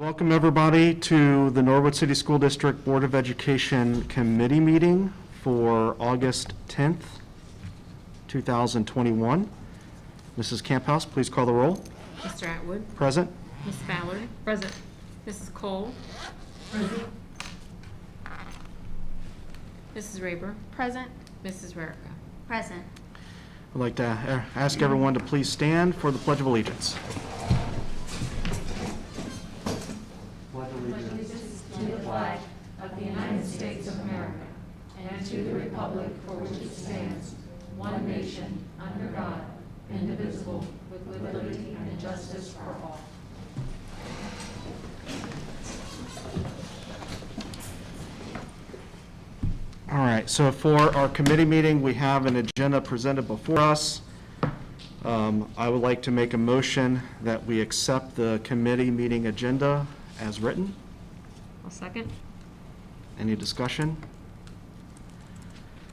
Welcome everybody to the Norwood City School District Board of Education Committee meeting for August 10th, 2021. Mrs. Camphouse, please call the roll. Mr. Atwood. Present. Ms. Ballard. Present. Mrs. Cole. Present. Mrs. Raber. Present. Mrs. Rarica. Present. I'd like to ask everyone to please stand for the Pledge of Allegiance. To the flag of the United States of America and to the republic for which it stands, one nation, under God, indivisible, with liberty and justice for all. All right, so for our committee meeting, we have an agenda presented before us. I would like to make a motion that we accept the committee meeting agenda as written. I'll second. Any discussion?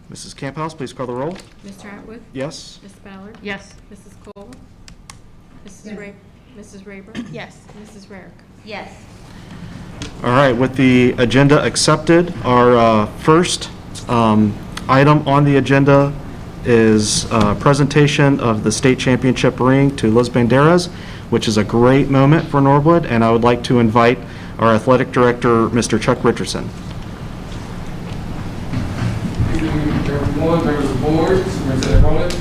Mrs. Camphouse, please call the roll. Mr. Atwood. Yes? Ms. Ballard. Yes. Mrs. Cole. Mrs. Raber. Yes. Mrs. Rarica. Yes. All right, with the agenda accepted, our first item on the agenda is presentation of the state championship ring to Los Banderas, which is a great moment for Norwood, and I would like to invite our athletic director, Mr. Chuck Richardson. Good evening, everyone, members of the board, Superintendent Roland.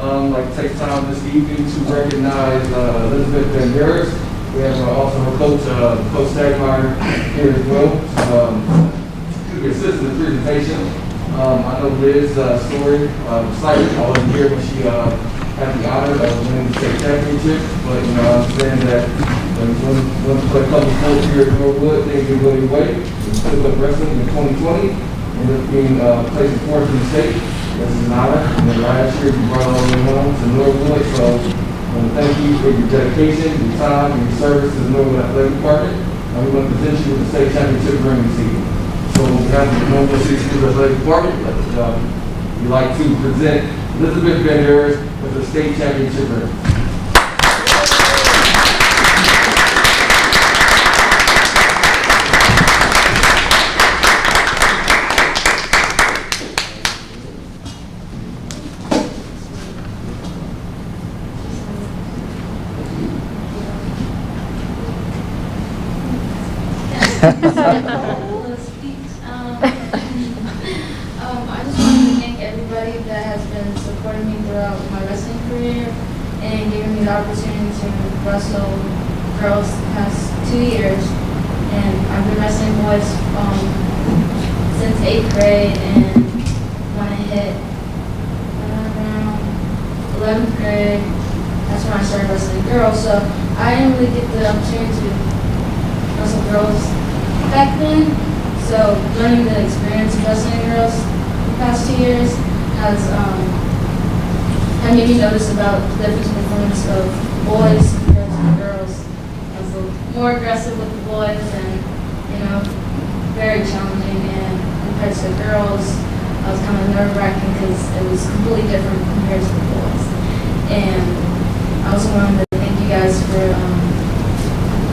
I'd like to take time this evening to recognize Elizabeth Banderas. We have also her coach, Coach Stagmeyer, here as well. To assist in the presentation. I know Liz's story slightly. I wasn't here when she had the honor of winning the state championship, but I understand that when play public sports here at Norwood, they get really away. We took up wrestling in 2020, ended up being placed fourth in the state. This is an honor. And then last year, we brought all the way home to Norwood. So I want to thank you for your dedication, your time, and your service to the Norwood Athletic Department. And we want to present you with the state championship ring this evening. So on behalf of the Norwood City School Athletic Department, we'd like to present Elizabeth Banderas with the state championship ring. I just wanted to thank everybody that has been supporting me throughout my wrestling career and giving me the opportunity to wrestle girls the past 2 years. And I've been wrestling boys since 8th grade, and when I hit around 11th grade, that's when I started wrestling girls. So I didn't really get the opportunity to wrestle girls back then, so learning the experience of wrestling girls the past 2 years has made me notice about the difference in performance of boys compared to the girls. I was more aggressive with the boys and, very challenging, and compared to the girls, I was kind of nerve-wracking because it was completely different compared to the boys. And I also wanted to thank you guys for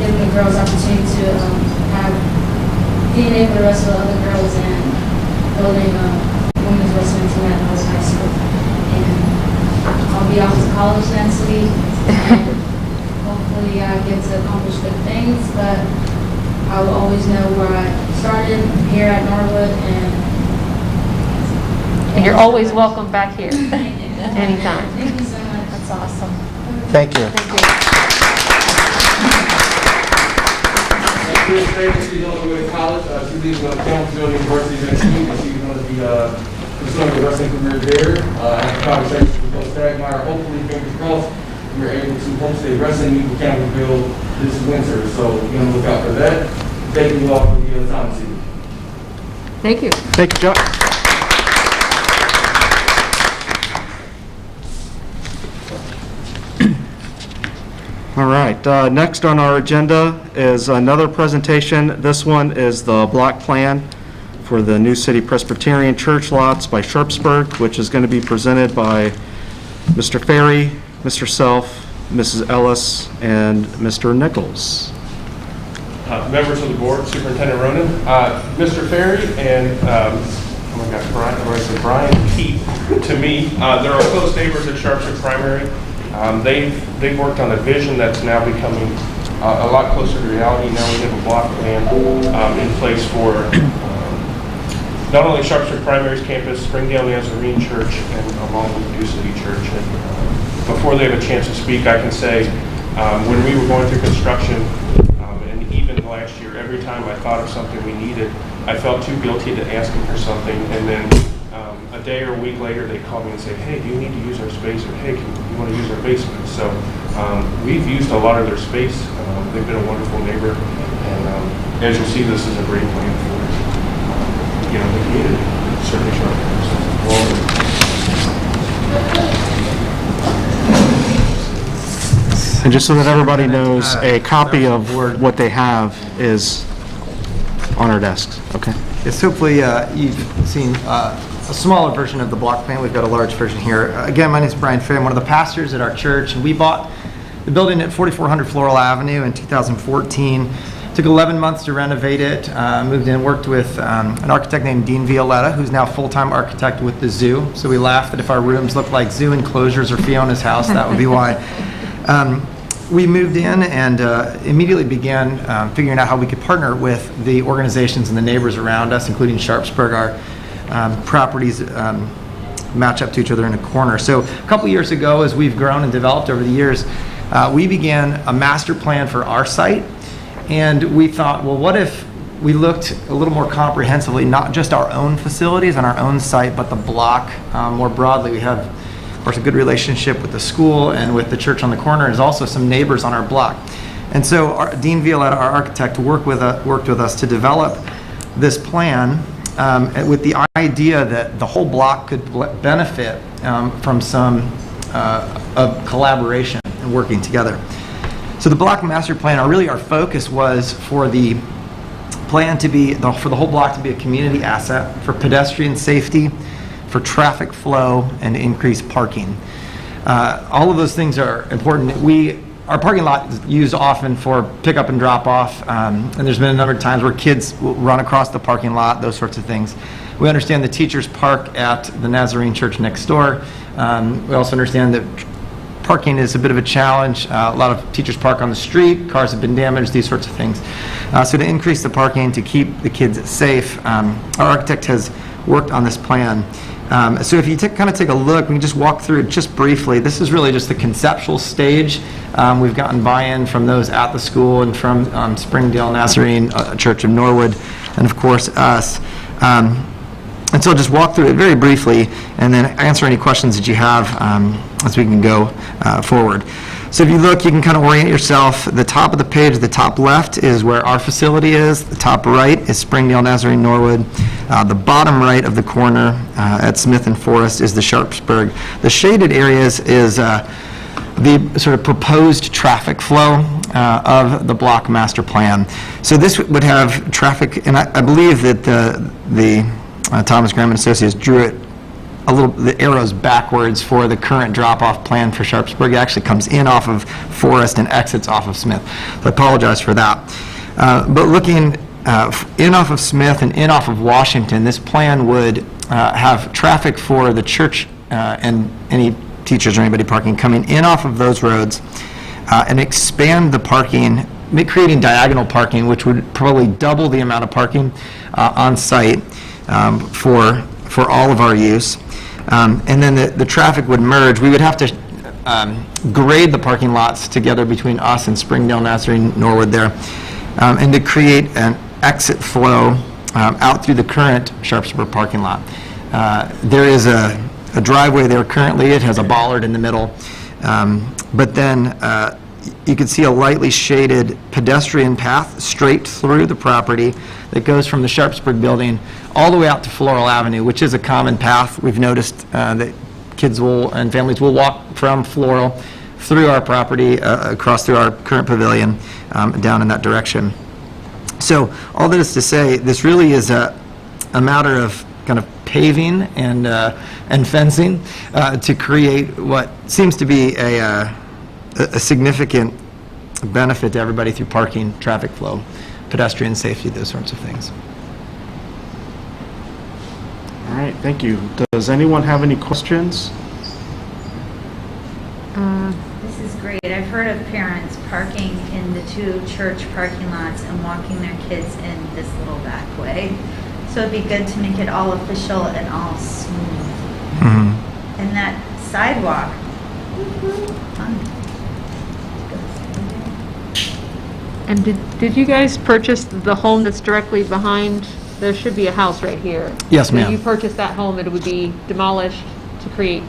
giving the girls opportunity to being able to wrestle other girls and building a women's wrestling team at Norwood High School. And I'll be off to college next week, and hopefully I get to accomplish good things, but I will always know where I started here at Norwood. And you're always welcome back here. Anytime. Thank you so much. That's awesome. Thank you. Thank you. She's on the way to college. She's leaving California University next week, and she's going to be pursuing a wrestling career there. After conversations with Coach Stagmeyer, hopefully, fingers crossed, we're able to host a wrestling meet with Campbellville this winter. So we're going to look out for that. Thank you all for the time this evening. Thank you. Thank you, Chuck. All right, next on our agenda is another presentation. This one is the block plan for the New City Presbyterian Church lots by Sharpsburg, which is going to be presented by Mr. Ferry, Mr. Self, Mrs. Ellis, and Mr. Nichols. members of the board, Superintendent Ronan, Mr. Ferry, and oh my gosh, Brian and Pete, to me, they're our close neighbors at Sharpsburg Primary. They've worked on a vision that's now becoming a lot closer to reality. Now we have a block plan in place for not only Sharpsburg Primary's campus, Springdale Nazarene Church, and along with New City Church. And before they have a chance to speak, I can say when we were going through construction, and even last year, every time I thought of something we needed, I felt too guilty to ask them for something, and then a day or a week later, they call me and say, hey, do you need to use our space? Or hey, you want to use our basement? So we've used a lot of their space. They've been a wonderful neighbor, and as you'll see, this is a great plan for the community. Certainly sure. And just so that everybody knows, a copy of what they have is on our desks. Okay. Yes, hopefully you've seen a smaller version of the block plan. We've got a large version here. Again, my name is Brian Fair. I'm one of the pastors at our church, and we bought the building at 4400 Floral Avenue in 2014. Took 11 months to renovate it. Moved in, worked with an architect named Dean Violetta, who's now full-time architect with the zoo. So we laughed that if our rooms looked like zoo enclosures or Fiona's house, that would be why. We moved in and immediately began figuring out how we could partner with the organizations and the neighbors around us, including Sharpsburg. Our properties match up to each other in a corner. So a couple years ago, as we've grown and developed over the years, we began a master plan for our site. And we thought, well, what if we looked a little more comprehensively, not just our own facilities on our own site, but the block more broadly. We have, of course, a good relationship with the school and with the church on the corner. There's also some neighbors on our block. And so Dean Violetta, our architect, worked with us to develop this plan with the idea that the whole block could benefit from some collaboration and working together. So the block master plan, our focus was for the plan to be, for the whole block to be a community asset, for pedestrian safety, for traffic flow, and increased parking. All of those things are important. Our parking lot is used often for pickup and drop off, and there's been a number of times where kids will run across the parking lot, those sorts of things. We understand the teachers park at the Nazarene Church next door. We also understand that parking is a bit of a challenge. A lot of teachers park on the street, cars have been damaged, these sorts of things. So to increase the parking, to keep the kids safe, our architect has worked on this plan. So if you kind of take a look, we can just walk through it just briefly. This is really just the conceptual stage. We've gotten buy-in from those at the school and from Springdale Nazarene Church of Norwood, and of course us. And so I'll just walk through it very briefly and then answer any questions that you have as we can go forward. So if you look, you can kind of orient yourself. The top of the page, the top left is where our facility is. The top right is Springdale Nazarene Norwood. The bottom right of the corner at Smith and Forest is the Sharpsburg. The shaded areas is the sort of proposed traffic flow of the block master plan. So this would have traffic, and I believe that the Thomas Graham and Associates drew it the arrows backwards for the current drop-off plan for Sharpsburg. It actually comes in off of Forest and exits off of Smith. So I apologize for that. But looking in off of Smith and in off of Washington, this plan would have traffic for the church and any teachers or anybody parking coming in off of those roads and expand the parking, creating diagonal parking, which would probably double the amount of parking on site for all of our use. And then the traffic would merge. We would have to grade the parking lots together between us and Springdale Nazarene Norwood there, and to create an exit flow out through the current Sharpsburg parking lot. There is a driveway there currently. It has a bollard in the middle. But then you can see a lightly shaded pedestrian path straight through the property that goes from the Sharpsburg building all the way out to Floral Avenue, which is a common path. We've noticed that kids and families will walk from Floral through our property, across through our current pavilion, down in that direction. So all that is to say, this really is a matter of kind of paving and fencing to create what seems to be a significant benefit to everybody through parking, traffic flow, pedestrian safety, those sorts of things. All right, thank you. Does anyone have any questions? This is great. I've heard of parents parking in the two church parking lots and walking their kids in this little back way. So it'd be good to make it all official and all smooth. Mm-hmm. And that sidewalk. And did you guys purchase the home that's directly behind? There should be a house right here. Yes, So ma'am. you purchased that home, it would be demolished to create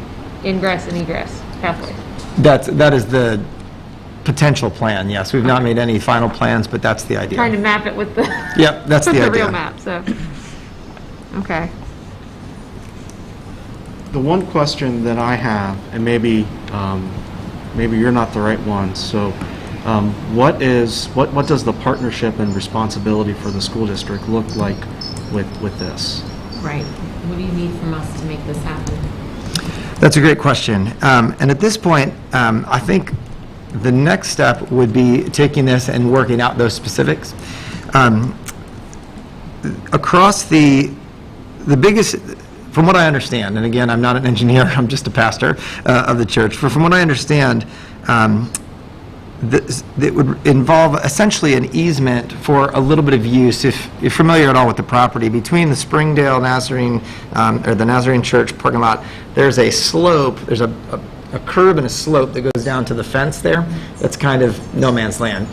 ingress and egress pathways. That is the potential plan, yes. We've not made any final plans, but that's the idea. Trying to map it with the. Yep, that's with the the idea. real map, so. Okay. The one question that I have, and maybe you're not the right one, so what does the partnership and responsibility for the school district look like with this? Right. What do you need from us to make this happen? That's a great question. And at this point, I think the next step would be taking this and working out those specifics. Across the biggest, from what I understand, and again, I'm not an engineer, I'm just a pastor of the church, but from what I understand, that would involve essentially an easement for a little bit of use, if you're familiar at all with the property, between the Springdale Nazarene, or the Nazarene Church parking lot, there's a slope, there's a curb and a slope that goes down to the fence there. That's kind of no man's land.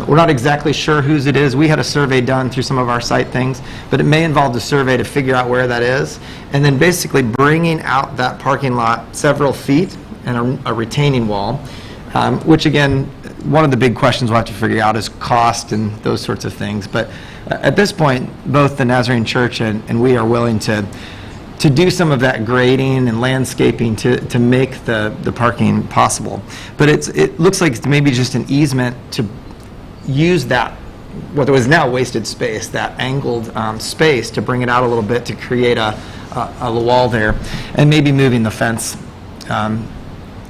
We're not exactly sure whose it is. We had a survey done through some of our site things, but it may involve the survey to figure out where that is, and then basically bringing out that parking lot several feet and a retaining wall, which again, one of the big questions we'll have to figure out is cost and those sorts of things. But at this point, both the Nazarene Church and we are willing to do some of that grading and landscaping to make the parking possible. But it looks like it's maybe just an easement to use that, what was now wasted space, that angled space, to bring it out a little bit to create a wall there, and maybe moving the fence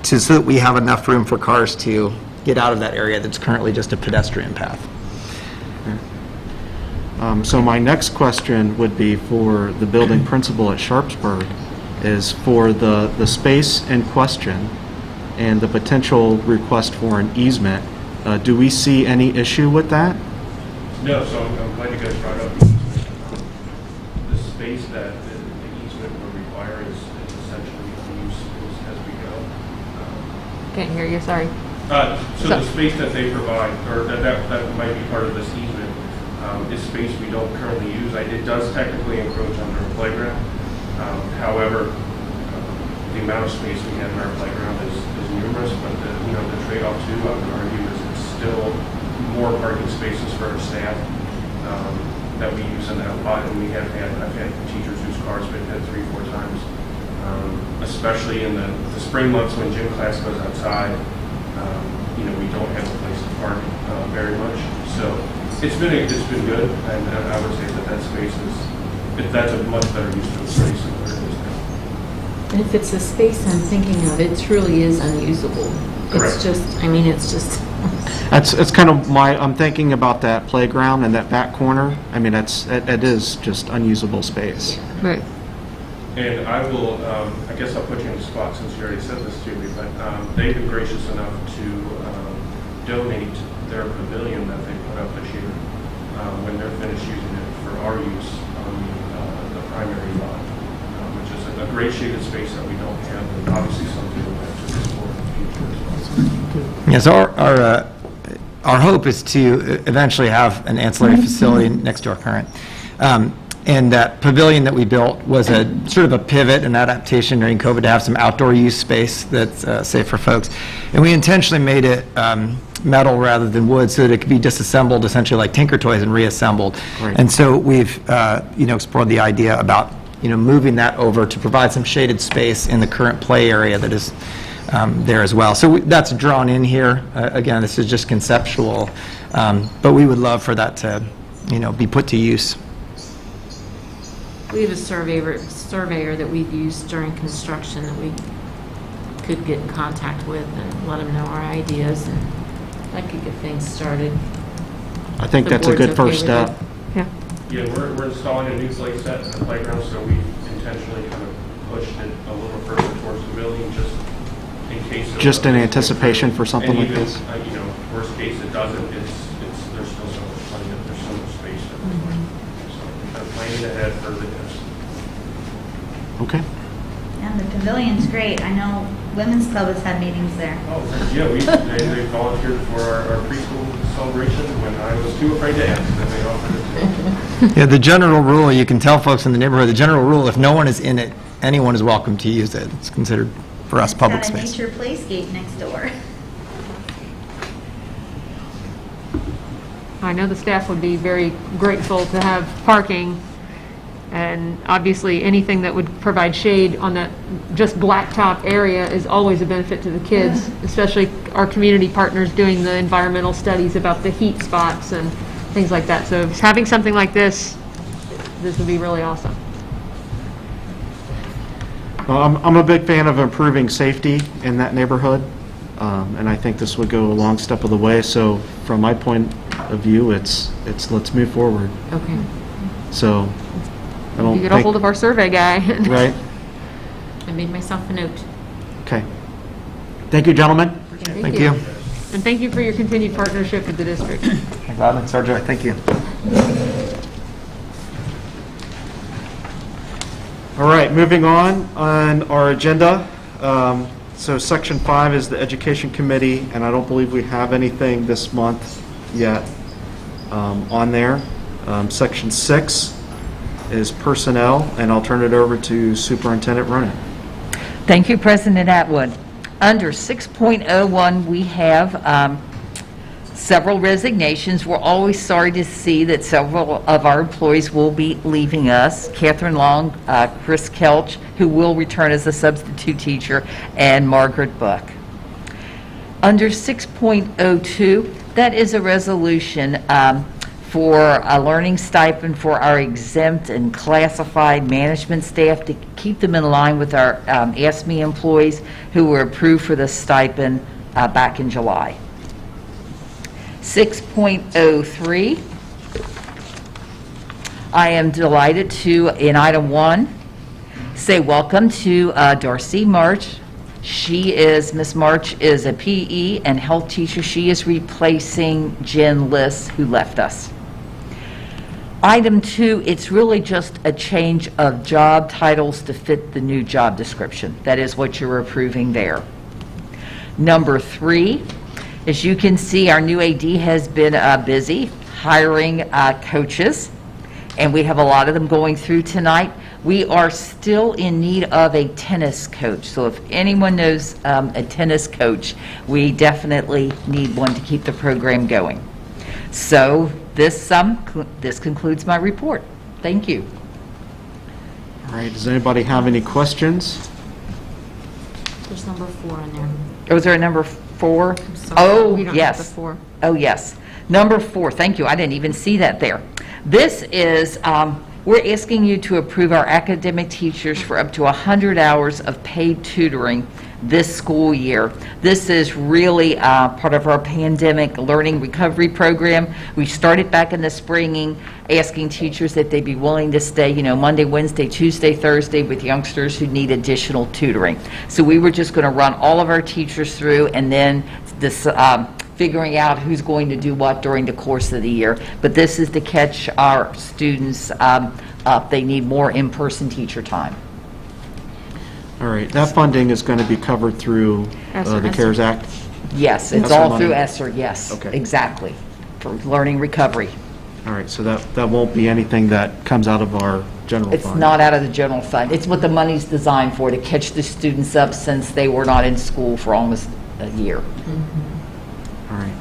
so that we have enough room for cars to get out of that area that's currently just a pedestrian path. So my next question would be for the building principal at Sharpsburg, is for the space in question and the potential request for an easement. Do we see any issue with that? No, so I'm glad you guys brought up the easement. The space that the easement would require is essentially used as we go. Can't hear you, sorry. So the space that they provide, or that might be part of this easement, is space we don't currently use. It does technically encroach on our playground. However, the amount of space we have in our playground is numerous, but the trade-off too, I would argue, is it's still more parking spaces for our staff that we use in that lot. And I've had teachers whose cars have been hit 3-4 times, especially in the spring months when gym class goes outside. We don't have a place to park very much. So it's been good, and I would say that space that's a much better use for the space than what it is now. And if it's the space I'm thinking of, it truly is unusable. Correct. It's just. It's kind of I'm thinking about that playground and that back corner. I mean, it is just unusable space. Right. And I will, I guess I'll put you in the spot since you already said this to me, but they've been gracious enough to donate their pavilion that they put up this year when they're finished using it for our use on the primary lot, which is a great shaded space that we don't have, and obviously something we'll have to explore in the future as well. Yes, our hope is to eventually have an ancillary facility next to our current. And that pavilion that we built was a sort of a pivot and adaptation during COVID to have some outdoor use space that's safe for folks. And we intentionally made it metal rather than wood so that it could be disassembled, essentially like Tinker Toys, and reassembled. Right. And so we've explored the idea about moving that over to provide some shaded space in the current play area that is there as well. So that's drawn in here. Again, this is just conceptual, but we would love for that to be put to use. We have a surveyor that we've used during construction that we could get in contact with and let them know our ideas, and that could get things started. I think the that's a board's good okay first with it. step. Yeah. Yeah, we're installing a new play set in the playground, so we intentionally kind of pushed it a little further towards the building, just in case. Just in anticipation for something like this? And even, worst case it doesn't, there's still so much money, there's so much space. So I'm planning ahead for the test. Okay. And the pavilion's great. I know Women's Club has had meetings there. Oh, yeah, they volunteered for our preschool celebration when I was too afraid to ask, and they offered it to me. Yeah, the general rule, you can tell folks in the neighborhood, the general rule, if no one is in it, anyone is welcome to use it. It's considered, for us, public It's got a space. nature playscape next door. I know the staff would be very grateful to have parking, and obviously, anything that would provide shade on that just blacktop area is always a benefit to the kids, especially our community partners doing the environmental studies about the heat spots and things like that. So having something like this would be really awesome. Well, I'm a big fan of improving safety in that neighborhood, and I think this would go a long step of the way. So from my point of view, it's let's move forward. Okay. So I don't You get a hold of our survey guy. Right? I made myself a note. Okay. Thank you, gentlemen. Thank you. And thank you for your continued partnership with the district. Gladly, Sergio, thank you. All right, moving on our agenda. So Section 5 is the Education Committee, and I don't believe we have anything this month yet on there. Section 6 is Personnel, and I'll turn it over to Superintendent Ronan. Thank you, President Atwood. Under 6.01, we have several resignations. We're always sorry to see that several of our employees will be leaving us. Catherine Long, Chris Kelch, who will return as a substitute teacher, and Margaret Buck. Under 6.02, that is a resolution for a learning stipend for our exempt and classified management staff to keep them in line with our ASME employees who were approved for the stipend back in July. 6.03, I am delighted to, in item 1, say welcome to Darcy March. Miss March is a PE and health teacher. She is replacing Jen Liss, who left us. Item 2, it's really just a change of job titles to fit the new job description. That is what you're approving there. Number 3, as you can see, our new AD has been busy hiring coaches, and we have a lot of them going through tonight. We are still in need of a tennis coach, so if anyone knows a tennis coach, we definitely need one to keep the program going. So this concludes my report. Thank you. All right, does anybody have any questions? There's number 4 in there. Oh, is there a number 4? sorry. Oh, We don't have the yes. 4. Oh, yes. Number 4, thank you. I didn't even see that there. This is, we're asking you to approve our academic teachers for up to 100 hours of paid tutoring this school year. This is really part of our pandemic learning recovery program. We started back in the spring asking teachers that they be willing to stay, Monday, Wednesday, Tuesday, Thursday with youngsters who need additional tutoring. So we were just going to run all of our teachers through and then this figuring out who's going to do what during the course of the year. But this is to catch our students up. They need more in-person teacher time. All right, that funding is going to be covered through the CARES Act? Yes, it's ESSER all money. through ESSER, yes. Okay. Exactly, for learning recovery. All right, so that won't be anything that comes out of our general fund? It's not out of the general fund. It's what the money's designed for, to catch the students up since they were not in school for almost a year. All right.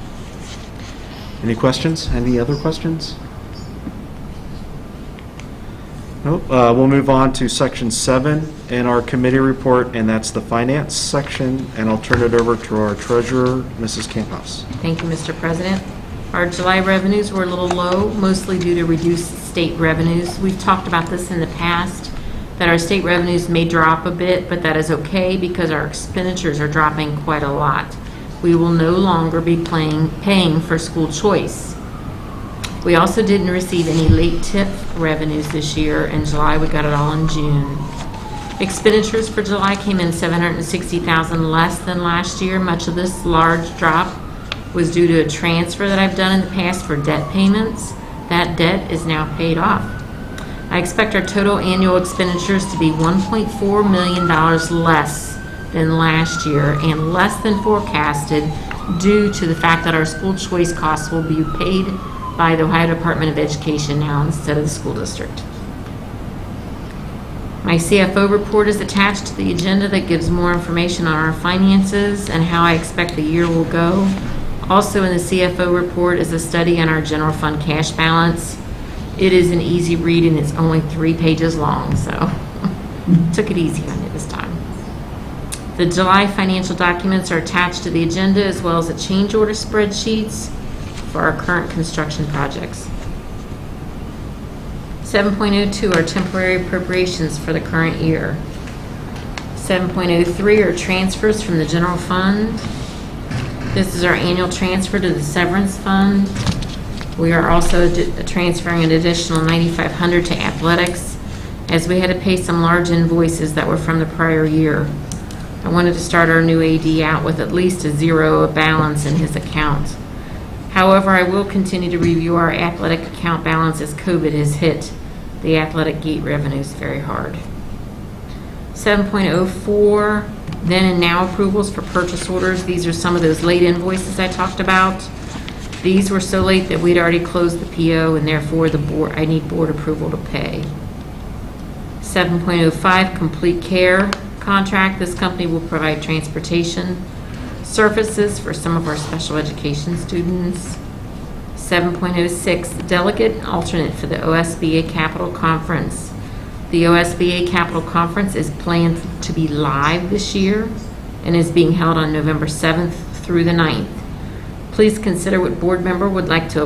Any questions? Any other questions? Nope. We'll move on to Section 7 in our committee report, and that's the finance section, and I'll turn it over to our treasurer, Mrs. Camphouse. Thank you, Mr. President. Our July revenues were a little low, mostly due to reduced state revenues. We've talked about this in the past, that our state revenues may drop a bit, but that is okay because our expenditures are dropping quite a lot. We will no longer be paying for school choice. We also didn't receive any late tip revenues this year. In July, we got it all in June. Expenditures for July came in $760,000 less than last year. Much of this large drop was due to a transfer that I've done in the past for debt payments. That debt is now paid off. I expect our total annual expenditures to be $1.4 million less than last year and less than forecasted due to the fact that our school choice costs will be paid by the Ohio Department of Education now instead of the school district. My CFO report is attached to the agenda that gives more information on our finances and how I expect the year will go. Also in the CFO report is a study on our general fund cash balance. It is an easy read and it's only 3 pages long, so took it easy on you this time. The July financial documents are attached to the agenda as well as the change order spreadsheets for our current construction projects. 7.02 are temporary appropriations for the current year. 7.03 are transfers from the general fund. This is our annual transfer to the severance fund. We are also transferring an additional $9,500 to athletics as we had to pay some large invoices that were from the prior year. I wanted to start our new AD out with at least a zero balance in his account. However, I will continue to review our athletic account balance as COVID has hit the athletic gate revenues very hard. 7.04, then and now approvals for purchase orders. These are some of those late invoices I talked about. These were so late that we'd already closed the PO and therefore I need board approval to pay. 7.05, complete care contract. This company will provide transportation services for some of our special education students. 7.06, delegate and alternate for the OSBA Capital Conference. The OSBA Capital Conference is planned to be live this year and is being held on November 7th through the 9th. Please consider what board member would like to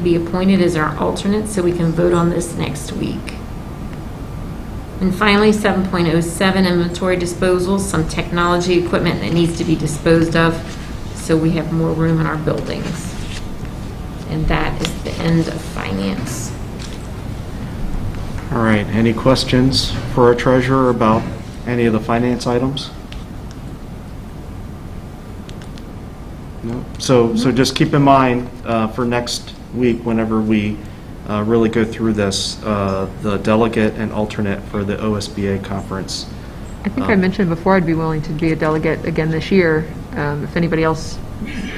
be appointed as our alternate so we can vote on this next week. And finally, 7.07, inventory disposals, some technology equipment that needs to be disposed of so we have more room in our buildings. And that is the end of finance. All right, any questions for our treasurer about any of the finance items? No? So just keep in mind for next week, whenever we really go through this, the delegate and alternate for the OSBA conference. I think I mentioned before I'd be willing to be a delegate again this year if anybody else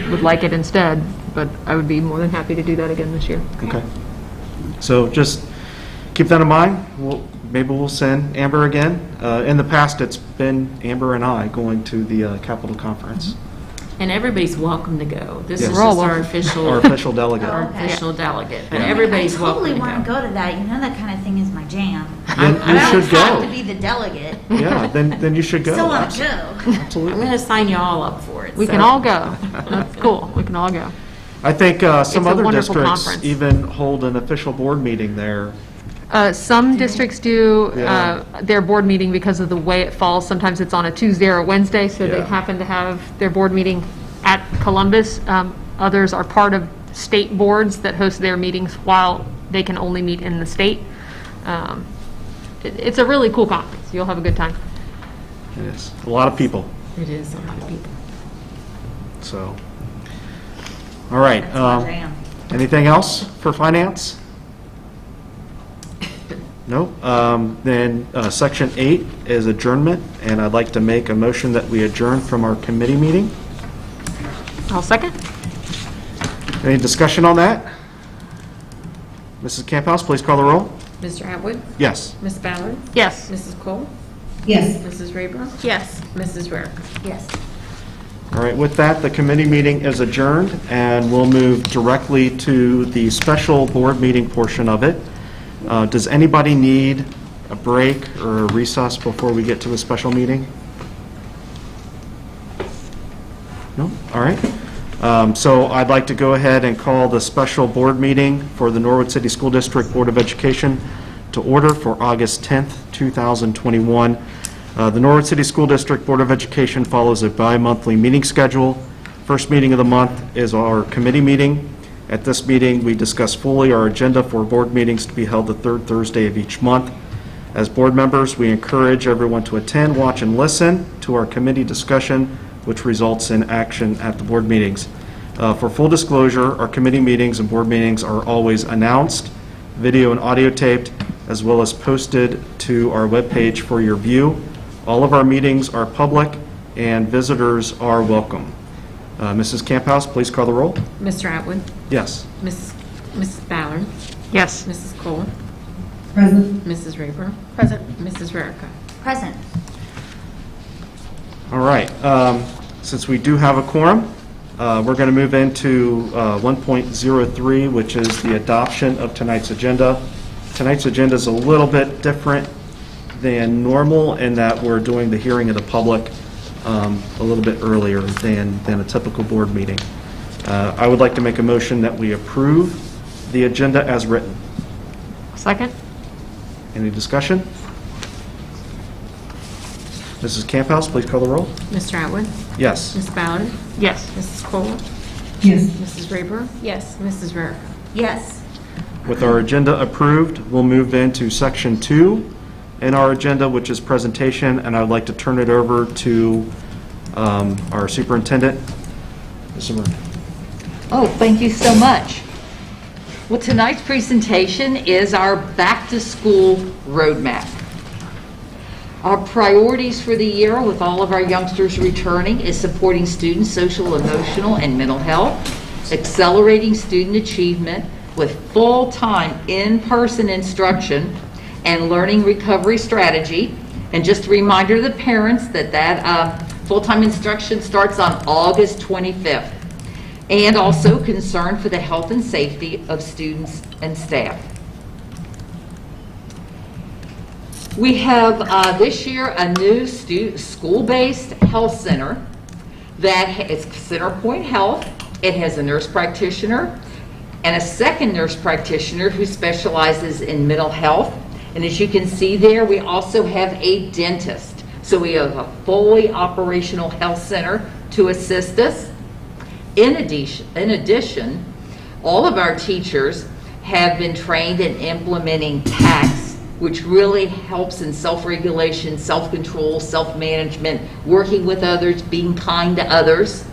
would like it instead, but I would be more than happy to do that again this year. Okay. So just keep that in mind. Maybe we'll send Amber again. In the past, it's been Amber and I going to the Capitol Conference. And everybody's welcome to go. This Yes. is We're just all our welcome. official, Our official delegate. our Okay. official delegate, but Yeah. everybody's I totally welcome want to to go to that. You know, that kind of thing is my jam. Then I you don't should have go. to be the delegate. Yeah, then you should go. Still want to go. I'm Absolutely. going to sign you all up for it. We can so- all go. That's cool. We can all go. I think some It's a other wonderful districts conference. even hold an official board meeting there. Some districts do Yeah. their board meeting because of the way it falls. Sometimes it's on a Tuesday or a Wednesday, so they Yeah. happen to have their board meeting at Columbus. Others are part of state boards that host their meetings while they can only meet in the state. It's a really cool conference. You'll have a good time. It is. A lot of people, It is a lot of people. so. All right. That's my jam. Anything else for finance? No? Then Section 8 is adjournment, and I'd like to make a motion that we adjourn from our committee meeting. I'll second. Any discussion on that? Mrs. Camphouse, please call the roll. Mr. Atwood? Yes. Ms. Ballard? Yes. Mrs. Cole? Yes. Mrs. Rayburn? Yes. Mrs. Rarick? Yes. All right, with that, the committee meeting is adjourned, and we'll move directly to the special board meeting portion of it. Does anybody need a break or a recess before we get to the special meeting? No? All right. So I'd like to go ahead and call the special board meeting for the Norwood City School District Board of Education to order for August 10th, 2021. The Norwood City School District Board of Education follows a bi-monthly meeting schedule. First meeting of the month is our committee meeting. At this meeting, we discuss fully our agenda for board meetings to be held the third Thursday of each month. As board members, we encourage everyone to attend, watch, and listen to our committee discussion, which results in action at the board meetings. For full disclosure, our committee meetings and board meetings are always announced, video and audio taped, as well as posted to our webpage for your view. All of our meetings are public and visitors are welcome. Mrs. Camphouse, please call the roll. Mr. Atwood? Yes. Mrs. Ballard? Yes. Mrs. Cole? Present. Mrs. Raper? Present. Mrs. Rarica? Present. All right. Since we do have a quorum, we're going to move into 1.03, which is the adoption of tonight's agenda. Tonight's agenda is a little bit different than normal in that we're doing the hearing of the public a little bit earlier than a typical board meeting. I would like to make a motion that we approve the agenda as written. Second? Any discussion? Mrs. Camphouse, please call the roll. Mr. Atwood? Yes. Ms. Ballard? Yes. Mrs. Cole? Yes. Mrs. Raper? Yes. Mrs. Rarica? Yes. With our agenda approved, we'll move into section 2 in our agenda, which is presentation, and I'd like to turn it over to our superintendent, Mr. Murray. Oh, thank you so much. Well, tonight's presentation is our back-to-school roadmap. Our priorities for the year with all of our youngsters returning is supporting students' social, emotional, and mental health, accelerating student achievement with full-time in-person instruction and learning recovery strategy. And just a reminder to the parents that full-time instruction starts on August 25th. And also concern for the health and safety of students and staff. We have this year a new school-based health center that is CenterPoint Health. It has a nurse practitioner and a second nurse practitioner who specializes in mental health. And as you can see there, we also have a dentist. So we have a fully operational health center to assist us. In addition, all of our teachers have been trained in implementing TACS, which really helps in self-regulation, self-control, self-management, working with others, being kind to others.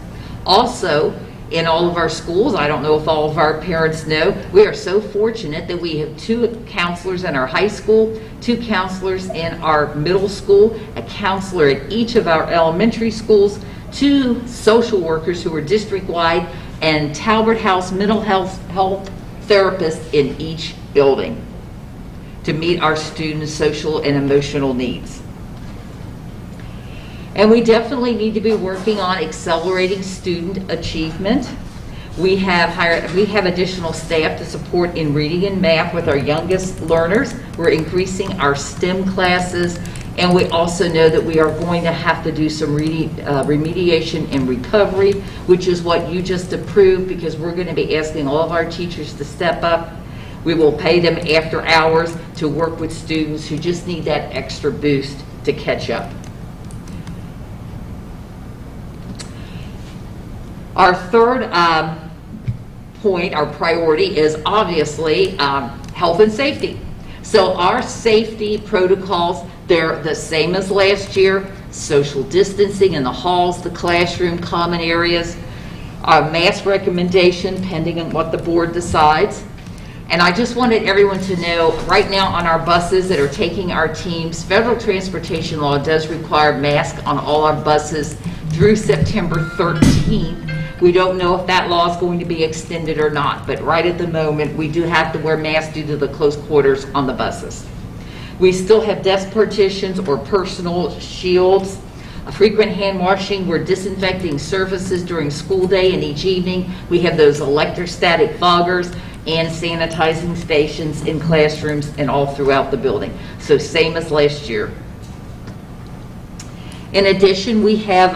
Also, in all of our schools, I don't know if all of our parents know, we are so fortunate that we have 2 counselors in our high school, 2 counselors in our middle school, a counselor at each of our elementary schools, 2 social workers who are district-wide, and Talbot House mental health therapists in each building to meet our students' social and emotional needs. And we definitely need to be working on accelerating student achievement. We have additional staff to support in reading and math with our youngest learners. We're increasing our STEM classes, and we also know that we are going to have to do some remediation and recovery, which is what you just approved, because we're going to be asking all of our teachers to step up. We will pay them after hours to work with students who just need that extra boost to catch up. Our third point, our priority, is obviously health and safety. So our safety protocols, they're the same as last year. Social distancing in the halls, the classroom, common areas, our mask recommendation pending on what the board decides. And I just wanted everyone to know, right now on our buses that are taking our teams, federal transportation law does require masks on all our buses through September 13th. We don't know if that law is going to be extended or not, but right at the moment, we do have to wear masks due to the close quarters on the buses. We still have desk partitions or personal shields, a frequent hand washing. We're disinfecting surfaces during school day and each evening. We have those electrostatic foggers and sanitizing stations in classrooms and all throughout the building. So same as last year. In addition, we have,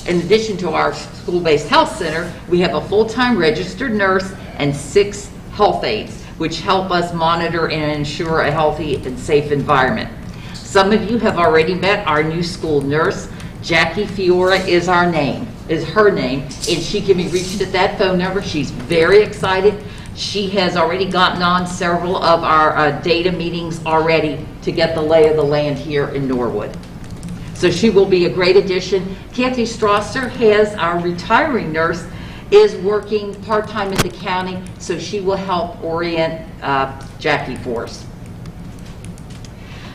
in addition to our school-based health center, we have a full-time registered nurse and 6 health aides, which help us monitor and ensure a healthy and safe environment. Some of you have already met our new school nurse. Jackie Fiora is our name. is her name, and she can be reached at that phone number. She's very excited. She has already gotten on several of our data meetings already to get the lay of the land here in Norwood. So she will be a great addition. Kathy Strasser has our retiring nurse, is working part-time at the county, so she will help orient Jackie for us.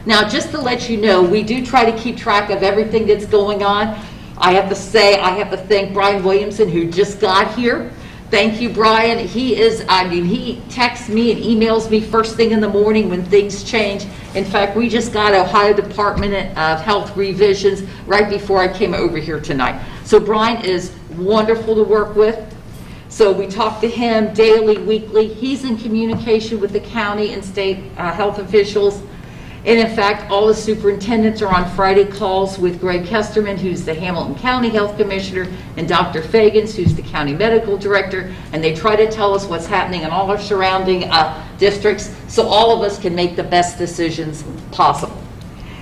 Now, just to let you know, we do try to keep track of everything that's going on. I have to say, I have to thank Brian Williamson, who just got here. Thank you, Brian. He is, I mean, he texts me and emails me first thing in the morning when things change. In fact, we just got Ohio Department of Health revisions right before I came over here tonight. So Brian is wonderful to work with. So we talk to him daily, weekly. He's in communication with the county and state health officials. And in fact, all the superintendents are on Friday calls with Greg Kesterman, who's the Hamilton County Health Commissioner, and Dr. Fagans, who's the County Medical Director, and they try to tell us what's happening in all our surrounding districts so all of us can make the best decisions possible.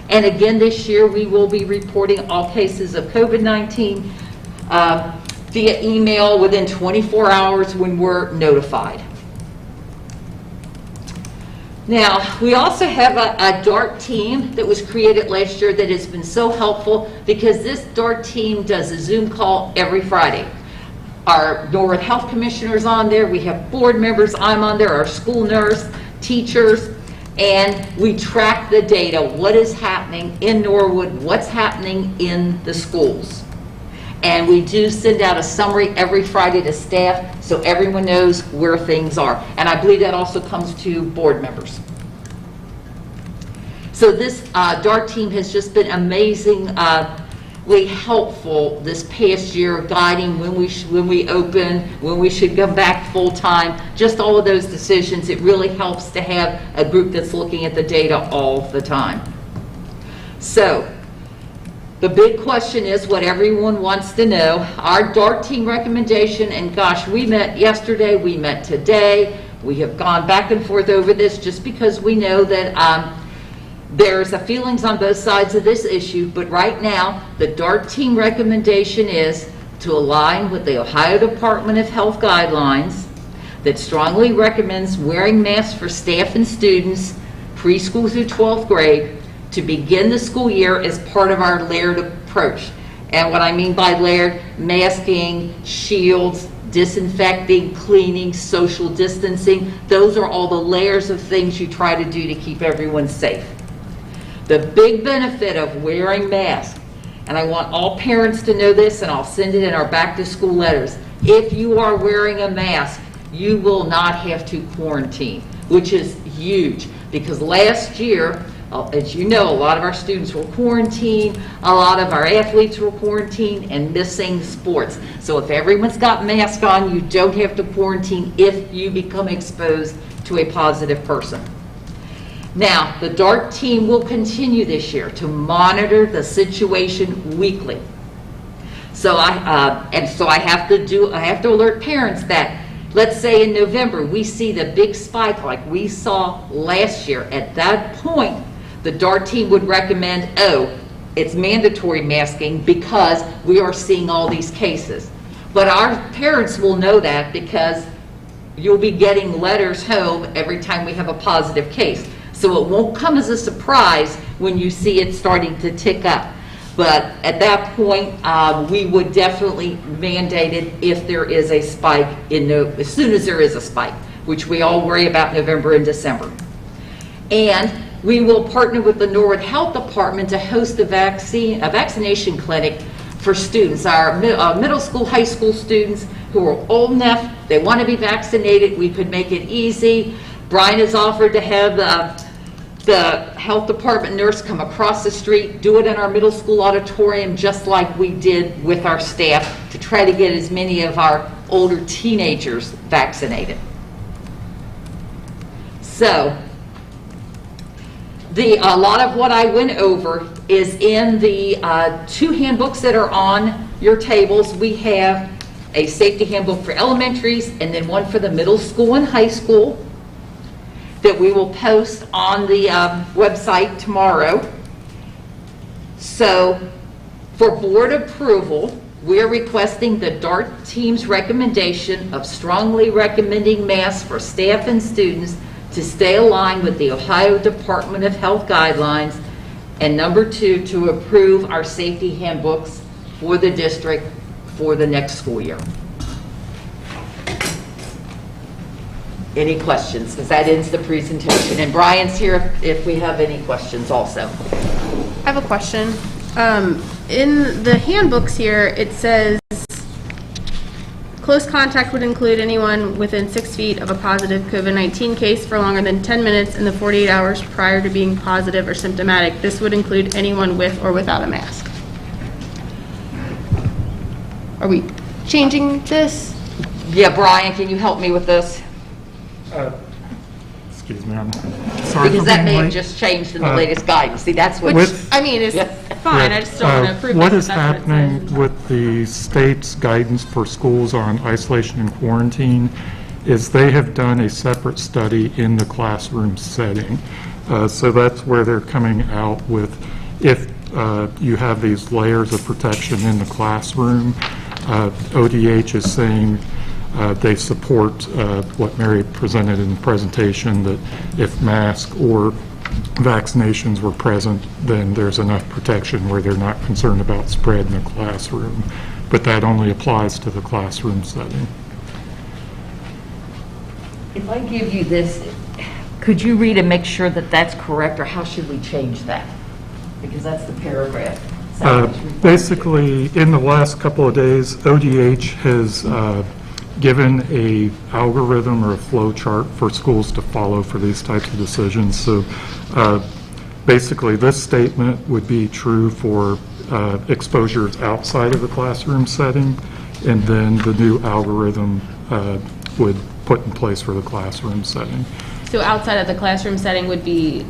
And again, this year we will be reporting all cases of COVID-19 via email within 24 hours when we're notified. Now, we also have a DART team that was created last year that has been so helpful because this DART team does a Zoom call every Friday. Our Norwood Health Commissioner is on there, we have board members, I'm on there, our school nurse, teachers, and we track the data, what is happening in Norwood, what's happening in the schools. And we do send out a summary every Friday to staff so everyone knows where things are. And I believe that also comes to board members. So this DART team has just been amazingly helpful this past year, guiding when we open, when we should go back full time, just all of those decisions. It really helps to have a group that's looking at the data all the time. So the big question is what everyone wants to know. Our DART team recommendation, and gosh, we met yesterday, we met today, we have gone back and forth over this just because we know that there's a feelings on both sides of this issue, but right now the DART team recommendation is to align with the Ohio Department of Health guidelines that strongly recommends wearing masks for staff and students preschool through 12th grade to begin the school year as part of our layered approach. And what I mean by layered, masking, shields, disinfecting, cleaning, social distancing, those are all the layers of things you try to do to keep everyone safe. The big benefit of wearing masks, and I want all parents to know this, and I'll send it in our back to school letters, if you are wearing a mask, you will not have to quarantine, which is huge, because last year, as you know, a lot of our students were quarantined, a lot of our athletes were quarantined and missing sports. So if everyone's got masks on, you don't have to quarantine if you become exposed to a positive person. Now, the DART team will continue this year to monitor the situation weekly. So I have to alert parents that, let's say in November, we see the big spike like we saw last year. At that point, the DART team would recommend, oh, it's mandatory masking because we are seeing all these cases. But our parents will know that because you'll be getting letters home every time we have a positive case. So it won't come as a surprise when you see it starting to tick up. But at that point, we would definitely mandate it if there is a spike, as soon as there is a spike, which we all worry about November and December. And we will partner with the Norwood Health Department to host a vaccination clinic for students, our middle school, high school students who are old enough, they want to be vaccinated. We could make it easy. Brian has offered to have the health department nurse come across the street, do it in our middle school auditorium just like we did with our staff to try to get as many of our older teenagers vaccinated. So, a lot of what I went over is in the 2 handbooks that are on your tables. We have a safety handbook for elementaries and then one for the middle school and high school that we will post on the website tomorrow. So for board approval, we're requesting the DART team's recommendation of strongly recommending masks for staff and students to stay aligned with the Ohio Department of Health guidelines. And number 2, to approve our safety handbooks for the district for the next school year. Any questions? Because that ends the presentation. And Brian's here if we have any questions also. I have a question. In the handbooks here, it says close contact would include anyone within 6 feet of a positive COVID-19 case for longer than 10 minutes in the 48 hours prior to being positive or symptomatic. This would include anyone with or without a mask. Are we changing this? Yeah, Brian, can you help me with this? Excuse me, I'm sorry. Because that may have just changed in the latest guidance. See, that's what... I mean, it's fine, I just don't want to approve it. What is but that's what it happening says. with the state's guidance for schools on isolation and quarantine is they have done a separate study in the classroom setting. So that's where they're coming out with, if you have these layers of protection in the classroom, ODH is saying they support what Mary presented in the presentation, that if masks or vaccinations were present, then there's enough protection where they're not concerned about spread in the classroom. But that only applies to the classroom setting. If I give you this, could you read and make sure that that's correct, or how should we change that? Because that's the paragraph. Basically, in the last couple of days, ODH has given a algorithm or a flow chart for schools to follow for these types of decisions. So basically, this statement would be true for exposures outside of the classroom setting, and then the new algorithm would put in place for the classroom setting. So outside of the classroom setting would be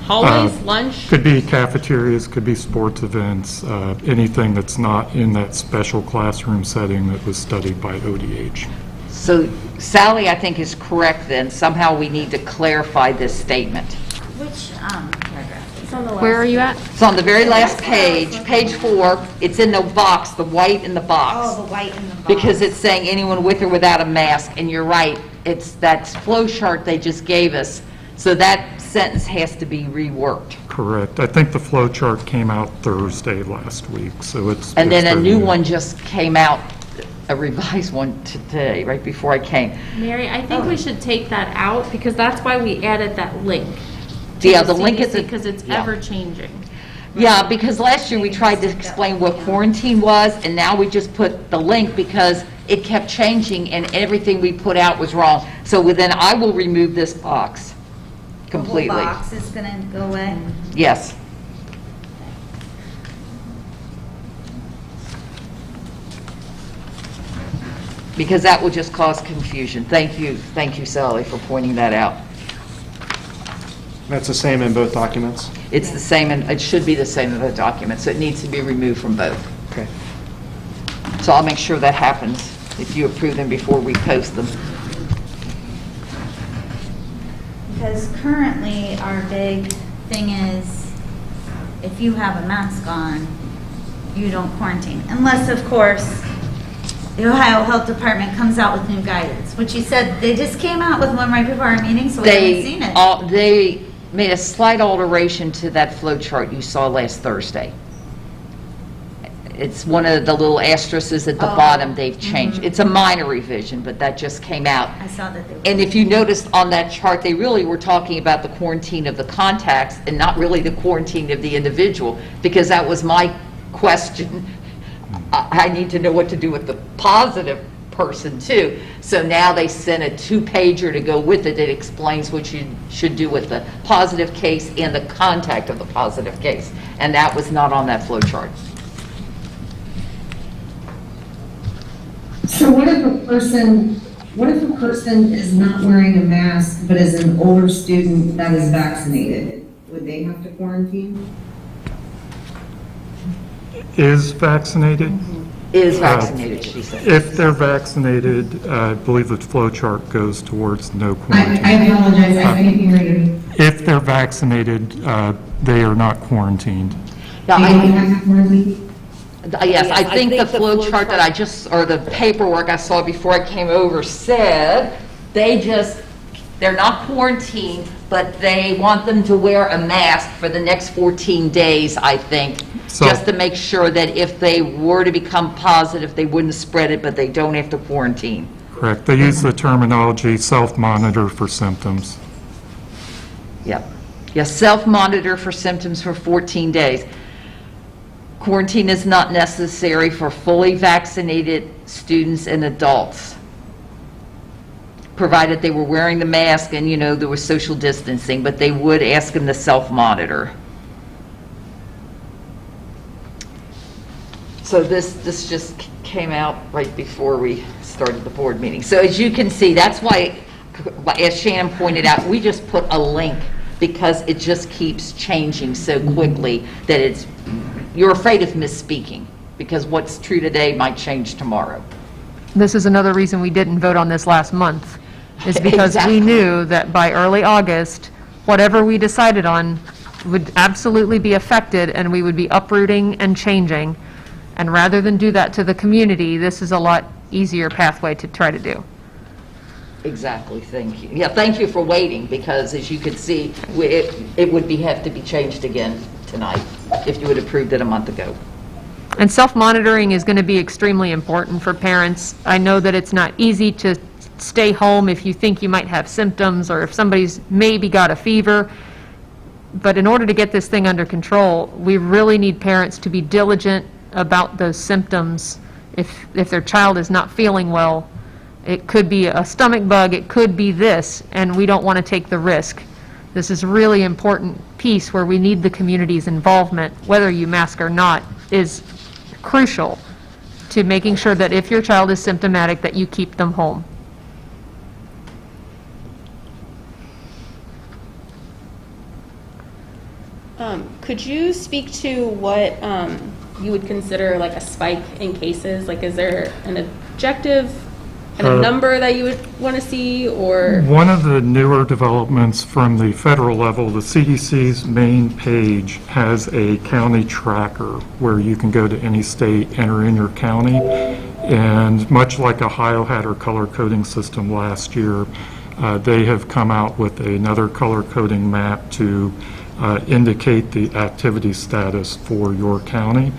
hallways, lunch? Could be cafeterias, could be sports events, anything that's not in that special classroom setting that was studied by ODH. So Sally, I think, is correct then. Somehow we need to clarify this statement. Which paragraph? It's on the Where are you at? It's on the very last page, page 4. It's in the box, the white in the box. Oh, the white in the box. Because it's saying anyone with or without a mask, and you're right, it's that flow chart they just gave us. So that sentence has to be reworked. Correct. I think the flow chart came out Thursday last week, so it's... And then a fairly new one just came out, a revised one today, right before I came. Mary, I think we should take that out because that's why we added that link. Yeah, the link is... Because it's yeah. ever changing. Yeah, because last year we tried to explain what quarantine was, and now we just put the link because it kept changing and everything we put out was wrong. So then I will remove this box completely. The whole box is going to go away? Yes. Because that will just cause confusion. Thank you, Sally, for pointing that out. That's the same in both documents? It's the same, and it should be the same in the document, so it needs to be removed from both. Okay. So I'll make sure that happens if you approve them before we post them. Because currently, our big thing is, if you have a mask on, you don't quarantine. Unless, of course, the Ohio Health Department comes out with new guidance, which you said they just came out with one right before our meeting, so we haven't seen it. They made a slight alteration to that flow chart you saw last Thursday. It's one of the little asterisks at the bottom they've changed. It's a minor revision, but that just came out. I saw that they were. And if you noticed on that chart, they really were talking about the quarantine of the contacts and not really the quarantine of the individual, because that was my question. I need to know what to do with the positive person too. So now they sent a 2-pager to go with it that explains what you should do with the positive case and the contact of the positive case. And that was not on that flow chart. So what if a person is not wearing a mask but is an older student that is vaccinated? Would they have to quarantine? Is vaccinated? Is vaccinated, she said. If they're vaccinated, I believe the flow chart goes towards no I quarantine. apologize, I didn't hear you. If they're vaccinated, they are not quarantined. Now, They don't have to quarantine? Yes, I think the flow chart that I just, or the paperwork I saw before I came over said they're not quarantined, but they want them to wear a mask for the next 14 days, I think, just to make sure that if they were to become positive, they wouldn't spread it, but they don't have to quarantine. Correct. They use the terminology self-monitor for symptoms. Yep. Yes, self-monitor for symptoms for 14 days. Quarantine is not necessary for fully vaccinated students and adults, provided they were wearing the mask and, there was social distancing, but they would ask them to self-monitor. So this just came out right before we started the board meeting. So as you can see, that's why, as Shannon pointed out, we just put a link because it just keeps changing so quickly that you're afraid of misspeaking because what's true today might change tomorrow. This is another reason we didn't vote on this last month, is because Exactly. we knew that by early August, whatever we decided on would absolutely be affected, and we would be uprooting and changing. And rather than do that to the community, this is a lot easier pathway to try to do. Exactly, thank you. Yeah, thank you for waiting, because as you could see, it would have to be changed again tonight if you had approved it a month ago. And self-monitoring is going to be extremely important for parents. I know that it's not easy to stay home if you think you might have symptoms or if somebody's maybe got a fever. But in order to get this thing under control, we really need parents to be diligent about those symptoms. If their child is not feeling well, it could be a stomach bug, it could be this, and we don't want to take the risk. This is a really important piece where we need the community's involvement, whether you mask or not, is crucial to making sure that if your child is symptomatic, that you keep them home. Could you speak to what you would consider like a spike in cases? Like, is there an objective kind of number that you would want to see, or? One of the newer developments from the federal level, the CDC's main page has a county tracker where you can go to any state, enter in your county, and much like Ohio had her color coding system last year, they have come out with another color coding map to indicate the activity status for your county.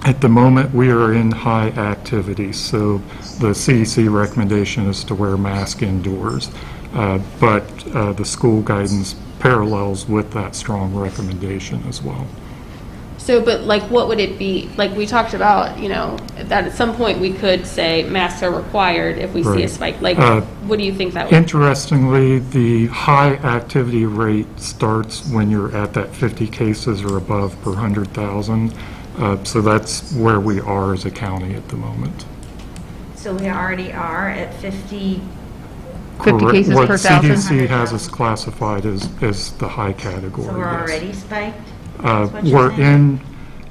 At the moment, we are in high activity, so the CDC recommendation is to wear mask indoors, but the school guidance parallels with that strong recommendation as well. So, but like, what would it be? Like we talked about, that at some point we could say masks are required if we see a spike. Like, what do you think that would be? Interestingly, the high activity rate starts when you're at that 50 cases or above per 100,000. So that's where we are as a county at the moment. So we already are at 50. 50 cases per 1,000? What CDC has us classified as the high category. So we're yes. already spiked? We're in,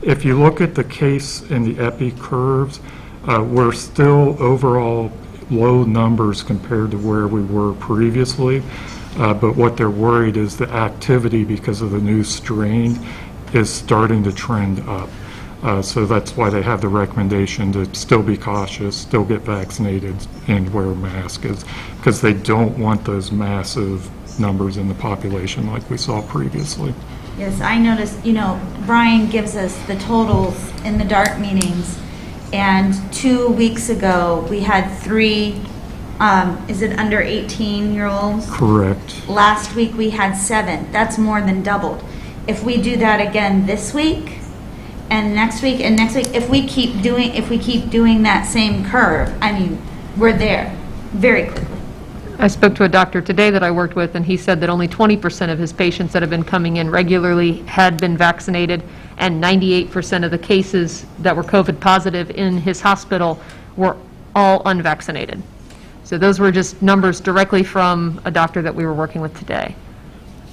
if you look at the case in the epi curves, we're still overall low numbers compared to where we were previously, but what they're worried is the activity because of the new strain is starting to trend up. So that's why they have the recommendation to still be cautious, still get vaccinated, and wear a mask, because they don't want those massive numbers in the population like we saw previously. Yes, I noticed, Brian gives us the totals in the DART meetings, and 2 weeks ago, we had 3, is it under 18-year-olds? Correct. Last week, we had 7. That's more than doubled. If we do that again this week, and next week, if we keep doing that same curve, I mean, we're there very quickly. I spoke to a doctor today that I worked with, and he said that only 20% of his patients that have been coming in regularly had been vaccinated, and 98% of the cases that were COVID positive in his hospital were all unvaccinated. So those were just numbers directly from a doctor that we were working with today.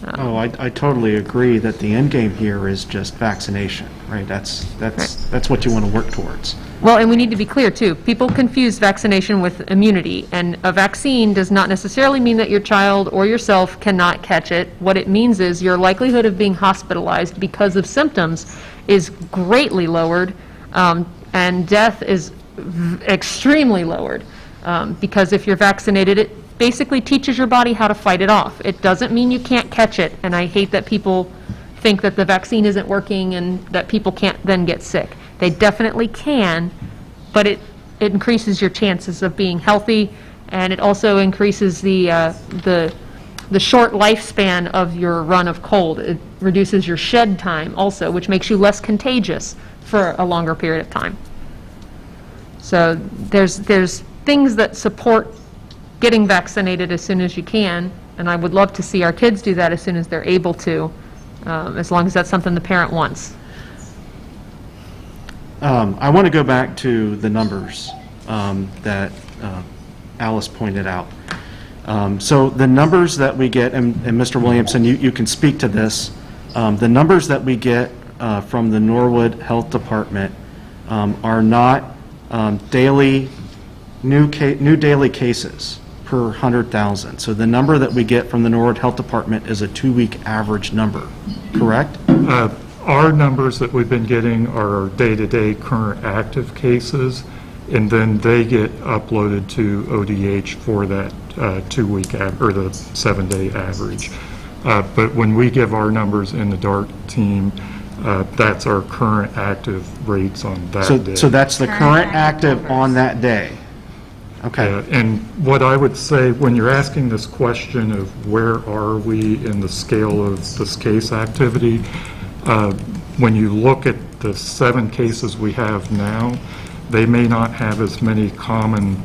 I totally agree that the end game here is just vaccination, right? That's what you want to work towards. Well, and we need to be clear, too. People confuse vaccination with immunity, and a vaccine does not necessarily mean that your child or yourself cannot catch it. What it means is your likelihood of being hospitalized because of symptoms is greatly lowered, and death is extremely lowered. Because if you're vaccinated, it basically teaches your body how to fight it off. It doesn't mean you can't catch it, and I hate that people think that the vaccine isn't working and that people can't then get sick. They definitely can, but it increases your chances of being healthy, and it also increases the short lifespan of your run of cold. It reduces your shed time also, which makes you less contagious for a longer period of time. So there's things that support getting vaccinated as soon as you can, and I would love to see our kids do that as soon as they're able to, as long as that's something the parent wants. I want to go back to the numbers that Alice pointed out. So the numbers that we get, and Mr. Williamson, you can speak to this, the numbers that we get from the Norwood Health Department are not new daily cases per 100,000. So the number that we get from the Norwood Health Department is a 2-week average number, correct? Our numbers that we've been getting are our day-to-day current active cases, and then they get uploaded to ODH for that 2-week or the 7-day average. But when we give our numbers in the DART team, that's our current active rates on that day. So that's the current active on that day. Okay. And what I would say, when you're asking this question of where are we in the scale of this case activity, when you look at the 7 cases we have now, they may not have as many common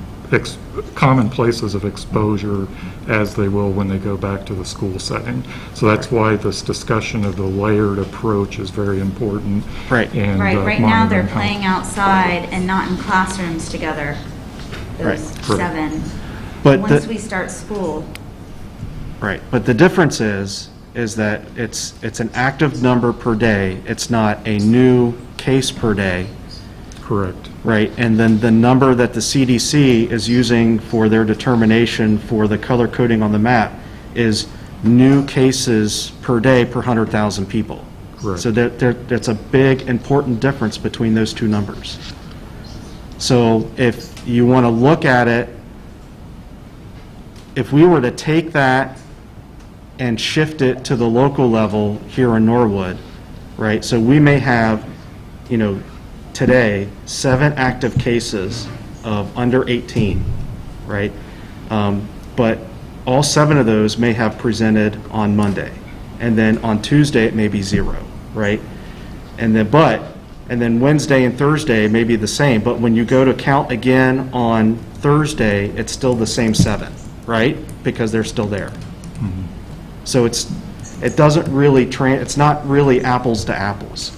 places of exposure as they will when they go back to the school setting. So that's why this discussion of the layered approach is very important. Right. And right now they're playing outside and not in classrooms together, those 7. But once we start school. Right, but the difference is that it's an active number per day. It's not a new case per day. Correct. Right, and then the number that the CDC is using for their determination for the color coding on the map is new cases per day per 100,000 people. Correct. So that's a big, important difference between those two numbers. So if you want to look at it, if we were to take that and shift it to the local level here in Norwood, right? So we may have, today, 7 active cases of under 18, right? But all 7 of those may have presented on Monday. And then on Tuesday, it may be 0, right? And then Wednesday and Thursday may be the same, but when you go to count again on Thursday, it's still the same 7, right? Because they're still there. Mm-hmm. So it doesn't really it's not really apples to apples.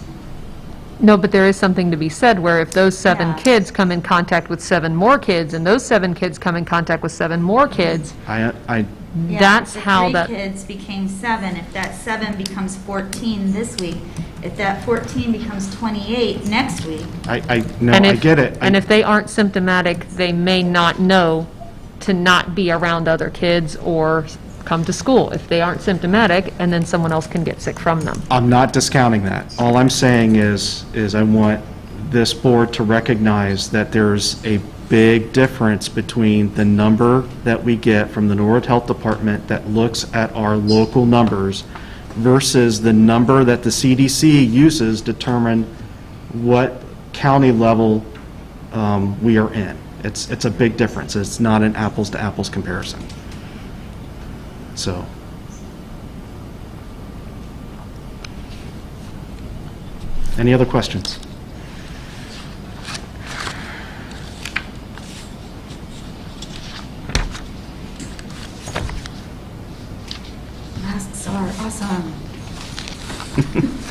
No, but there is something to be said where if those 7 kids come in contact with 7 more kids, and those 7 kids come in contact with 7 more kids, that's how that... 3 kids became 7. If that 7 becomes 14 this week, if that 14 becomes 28 next week... I get it. And if they aren't symptomatic, they may not know to not be around other kids or come to school if they aren't symptomatic, and then someone else can get sick from them. I'm not discounting that. All I'm saying is I want this board to recognize that there's a big difference between the number that we get from the Norwood Health Department that looks at our local numbers versus the number that the CDC uses to determine what county level we are in. It's a big difference. It's not an apples to apples comparison. So, any other questions? Masks are awesome.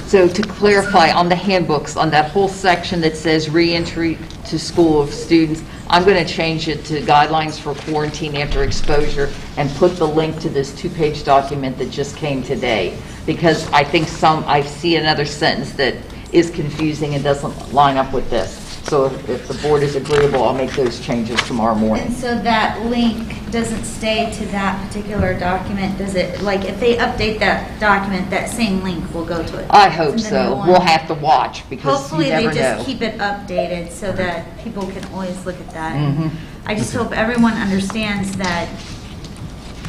So to clarify, on the handbooks, on that whole section that says reentry to school of students, I'm going to change it to guidelines for quarantine after exposure and put the link to this 2-page document that just came today, because I think I see another sentence that is confusing and doesn't line up with this. So if the board is agreeable, I'll make those changes tomorrow And morning. so that link doesn't stay to that particular document, does it? Like, if they update that document, that same link will go to it? I hope And then so. go on. We'll have to watch because you Hopefully, never they just know. keep it updated so that people can always look at that. Mhm. I just hope everyone understands that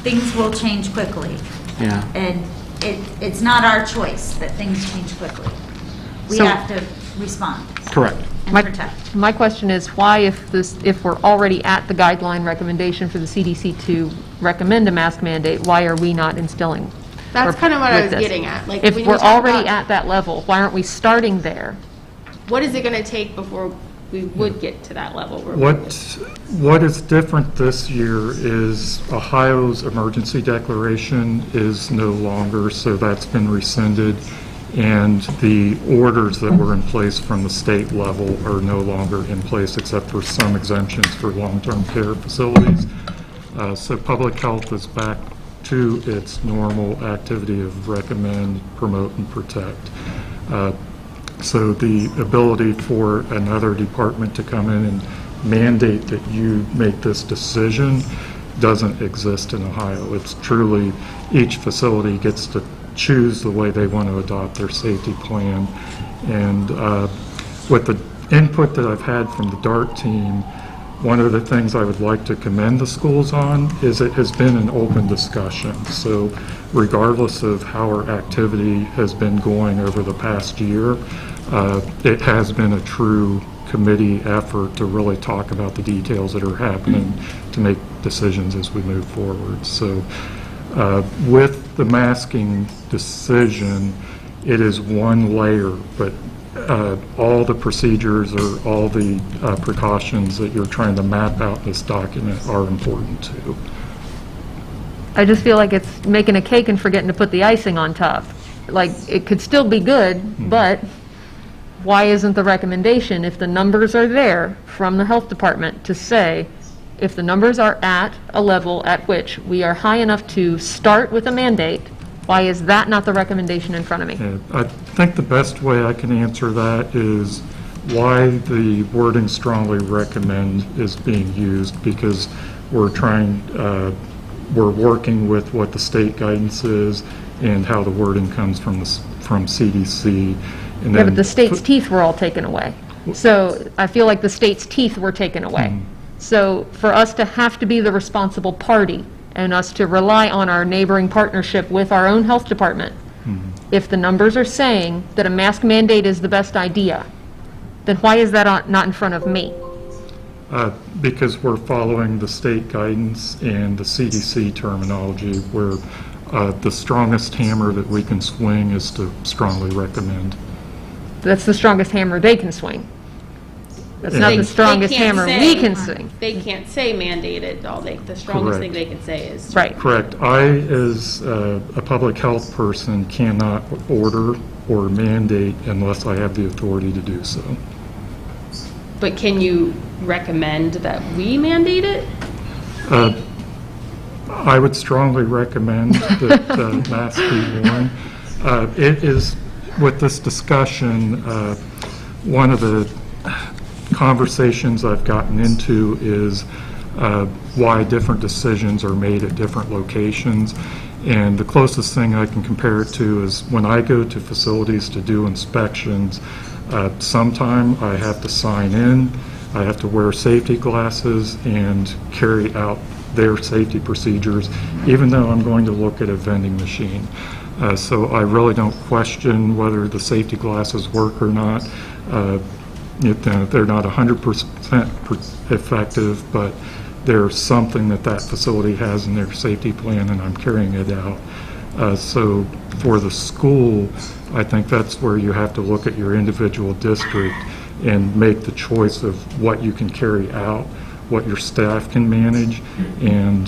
things will change quickly. Yeah. And it's not our choice that things change quickly. We So- have to respond Correct. and My- protect. My question is, why, if we're already at the guideline recommendation for the CDC to recommend a mask mandate, why are we not instilling? That's or kind of what I with was this? getting at. Like, If when we're we talk already about at that level, why aren't we starting there? what is it going to take before we would get to that level? Where we would- What is different this year is Ohio's emergency declaration is no longer, so that's been rescinded, and the orders that were in place from the state level are no longer in place except for some exemptions for long-term care facilities. So public health is back to its normal activity of recommend, promote, and protect. So the ability for another department to come in and mandate that you make this decision doesn't exist in Ohio. It's truly, each facility gets to choose the way they want to adopt their safety plan. And with the input that I've had from the DART team, one of the things I would like to commend the schools on is it has been an open discussion. So regardless of how our activity has been going over the past year, it has been a true committee effort to really talk about the details that are happening to make decisions as we move forward. So with the masking decision, it is one layer, but all the procedures or all the precautions that you're trying to map out in this document are important too. I just feel like it's making a cake and forgetting to put the icing on top. Like, it could still be good, but why isn't the recommendation, if the numbers are there from the health department, to say, if the numbers are at a level at which we are high enough to start with a mandate, why is that not the recommendation in front of me? And I think the best way I can answer that is why the wording strongly recommend is being used, because we're working with what the state guidance is and how the wording comes from CDC. And Yeah, then but the state's teeth were all taken away. So I feel like the state's teeth were taken away. So for us to have to be the responsible party and us to rely on our neighboring partnership with our own health department, if the numbers are saying that a mask mandate is the best idea, then why is that not in front of me? Because we're following the state guidance and the CDC terminology, where the strongest hammer that we can swing is to strongly recommend. That's the strongest hammer they can swing. That's not the They strongest can't hammer say- we can swing. They can't say mandated. The strongest thing they can say is Right. Correct. I, as a public health person, cannot order or mandate unless I have the authority to do so. But can you recommend that we mandate it? I would strongly recommend that masks be worn. It is, with this discussion, one of the conversations I've gotten into is why different decisions are made at different locations. And the closest thing I can compare it to is when I go to facilities to do inspections, sometime I have to sign in, I have to wear safety glasses and carry out their safety procedures, even though I'm going to look at a vending machine. So I really don't question whether the safety glasses work or not. They're not 100% effective, but there's something that facility has in their safety plan, and I'm carrying it out. So for the school, I think that's where you have to look at your individual district and make the choice of what you can carry out, what your staff can manage, and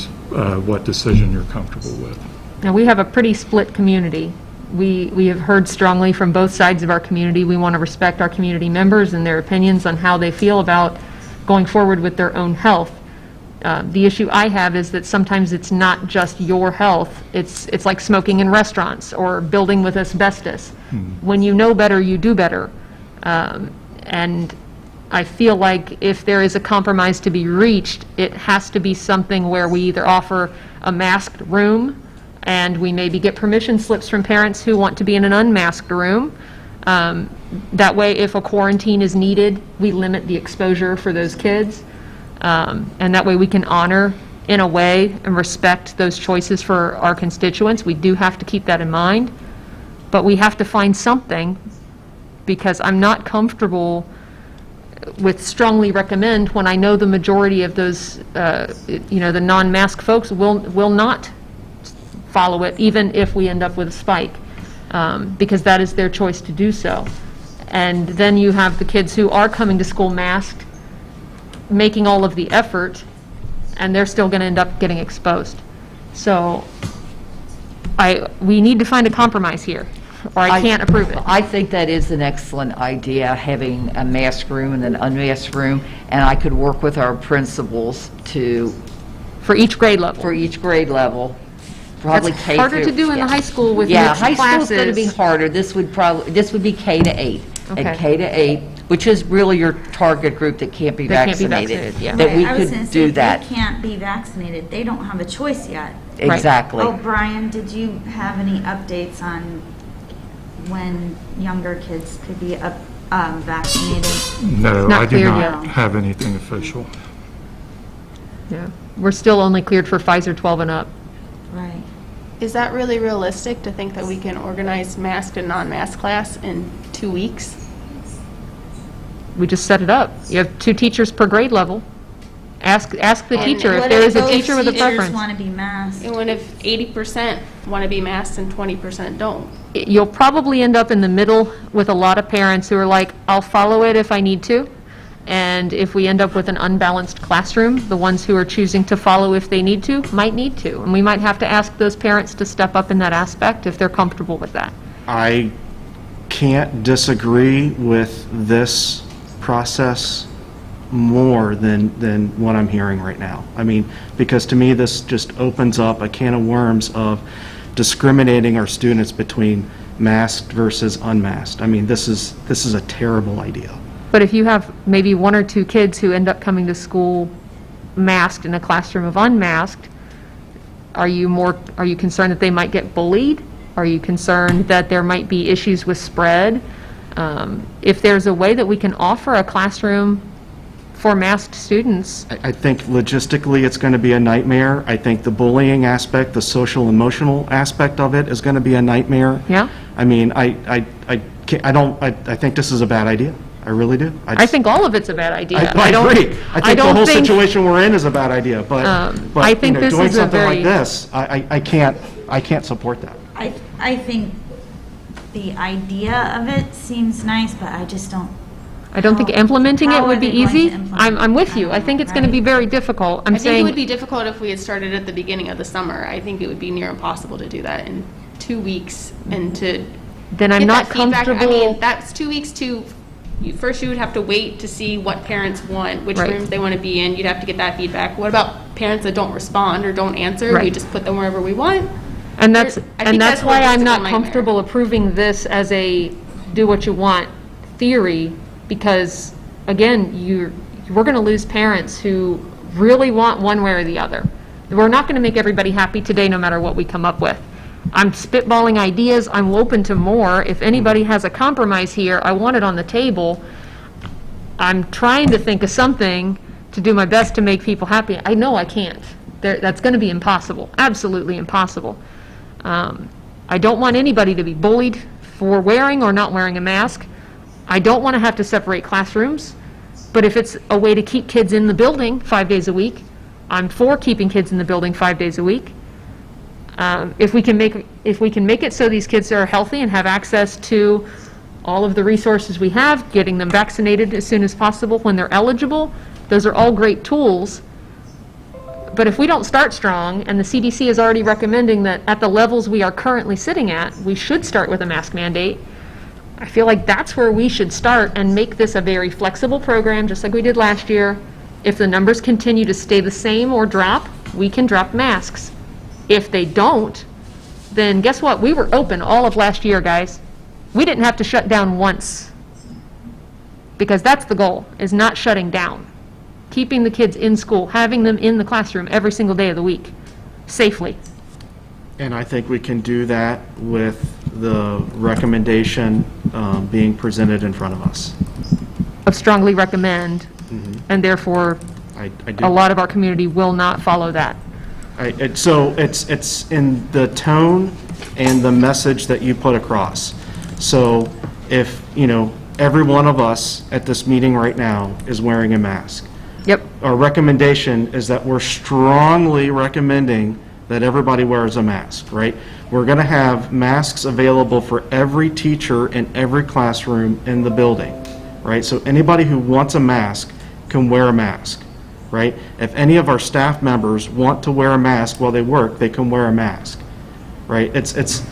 what decision you're comfortable with. Now, we have a pretty split community. We have heard strongly from both sides of our community. We want to respect our community members and their opinions on how they feel about going forward with their own health. The issue I have is that sometimes it's not just your health. It's like smoking in restaurants or building with asbestos. When you know better, you do better. And I feel like if there is a compromise to be reached, it has to be something where we either offer a masked room, and we maybe get permission slips from parents who want to be in an unmasked room. That way, if a quarantine is needed, we limit the exposure for those kids. And that way we can honor, in a way, and respect those choices for our constituents. We do have to keep that in mind. But we have to find something, because I'm not comfortable with strongly recommend when I know the majority of those, the non-mask folks will not follow it, even if we end up with a spike, because that is their choice to do so. And then you have the kids who are coming to school masked, making all of the effort, and they're still going to end up getting exposed. So we need to find a compromise here, or I can't approve it. I think that is an excellent idea, having a masked room and an unmasked room, and I could work with our principals for each grade level. Probably That's K harder through, to do in the high school with yeah, mixed high classes. school's going to be harder. This would be K to 8. Okay. And K to 8, which is really your target group that can't be That can't be vaccinated. vaccinated, yeah. That we I was gonna could say, do if that. they can't be vaccinated, they don't have a choice yet. Exactly. Oh, Brian, did you have any updates on when younger kids could be vaccinated? No, Not I do clear not yet. have anything official. Yeah. We're still only cleared for Pfizer 12 and up. Right. Is that really realistic to think that we can organize masked and non-masked class in 2 weeks? We just set it up. You have 2 teachers per grade level. Ask the teacher if What there is a those teacher with a teachers preference. want to be masked? And what if 80% want to be masked and 20% don't? You'll probably end up in the middle with a lot of parents who are like, I'll follow it if I need to. And if we end up with an unbalanced classroom, the ones who are choosing to follow if they need to, might need to. And we might have to ask those parents to step up in that aspect if they're comfortable with that. I can't disagree with this process more than what I'm hearing right now. I mean, because to me, this just opens up a can of worms of discriminating our students between masked versus unmasked. I mean, this is a terrible idea. But if you have maybe 1 or 2 kids who end up coming to school masked in a classroom of unmasked, are you concerned that they might get bullied? Are you concerned that there might be issues with spread? If there's a way that we can offer a classroom for masked students. I think logistically it's going to be a nightmare. I think the bullying aspect, the social emotional aspect of it is going to be a nightmare. Yeah. I mean, I think this is a bad idea. I really do. I think all of it's a bad idea. I agree. I think the whole situation we're in is a bad idea, but I think this doing is a something very- like this, I can't support that. I think the idea of it seems nice, but I just don't. I don't think implementing it how would are be they going to easy. implement I'm with it? you. I think it's going to be very difficult. I think it would be difficult if we had started at the beginning of the summer. I think it would be near impossible to do that in 2 weeks and to Then I'm get not that feedback. comfortable. I mean, that's 2 weeks to, first you would have to wait to see what parents want, which Right. rooms they want to be in. You'd have to get that feedback. What about parents that don't respond or don't answer? Right. We just put them wherever we want. And that's I think that's a why I'm logistical not nightmare. comfortable approving this as a do what you want theory, because again, we're going to lose parents who really want one way or the other. We're not going to make everybody happy today, no matter what we come up with. I'm spitballing ideas. I'm open to more. If anybody has a compromise here, I want it on the table. I'm trying to think of something to do my best to make people happy. I know I can't. That's going to be impossible. Absolutely impossible. I don't want anybody to be bullied for wearing or not wearing a mask. I don't want to have to separate classrooms, but if it's a way to keep kids in the building 5 days a week, I'm for keeping kids in the building 5 days a week. If we can make it so these kids are healthy and have access to all of the resources we have, getting them vaccinated as soon as possible when they're eligible, those are all great tools. But if we don't start strong, and the CDC is already recommending that at the levels we are currently sitting at, we should start with a mask mandate, I feel like that's where we should start and make this a very flexible program, just like we did last year. If the numbers continue to stay the same or drop, we can drop masks. If they don't, then guess what? We were open all of last year, guys. We didn't have to shut down once. because that's the goal, is not shutting down. Keeping the kids in school, having them in the classroom every single day of the week, safely. And I think we can do that with the recommendation being presented in front of us. Of strongly recommend, and therefore, I do. a lot of our community will not follow that. So it's in the tone and the message that you put across. So if, every one of us at this meeting right now is wearing a mask. Yep. Our recommendation is that we're strongly recommending that everybody wears a mask, right? We're going to have masks available for every teacher in every classroom in the building, right? So anybody who wants a mask can wear a mask, right? If any of our staff members want to wear a mask while they work, they can wear a mask, right? It's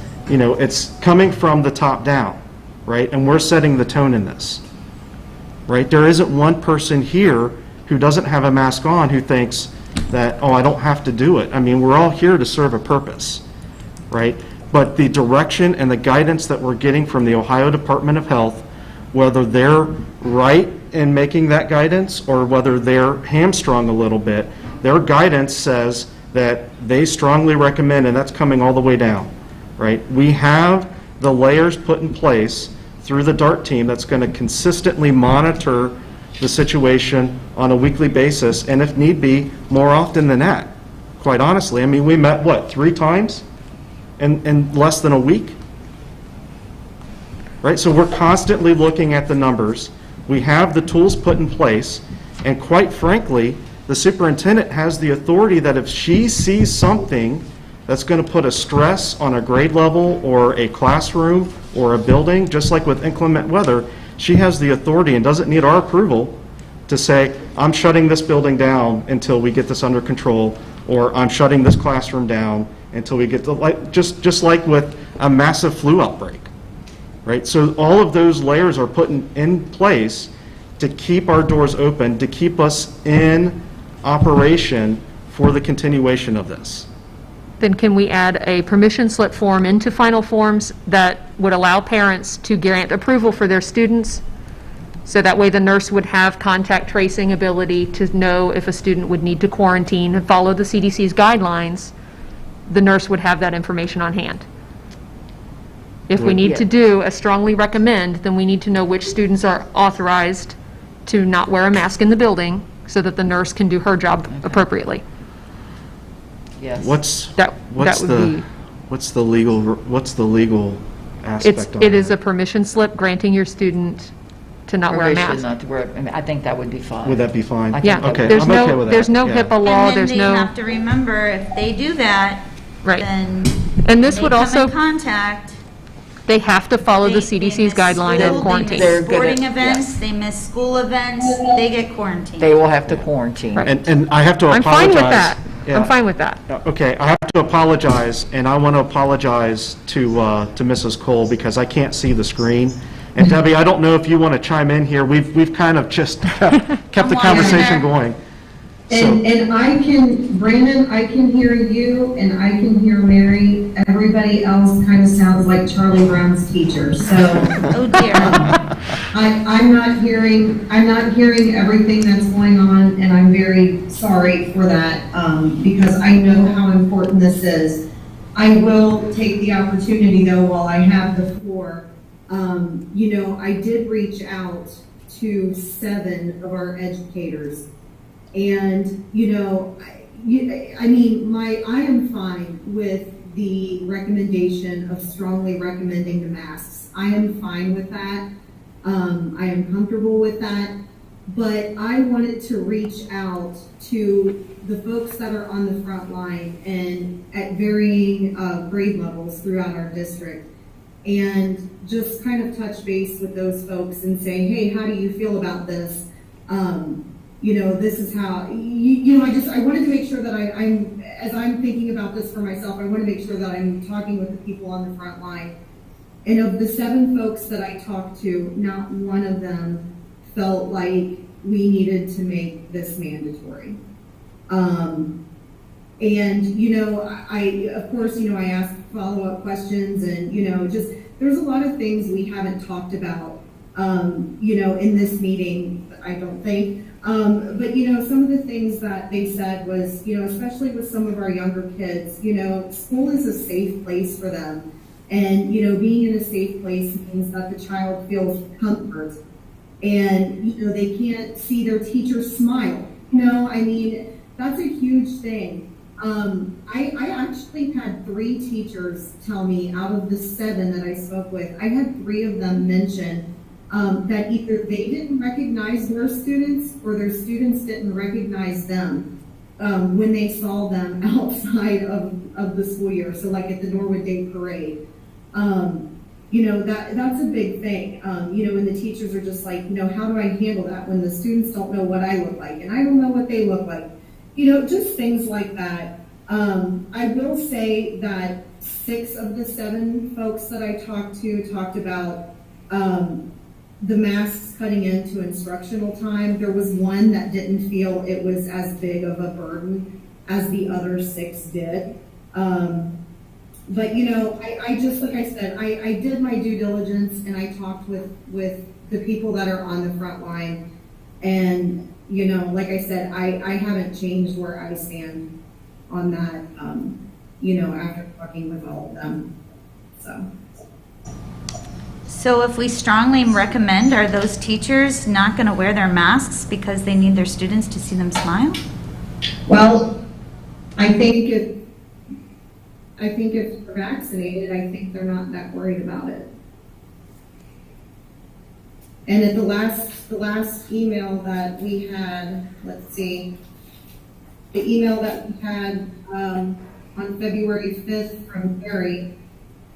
coming from the top down, right? And we're setting the tone in this, right? There isn't one person here who doesn't have a mask on who thinks that, oh, I don't have to do it. I mean, we're all here to serve a purpose, right? But the direction and the guidance that we're getting from the Ohio Department of Health, whether they're right in making that guidance or whether they're hamstrung a little bit, their guidance says that they strongly recommend, and that's coming all the way down, right? We have the layers put in place through the DART team that's going to consistently monitor the situation on a weekly basis, and if need be, more often than that. Quite honestly, I mean, we met, 3 times in less than a week? Right, so we're constantly looking at the numbers. We have the tools put in place, and quite frankly, the superintendent has the authority that if she sees something that's going to put a stress on a grade level or a classroom or a building, just like with inclement weather, she has the authority and doesn't need our approval to say, I'm shutting this building down until we get this under control, or I'm shutting this classroom down until we get to, just like with a massive flu outbreak, right? So all of those layers are put in place to keep our doors open, to keep us in operation for the continuation of this. Then can we add a permission slip form into final forms that would allow parents to grant approval for their students? So that way the nurse would have contact tracing ability to know if a student would need to quarantine and follow the CDC's guidelines. The nurse would have that information on hand. If we need to do a strongly recommend, then we need to know which students are authorized to not wear a mask in the building so that the nurse can do her job appropriately. Yes. What's would the legal aspect of it is a permission slip granting your student to not wear a Permission mask. not to wear, I think that would be fine. Would that be fine? I think Yeah, that Okay, there's I'm no, okay with that. there's no Yeah. HIPAA law, And there's then they no, have to remember, if they do that, right. then And this they would come also, in contact. they have to follow the they CDC's miss guideline school, of quarantine. They They're miss gonna- sporting events, yes. they miss school events, they get quarantined. They will have to quarantine. Right. And I have to I'm apologize. fine with that. Yeah. I'm fine with that. Okay, I have to apologize, and I want to apologize to Mrs. Cole because I can't see the screen. And Debbie, I don't know if you want to chime in here. We've kind of just kept the conversation going. And I can, Brandon, I can hear you and I can hear Mary. Everybody else kind of sounds like Charlie Brown's teacher, so. Oh dear. I'm not hearing everything that's going on, and I'm very sorry for that, because I know how important this is. I will take the opportunity though, while I have the floor. I did reach out to 7 of our educators, and, I am fine with the recommendation of strongly recommending the masks. I am fine with that. I am comfortable with that, but I wanted to reach out to the folks that are on the front line and at varying grade levels throughout our district, and just kind of touch base with those folks and say, hey, how do you feel about this? This is how, I wanted to make sure that I'm, as I'm thinking about this for myself, I want to make sure that I'm talking with the people on the front line. And of the 7 folks that I talked to, not one of them felt like we needed to make this mandatory. Of course, I asked follow-up questions, and, there's a lot of things we haven't talked about in this meeting, I don't think. But, some of the things that they said was, especially with some of our younger kids, school is a safe place for them. And, being in a safe place means that the child feels comfort. And, they can't see their teacher smile. That's a huge thing. I actually had 3 teachers tell me out of the 7 that I spoke with, I had 3 of them mention that either they didn't recognize their students or their students didn't recognize them when they saw them outside of the school year. So like at the Norwood Day Parade. That's a big thing. When the teachers are just like, how do I handle that when the students don't know what I look like and I don't know what they look like? Just things like that. I will say that 6 of the 7 folks that I talked to talked about the masks cutting into instructional time. There was one that didn't feel it was as big of a burden as the other 6 did. But I just, like I said, I did my due diligence and I talked with the people that are on the front line. And, like I said, I haven't changed where I stand on that, after talking with all of them, So if we strongly recommend, are those teachers not going to wear their masks because they need their students to see them smile? Well, I think if they're vaccinated, I think they're not that worried about it. And at the last email that we had, let's see, the email that we had on February 5th from Terry,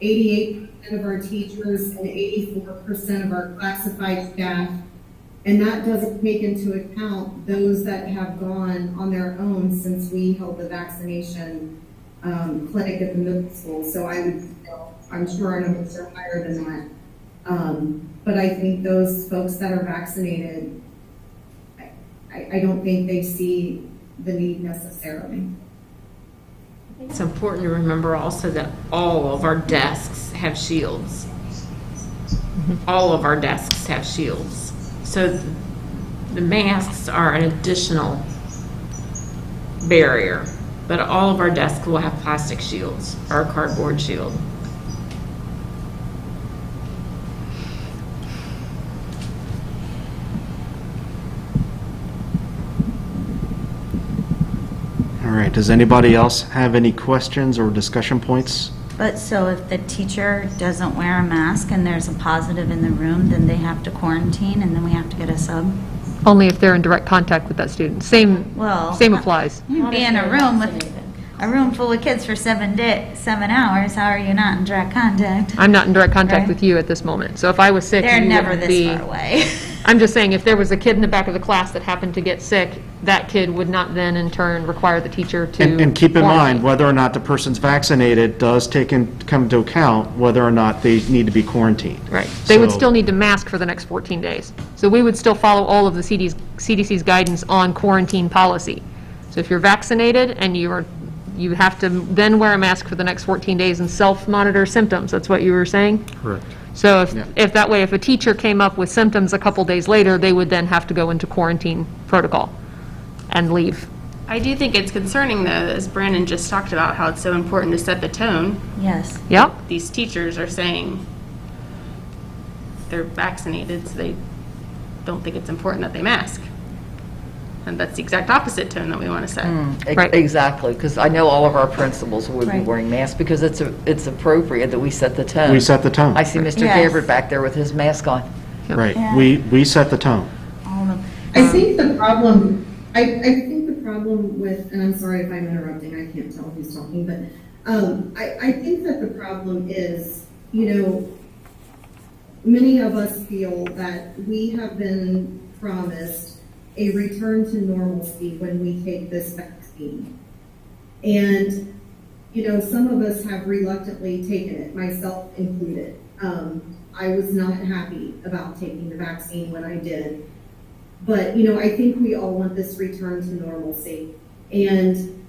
88% of our teachers and 84% of our classified staff, and that doesn't take into account those that have gone on their own since we held the vaccination clinic at the middle school. So I'm sure our numbers are higher than that. But I think those folks that are vaccinated, I don't think they see the need necessarily. It's important to remember also that all of our desks have shields. All of our desks have shields. So the masks are an additional barrier, but all of our desks will have plastic shields or a cardboard shield. All right, does anybody else have any questions or discussion points? But so if the teacher doesn't wear a mask and there's a positive in the room, then they have to quarantine and then we have to get a sub? Only if they're in direct contact with that student. Same applies. You'd be in a room with a room full of kids for 7 hours. How are you not in direct contact? I'm not in direct contact Right. with you at this moment. So if I was sick, They're you never wouldn't this be. far away. I'm just saying, if there was a kid in the back of the class that happened to get sick, that kid would not then in turn require the teacher to. And keep in mind, quarantine. whether or not the person's vaccinated does come into account whether or not they need to be quarantined. Right. They would So- still need to mask for the next 14 days. So we would still follow all of the CDC's guidance on quarantine policy. So if you're vaccinated and you have to then wear a mask for the next 14 days and self-monitor symptoms. That's what you were saying? Correct. So if that way, if a teacher came up with symptoms a couple days later, they would then have to go into quarantine protocol and leave. I do think it's concerning, though, as Brandon just talked about, how it's so important to set the tone. Yes. Yep. These teachers are saying they're vaccinated, so they don't think it's important that they mask. And that's the exact opposite tone that we want to set. Right. Exactly, because I know all of our principals would be Right. wearing masks because it's appropriate that we set the tone. We set the tone. I see Mr. Yes. Gabbard back there with his mask on. Right. Yeah. We set the tone. All of them. I think the problem, I think the problem with, and I'm sorry if I'm interrupting, I can't tell who's talking, but I think that the problem is, many of us feel that we have been promised a return to normalcy when we take this vaccine. And, some of us have reluctantly taken it, myself included. I was not happy about taking the vaccine when I did. But, I think we all want this return to normalcy. And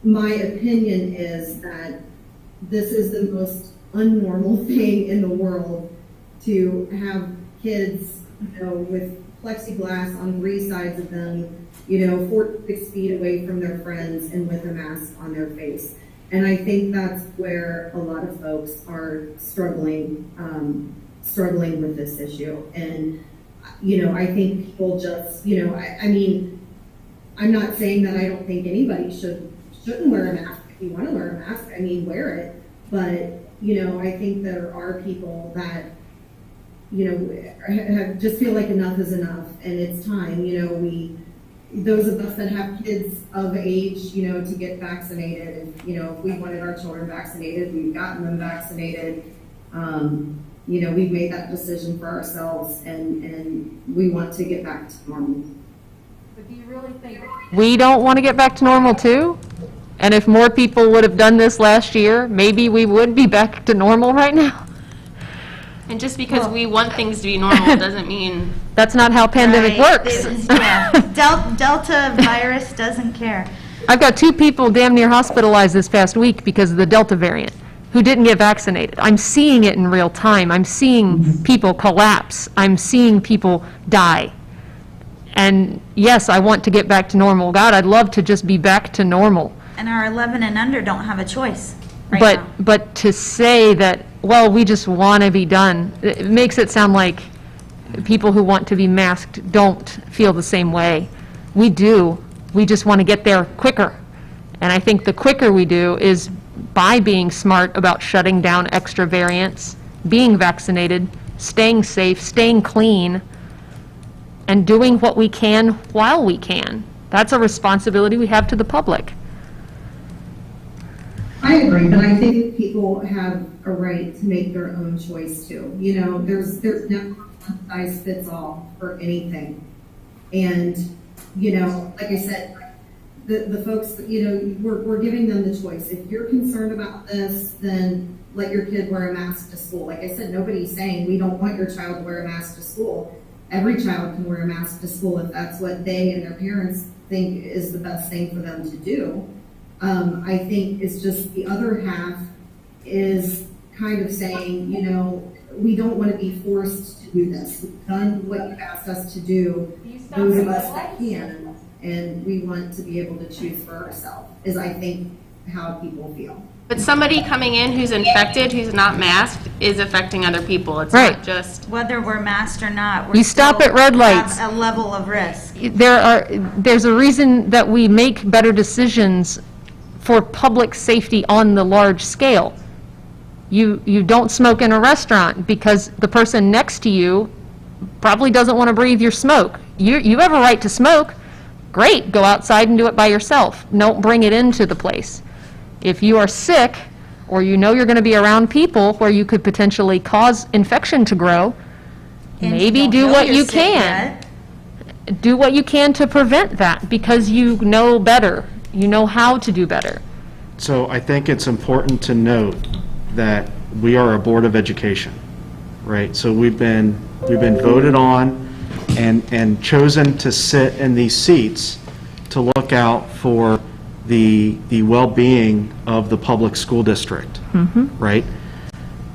my opinion is that this is the most unnormal thing in the world to have kids, with plexiglass on 3 sides of them, 4 to 6 feet away from their friends and with a mask on their face. And I think that's where a lot of folks are struggling with this issue. And, I think people just, I mean, I'm not saying that I don't think anybody shouldn't wear a mask. If you want to wear a mask, I mean, wear it. But, I think there are people that, just feel like enough is enough, and it's time. Those of us that have kids of age, to get vaccinated, if we wanted our children vaccinated, we've gotten them vaccinated. We've made that decision for ourselves, and we want to get back to normal. But do you really think We don't want to get back to normal too? And if more people would have done this last year, maybe we would be back to normal right now? And just because we want things to be normal doesn't mean That's not how pandemic Right. works. Yeah. Delta virus doesn't care. I've got 2 people damn near hospitalized this past week because of the Delta variant who didn't get vaccinated. I'm seeing it in real time. I'm seeing people collapse. I'm seeing people die. And yes, I want to get back to normal. God, I'd love to just be back to normal. And our 11 and under don't have a choice right now. But to say that, well, we just want to be done, it makes it sound like people who want to be masked don't feel the same way. We do. We just want to get there quicker. And I think the quicker we do is by being smart about shutting down extra variants, being vaccinated, staying safe, staying clean, and doing what we can while we can. That's a responsibility we have to the public. I agree, but I think people have a right to make their own choice too. There's never one size fits all for anything. And, like I said, the folks, we're giving them the choice. If you're concerned about this, then let your kid wear a mask to school. Like I said, nobody's saying we don't want your child to wear a mask to school. Every child can wear a mask to school if that's what they and their parents think is the best thing for them to do. I think it's just the other half is kind of saying, we don't want to be forced to do this. We've done what you've asked us to do, those of us that can, and we want to be able to choose for ourselves, is I think how people feel. But somebody coming in who's infected, who's not masked, is affecting other people. It's Right. not just. Whether we're masked or not, we You stop still at red lights. have a level of risk. There's a reason that we make better decisions for public safety on the large scale. You don't smoke in a restaurant because the person next to you probably doesn't want to breathe your smoke. You have a right to smoke. Great, go outside and do it by yourself. Don't bring it into the place. If you are sick, or you're going to be around people where you could potentially cause infection to grow, And maybe don't do know what you're you sick can. yet. Do what you can to prevent that, because you know better. You know how to do better. So I think it's important to note that we are a Board of Education, right? So we've been voted on and chosen to sit in these seats to look out for the well-being of the public school district, right?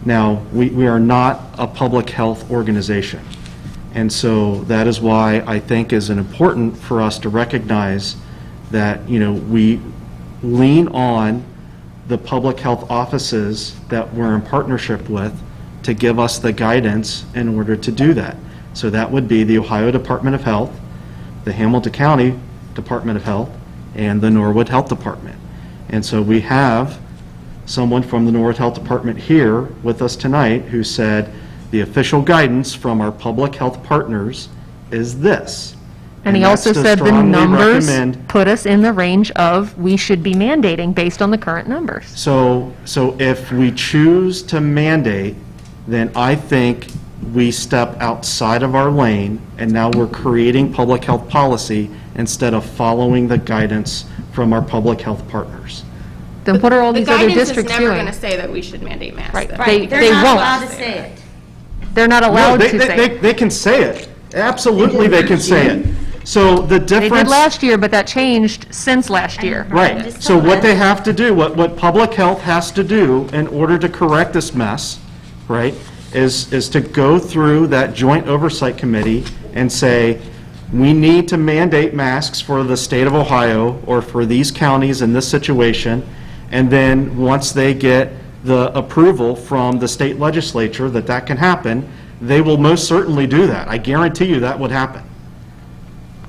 Now, we are not a public health organization. And so that is why I think is important for us to recognize that, we lean on the public health offices that we're in partnership with to give us the guidance in order to do that. So that would be the Ohio Department of Health, the Hamilton County Department of Health, and the Norwood Health Department. And so we have someone from the Norwood Health Department here with us tonight who said the official guidance from our public health partners is this. And he that's also to said the strongly numbers recommend- put us in the range of we should be mandating based on the current numbers. So if we choose to mandate, then I think we step outside of our lane, and now we're creating public health policy instead of following the guidance from our public health partners. Then what are all these other districts The guidance is never doing? going to say that we should mandate masks. Right. though. Right, They they're not won't. allowed to say it. They're not allowed No, to say it. They can say it. Absolutely, they can say it. So the They difference. did last year, but that changed since last year. Right. Just So tell what them. they have to do, what public health has to do in order to correct this mess, right, is to go through that joint oversight committee and say, we need to mandate masks for the state of Ohio or for these counties in this situation, and then once they get the approval from the state legislature that that can happen, they will most certainly do that. I guarantee you that would happen.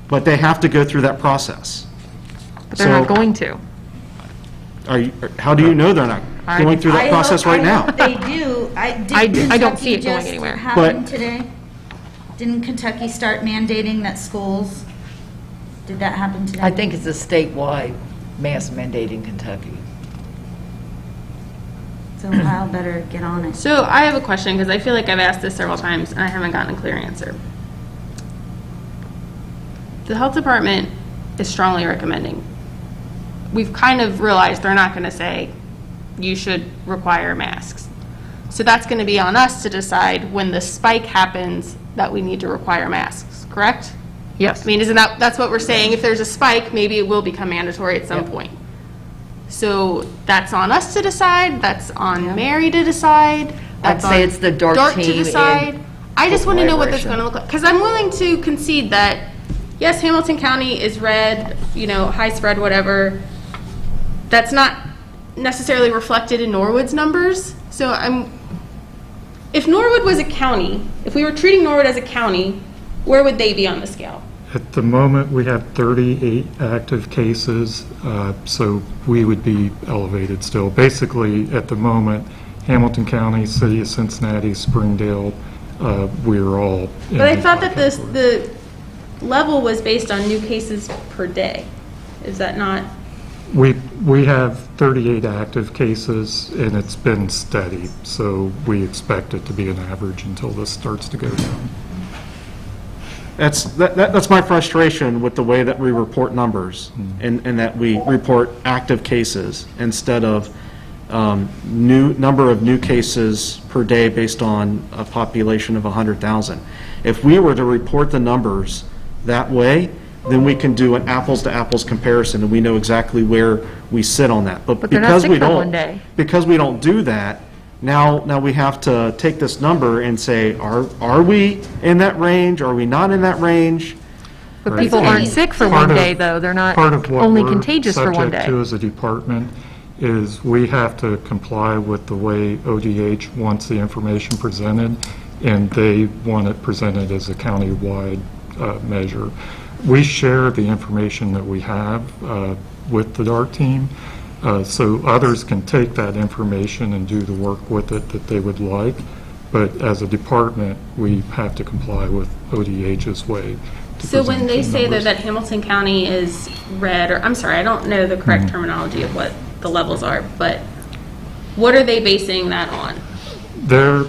But they have to go through that process. But they're not going to. How do you know they're not going through that process right now? They do. I don't see it going anywhere. Happen today? Didn't Kentucky start mandating that schools? Did that happen today? I think it's a statewide mask mandate in Kentucky. So Ohio better get on it. So I have a question, because I feel like I've asked this several times and I haven't gotten a clear answer. The health department is strongly recommending. We've kind of realized they're not going to say you should require masks. So that's going to be on us to decide when the spike happens that we need to require masks, correct? Yes. I mean, isn't that's what we're saying? If there's a spike, maybe it will become mandatory at some point. So that's on us to decide, that's on Mary to decide. I'd say it's the DART to team decide. in I just want to know what that's collaboration. going to look like. Because I'm willing to concede that, yes, Hamilton County is red, high spread, whatever. That's not necessarily reflected in Norwood's numbers. So if Norwood was a county, if we were treating Norwood as a county, where would they be on the scale? At the moment, we have 38 active cases, so we would be elevated still. Basically, at the moment, Hamilton County, City of Cincinnati, Springdale, we're all in But I the thought high that category. the level was based on new cases per day. Is that not? We have 38 active cases, and it's been steady, so we expect it to be an average until this starts to go down. That's my frustration with the way that we report numbers, and that we report active cases instead of number of new cases per day based on a population of 100,000. If we were to report the numbers that way, then we can do an apples-to-apples comparison, and we know exactly where we sit on that. But they're not because sick we for don't, one day. because we don't do that, now we have to take this number and say, are we in that range? Are we not in that range? But Right. people aren't sick for one Part of- day, though. They're not Part of what only we're contagious for one subject day. to as a department is we have to comply with the way ODH wants the information presented, and they want it presented as a county-wide measure. We share the information that we have with the DART team, so others can take that information and do the work with it that they would like, but as a department, we have to comply with ODH's way to So when present they the say numbers. that Hamilton County is red, or I'm sorry, I don't know the correct terminology of what the levels are, but what are they basing that on? They're,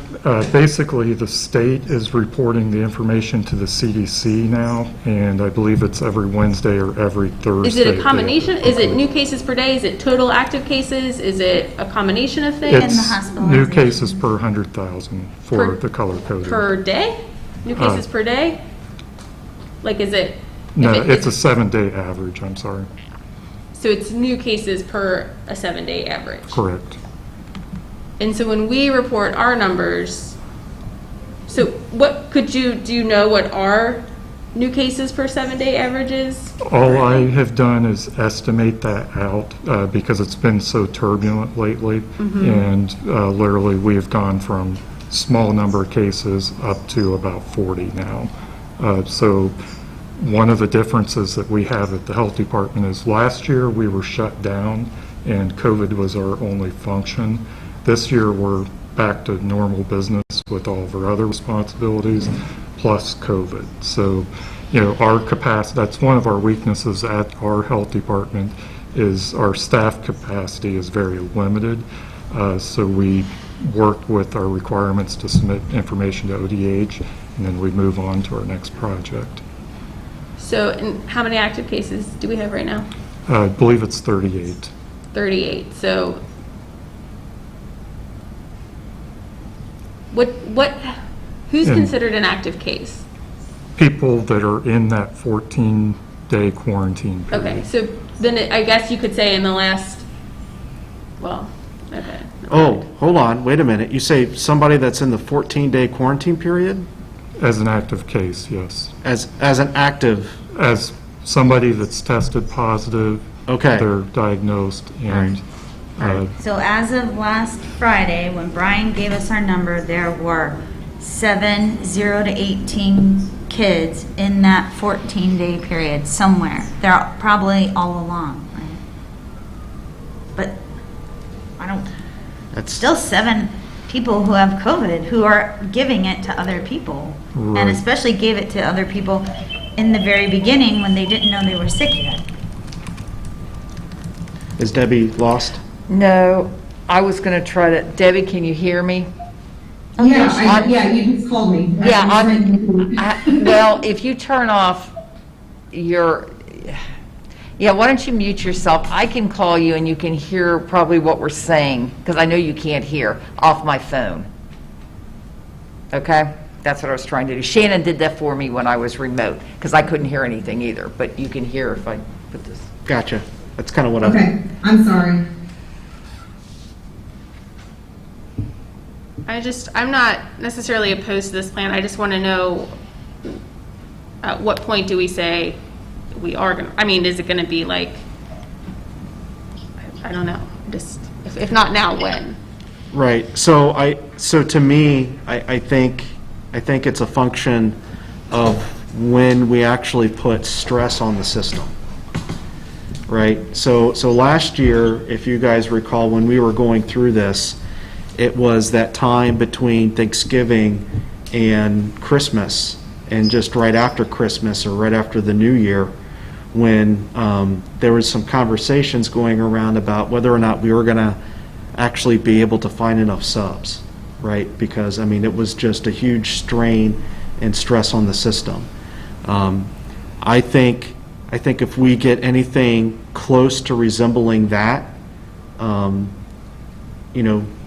basically, the state is reporting the information to the CDC now, and I believe it's every Wednesday or every Thursday. Is it a they combination? Is it update. new cases per day? Is it total active cases? Is it a combination of things? It's hospital new visits. cases per 100,000 for Per- the color coded. Per day? New cases per day? Like, is it? No, if it's a 7-day average, I'm sorry. So it's new cases per a 7-day average. Correct. And so when we report our numbers, so what do you know what our new cases per 7-day average is? All I have done is estimate that out because it's been so turbulent lately. And literally, we have gone from small number of cases up to about 40 now. So one of the differences that we have at the health department is last year we were shut down and COVID was our only function. This year we're back to normal business with all of our other responsibilities plus COVID. So, our capacity, that's one of our weaknesses at our health department is our staff capacity is very limited. So we work with our requirements to submit information to ODH and then we move on to our next project. So, and how many active cases do we have right now? I believe it's 38. 38. So, who's considered an active case? People that are in that 14-day quarantine period. Okay, so then I guess you could say in the last, well, okay. Oh, hold on, wait a minute. You say somebody that's in the 14-day quarantine period? As an active case, yes. As an active, As somebody that's tested positive, okay. they're diagnosed, and So as of last Friday, when Brian gave us our number, there were 7 0 to 18 kids in that 14-day period somewhere. They're probably all along, right? But I don't, That's still 7 people who have COVID who are giving it to other people. Right. And especially gave it to other people in the very beginning when they didn't know they were sick yet. Is Debbie lost? No, I was going to try to, Debbie, can you hear me? Yeah, you just called me. Well, if you turn off your, why don't you mute yourself? I can call you and you can hear probably what we're saying, because I know you can't hear, off my phone. Okay? That's what I was trying to do. Shannon did that for me when I was remote, because I couldn't hear anything either, but you can hear if I put this. Gotcha. That's kind of what Okay, I'm sorry. I'm not necessarily opposed to this plan. I just want to know, at what point do we say we are going to, I mean, is it going to be like, I don't know, just, if not now, when? Right. So to me, I think it's a function of when we actually put stress on the system. Right. So last year, if you guys recall, when we were going through this, it was that time between Thanksgiving and Christmas, and just right after Christmas or right after the New Year, when there was some conversations going around about whether or not we were going to actually be able to find enough subs, right? Because, I mean, it was just a huge strain and stress on the system. I think if we get anything close to resembling that,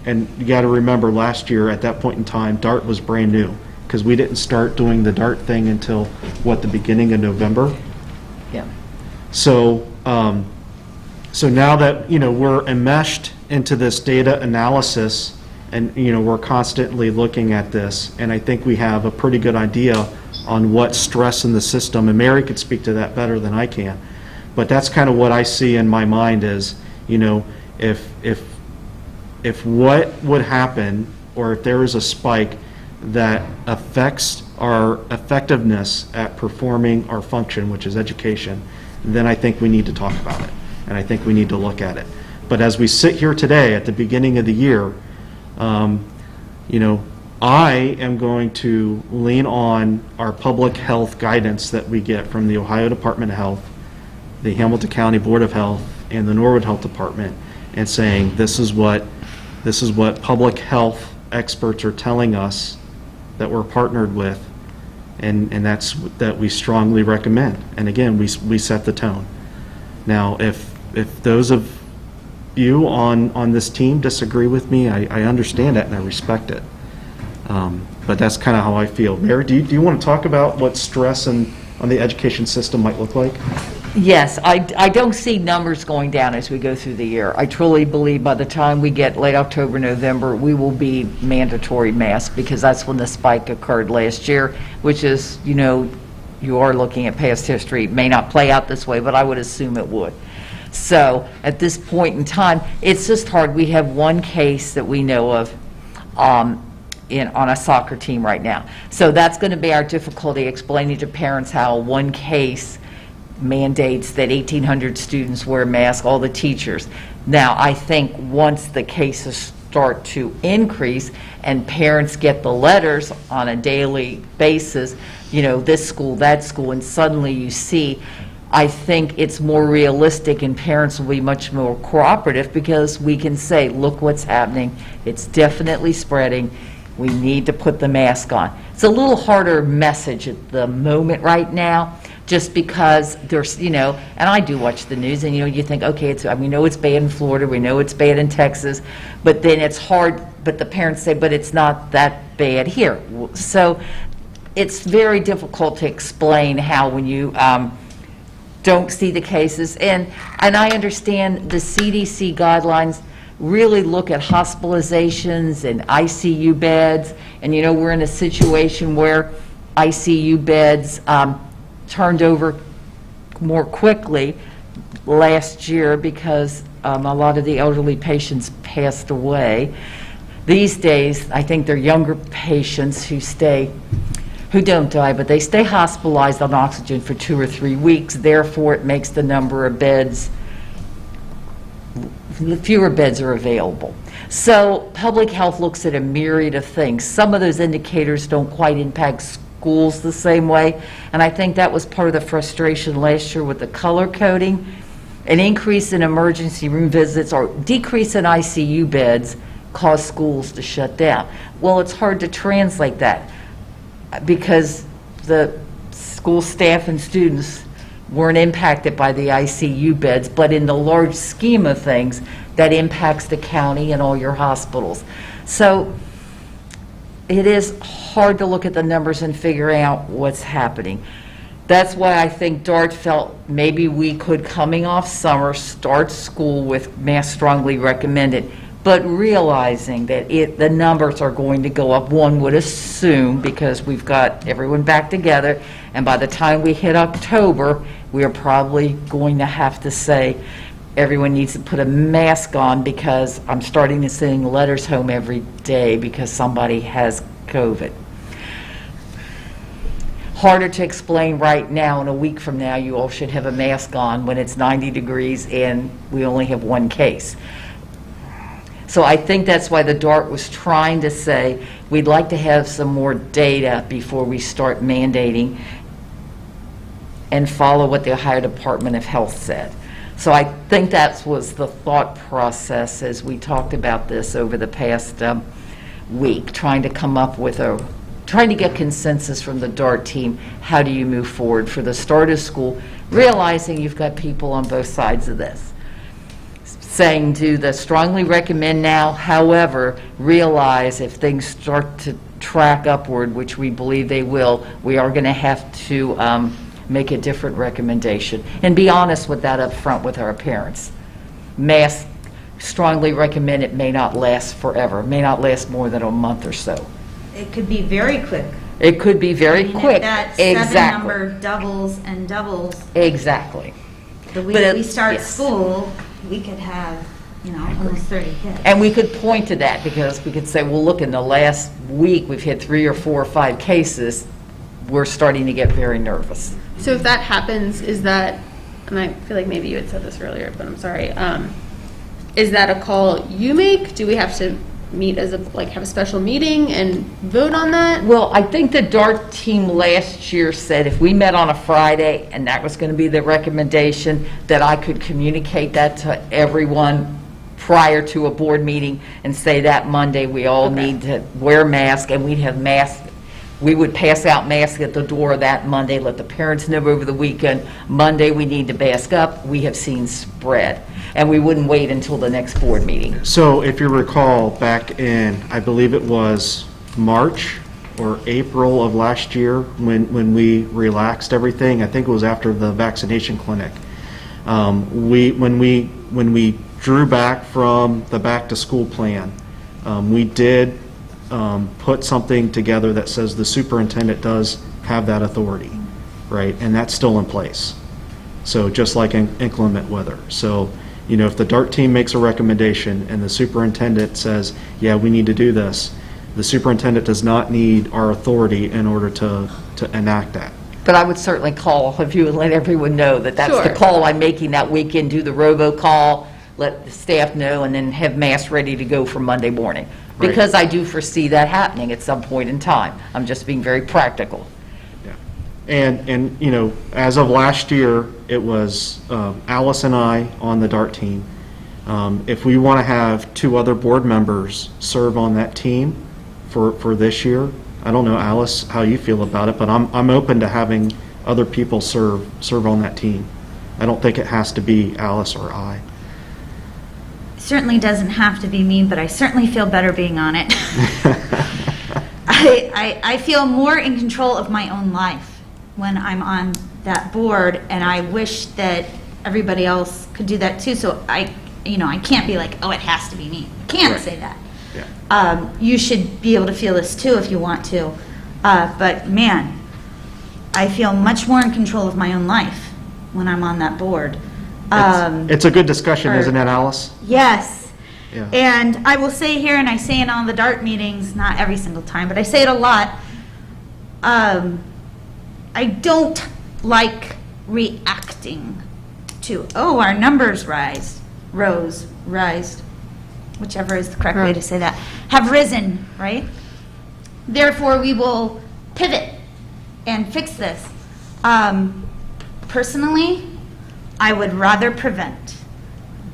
and you got to remember, last year at that point in time, DART was brand new, because we didn't start doing the DART thing until, the beginning of November? Yeah. So, so now that, we're enmeshed into this data analysis, and, we're constantly looking at this, and I think we have a pretty good idea on what stress in the system, and Mary could speak to that better than I can, but that's kind of what I see in my mind is, if what would happen, or if there is a spike that affects our effectiveness at performing our function, which is education, then I think we need to talk about it, and I think we need to look at it. But as we sit here today at the beginning of the year, I am going to lean on our public health guidance that we get from the Ohio Department of Health, the Hamilton County Board of Health, and the Norwood Health Department, and saying this is what public health experts are telling us that we're partnered with, and that's that we strongly recommend. And again, we set the tone. Now, if those of you on this team disagree with me, I understand that and I respect it. But that's kind of how I feel. Mary, do you want to talk about what stress on the education system might look like? Yes, I don't see numbers going down as we go through the year. I truly believe by the time we get late October, November, we will be mandatory masks, because that's when the spike occurred last year, which is, you are looking at past history. It may not play out this way, but I would assume it would. So at this point in time, it's just hard. We have one case that we know of on a soccer team right now. So that's going to be our difficulty, explaining to parents how one case mandates that 1,800 students wear masks, all the teachers. Now, I think once the cases start to increase and parents get the letters on a daily basis, this school, that school, and suddenly you see, I think it's more realistic and parents will be much more cooperative, because we can say, look what's happening. It's definitely spreading. We need to put the mask on. It's a little harder message at the moment right now, just because there's, and I do watch the news, and, you think, okay, we know it's bad in Florida, we know it's bad in Texas, but then it's hard, but the parents say, but it's not that bad here. So it's very difficult to explain how when you don't see the cases, and I understand the CDC guidelines really look at hospitalizations and ICU beds. And we're in a situation where ICU beds turned over more quickly last year because a lot of the elderly patients passed away. These days, I think they're younger patients who don't die, but they stay hospitalized on oxygen for 2 or 3 weeks. Therefore, it makes the number of beds, fewer beds are available. So public health looks at a myriad of things. Some of those indicators don't quite impact schools the same way, and I think that was part of the frustration last year with the color coding. An increase in emergency room visits or decrease in ICU beds caused schools to shut down. Well, it's hard to translate that because the school staff and students weren't impacted by the ICU beds, but in the large scheme of things, that impacts the county and all your hospitals. So it is hard to look at the numbers and figure out what's happening. That's why I think DART felt maybe we could, coming off summer, start school with mask strongly recommended, but realizing that the numbers are going to go up, one would assume, because we've got everyone back together, and by the time we hit October, we are probably going to have to say everyone needs to put a mask on, because I'm starting to send letters home every day because somebody has COVID. Harder to explain right now. In a week from now, you all should have a mask on when it's 90 degrees and we only have 1 case. So I think that's why the DART was trying to say we'd like to have some more data before we start mandating and follow what the Ohio Department of Health said. So I think that was the thought process as we talked about this over the past week, trying to get consensus from the DART team. How do you move forward for the start of school, realizing you've got people on both sides of this, saying do the strongly recommend now, however, realize if things start to track upward, which we believe they will, we are going to have to make a different recommendation and be honest with that up front with our parents. Mask strongly recommended may not last forever, may not last more than a month or so. It could be very quick. It could be very quick. If that 7 number doubles and doubles. Exactly. The week we start school, we could have, almost 30 kids. And we could point to that because we could say, well, look, in the last week we've had 3 or 4 or 5 cases. We're starting to get very nervous. So if that happens, is that, and I feel like maybe you had said this earlier, but I'm sorry, is that a call you make? Do we have to meet have a special meeting and vote on that? Well, I think the DART team last year said if we met on a Friday and that was going to be the recommendation, that I could communicate that to everyone prior to a board meeting and say that Monday we all need to wear masks, and we'd have masks. We would pass out masks at the door that Monday, let the parents know over the weekend, Monday we need to mask up, we have seen spread. And we wouldn't wait until the next board meeting. So if you recall, back in, I believe it was March or April of last year when we relaxed everything, I think it was after the vaccination clinic. When we drew back from the back to school plan, we did put something together that says the superintendent does have that authority, right? And that's still in place. So just like in inclement weather. So, if the DART team makes a recommendation and the superintendent says, yeah, we need to do this, the superintendent does not need our authority in order to enact that. But I would certainly call all of you and let everyone know that that's Sure. the call I'm making that weekend. Do the robocall, let the staff know, and then have masks ready to go for Monday morning. Right. Because I do foresee that happening at some point in time. I'm just being very practical. Yeah. And as of last year, it was Alice and I on the DART team. If we want to have 2 other board members serve on that team for this year, I don't know, Alice, how you feel about it, but I'm open to having other people serve on that team. I don't think it has to be Alice or I. Certainly doesn't have to be me, but I certainly feel better being on it. I feel more in control of my own life when I'm on that board, and I wish that everybody else could do that too. So I can't be like, oh, it has to be me. I can't Right. say that. Yeah. You should be able to feel this too if you want to. But man, I feel much more in control of my own life when I'm on that board. It's a good discussion, isn't it, Alice? Yes. Yeah. And I will say here, and I say it on the DART meetings, not every single time, but I say it a lot. I don't like reacting to, oh, our numbers rose, whichever is the correct way to say that, have risen, right? Therefore, we will pivot and fix this. Personally, I would rather prevent,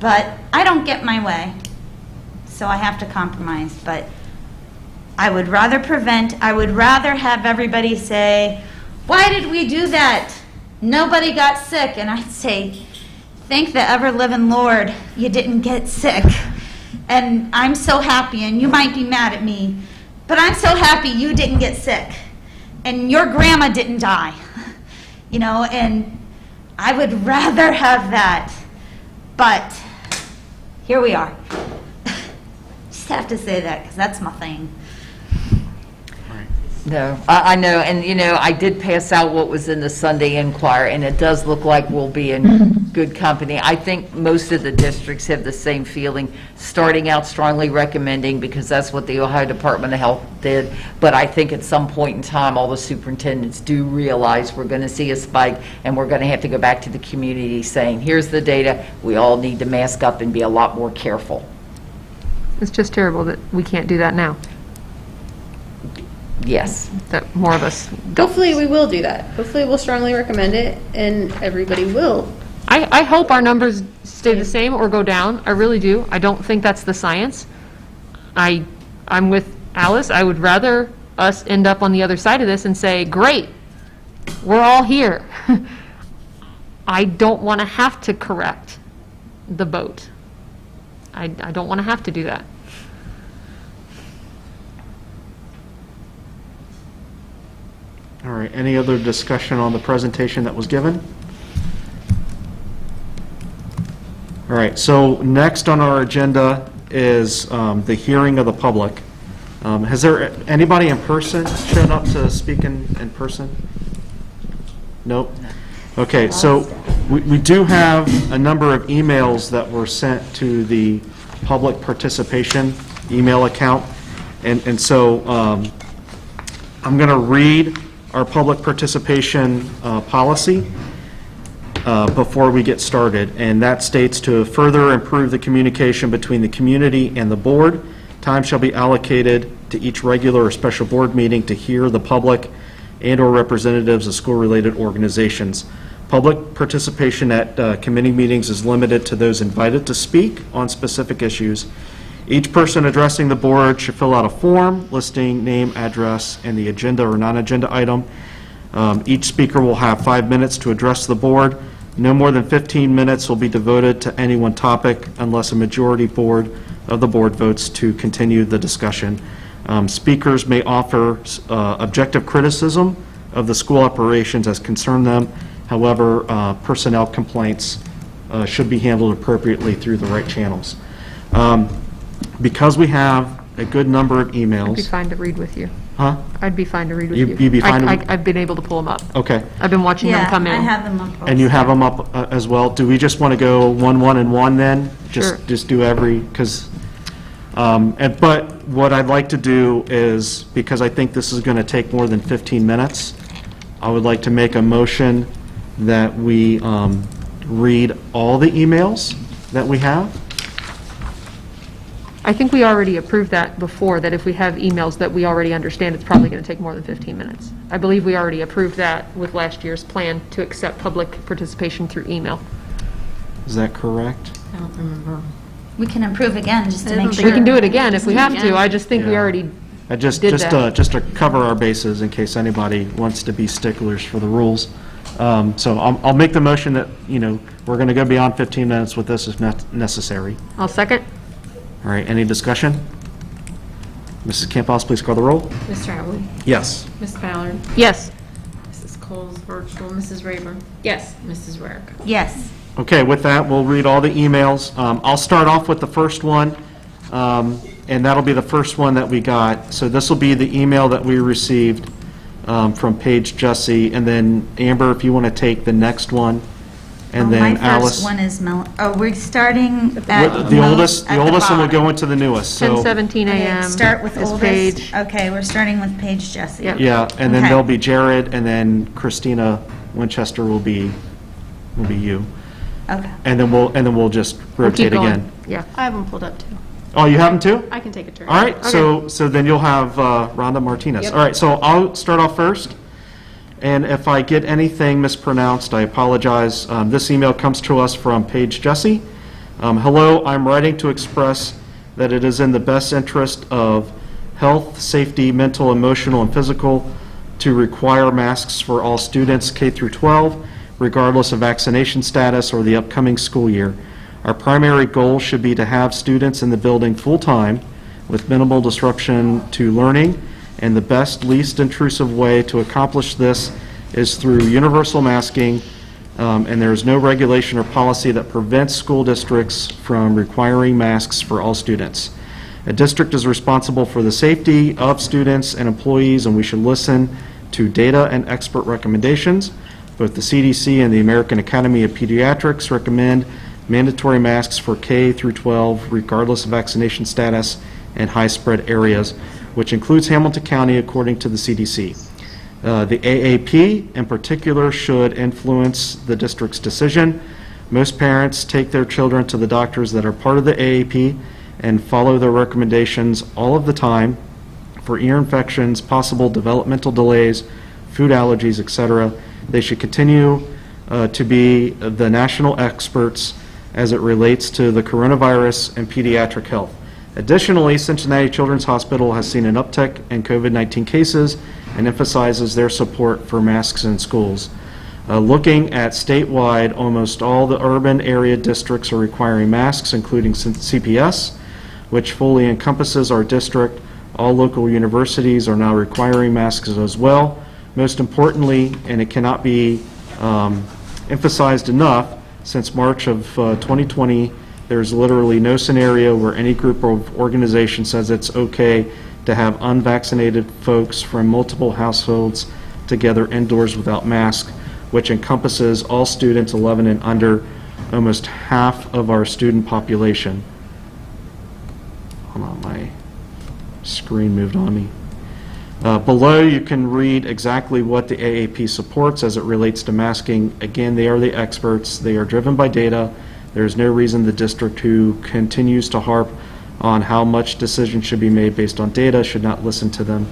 but I don't get my way, so I have to compromise. But I would rather prevent. I would rather have everybody say, why did we do that? Nobody got sick. And I'd say, thank the ever-living Lord you didn't get sick. And I'm so happy, and you might be mad at me, but I'm so happy you didn't get sick, and your grandma didn't die, and I would rather have that, but here we are. Just have to say that, because that's my thing. No, I know, and I did pass out what was in the Sunday Enquirer, and it does look like we'll be in good company. I think most of the districts have the same feeling, starting out strongly recommending, because that's what the Ohio Department of Health did, but I think at some point in time, all the superintendents do realize we're going to see a spike, and we're going to have to go back to the community saying, here's the data, we all need to mask up and be a lot more careful. It's just terrible that we can't do that now, Yes. that more of us don't. Hopefully we will do that. Hopefully we'll strongly recommend it and everybody will. I hope our numbers stay the same or go down. I really do. I don't think that's the science. I'm with Alice. I would rather us end up on the other side of this and say, great, we're all here. I don't want to have to correct the boat. I don't want to have to do that. All right, any other discussion on the presentation that was given? All right, so next on our agenda is the hearing of the public. Has there anybody in person shown up to speak in person? Nope. Okay, so we do have a number of emails that were sent to the public participation email account, and so I'm going to read our public participation policy before we get started, and that states, to further improve the communication between the community and the board, time shall be allocated to each regular or special board meeting to hear the public and/or representatives of school-related organizations. Public participation at committee meetings is limited to those invited to speak on specific issues. Each person addressing the board should fill out a form listing name, address, and the agenda or non-agenda item. Each speaker will have 5 minutes to address the board. No more than 15 minutes will be devoted to any one topic unless a majority of the board votes to continue the discussion. Speakers may offer objective criticism of the school operations as concern them. However, personnel complaints should be handled appropriately through the right channels. Because we have a good number of emails. I'd be fine to read with you. Huh? I'd be fine to read with you. You'd be fine to- I've been able to pull them up. Okay. I've been watching them come in. I have them up. And you have them up as well. Do we just want to go 1, 1, and 1 then? Sure. Just do every, because, but what I'd like to do is, because I think this is going to take more than 15 minutes, I would like to make a motion that we read all the emails that we have. I think we already approved that before, that if we have emails that we already understand, it's probably going to take more than 15 minutes. I believe we already approved that with last year's plan to accept public participation through email. Is that correct? I don't remember. We can improve again just to I make don't sure. We can do it again if we have to. Yeah. I just think we Yeah. already Just did that. to cover our bases in case anybody wants to be sticklers for the rules. So I'll make the motion that, we're going to go beyond 15 minutes with this if necessary. I'll second. All right, any discussion? Mrs. Campos, please call the roll. Mr. Atwood? Yes. Ms. Ballard? Yes. Mrs. calls virtual. Mrs. Rayburn? Yes. Mrs. Rarick? Yes. Okay, with that, we'll read all the emails. I'll start off with the first one, and that'll be the first one that we got. So this will be the email that we received from Paige Jesse, and then Amber, if you want to take the next one, and then My Alice. first one is we're starting at The oldest at the one will bottom. go into the newest, so. 10:17 Okay, a.m. start with is oldest. Paige. Okay, we're starting with Paige Jesse. Yep. Yeah, and then Okay. there'll be Jared, and then Christina Winchester will be you. Okay. And then we'll just We'll keep rotate going. again. Yeah. I have them pulled up too. Oh, you have them too? I can take a turn. All right, so then you'll have Rhonda Martinez. Yep. All right, so I'll start off first, and if I get anything mispronounced, I apologize. This email comes to us from Paige Jesse. Hello, I'm writing to express that it is in the best interest of health, safety, mental, emotional, and physical to require masks for all students K through 12, regardless of vaccination status or the upcoming school year. Our primary goal should be to have students in the building full-time with minimal disruption to learning, and the best, least intrusive way to accomplish this is through universal masking, and there is no regulation or policy that prevents school districts from requiring masks for all students. A district is responsible for the safety of students and employees, and we should listen to data and expert recommendations. Both the CDC and the American Academy of Pediatrics recommend mandatory masks for K through 12, regardless of vaccination status and high-spread areas, which includes Hamilton County, according to the CDC. The AAP, in particular, should influence the district's decision. Most parents take their children to the doctors that are part of the AAP and follow their recommendations all of the time for ear infections, possible developmental delays, food allergies, etc. They should continue to be the national experts as it relates to the coronavirus and pediatric health. Additionally, Cincinnati Children's Hospital has seen an uptick in COVID-19 cases and emphasizes their support for masks in schools. Looking at statewide, almost all the urban area districts are requiring masks, including CPS, which fully encompasses our district. All local universities are now requiring masks as well. Most importantly, and it cannot be emphasized enough, since March of 2020, there's literally no scenario where any group or organization says it's okay to have unvaccinated folks from multiple households together indoors without masks, which encompasses all students 11 and under, almost half of our student population. Hold on, my screen moved on me. Below, you can read exactly what the AAP supports as it relates to masking. Again, they are the experts. They are driven by data. There's no reason the district who continues to harp on how much decision should be made based on data should not listen to them.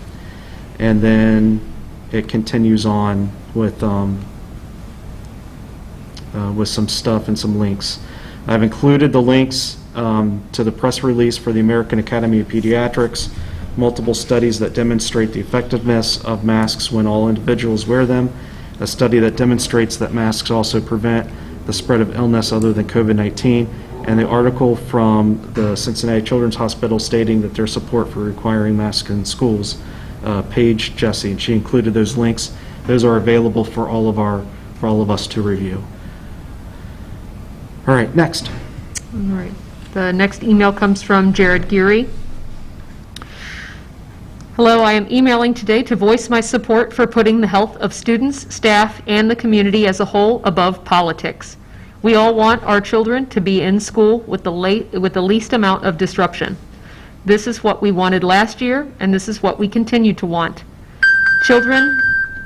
And then it continues on with some stuff and some links. I've included the links to the press release for the American Academy of Pediatrics, multiple studies that demonstrate the effectiveness of masks when all individuals wear them, a study that demonstrates that masks also prevent the spread of illness other than COVID-19, and the article from the Cincinnati Children's Hospital stating that their support for requiring masks in schools. Paige Jesse, and she included those links. Those are available for all of us to review. All right, next. All right. The next email comes from Jared Geary. Hello, I am emailing today to voice my support for putting the health of students, staff, and the community as a whole above politics. We all want our children to be in school with the least amount of disruption. This is what we wanted last year, and this is what we continue to want. Children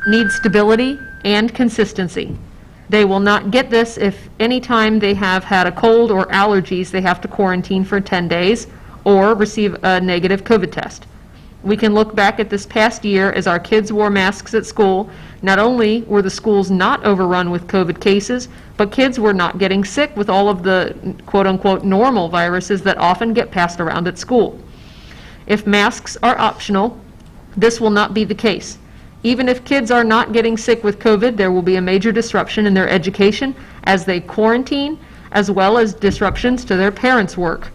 need stability and consistency. They will not get this if any time they have had a cold or allergies, they have to quarantine for 10 days or receive a negative COVID test. We can look back at this past year as our kids wore masks at school. Not only were the schools not overrun with COVID cases, but kids were not getting sick with all of the quote-unquote normal viruses that often get passed around at school. If masks are optional, this will not be the case. Even if kids are not getting sick with COVID, there will be a major disruption in their education as they quarantine, as well as disruptions to their parents' work.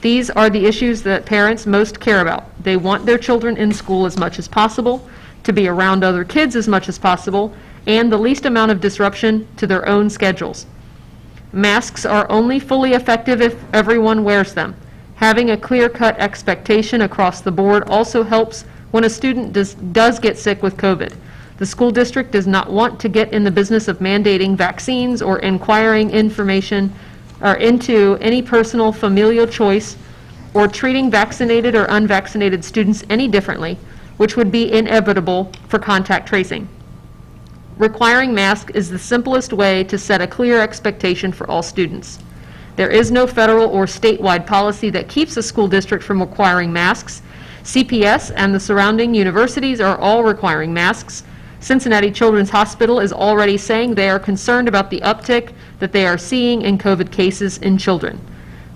These are the issues that parents most care about. They want their children in school as much as possible, to be around other kids as much as possible, and the least amount of disruption to their own schedules. Masks are only fully effective if everyone wears them. Having a clear-cut expectation across the board also helps when a student does get sick with COVID. The school district does not want to get in the business of mandating vaccines or inquiring information or into any personal familial choice or treating vaccinated or unvaccinated students any differently, which would be inevitable for contact tracing. Requiring masks is the simplest way to set a clear expectation for all students. There is no federal or statewide policy that keeps a school district from requiring masks. CPS and the surrounding universities are all requiring masks. Cincinnati Children's Hospital is already saying they are concerned about the uptick that they are seeing in COVID cases in children.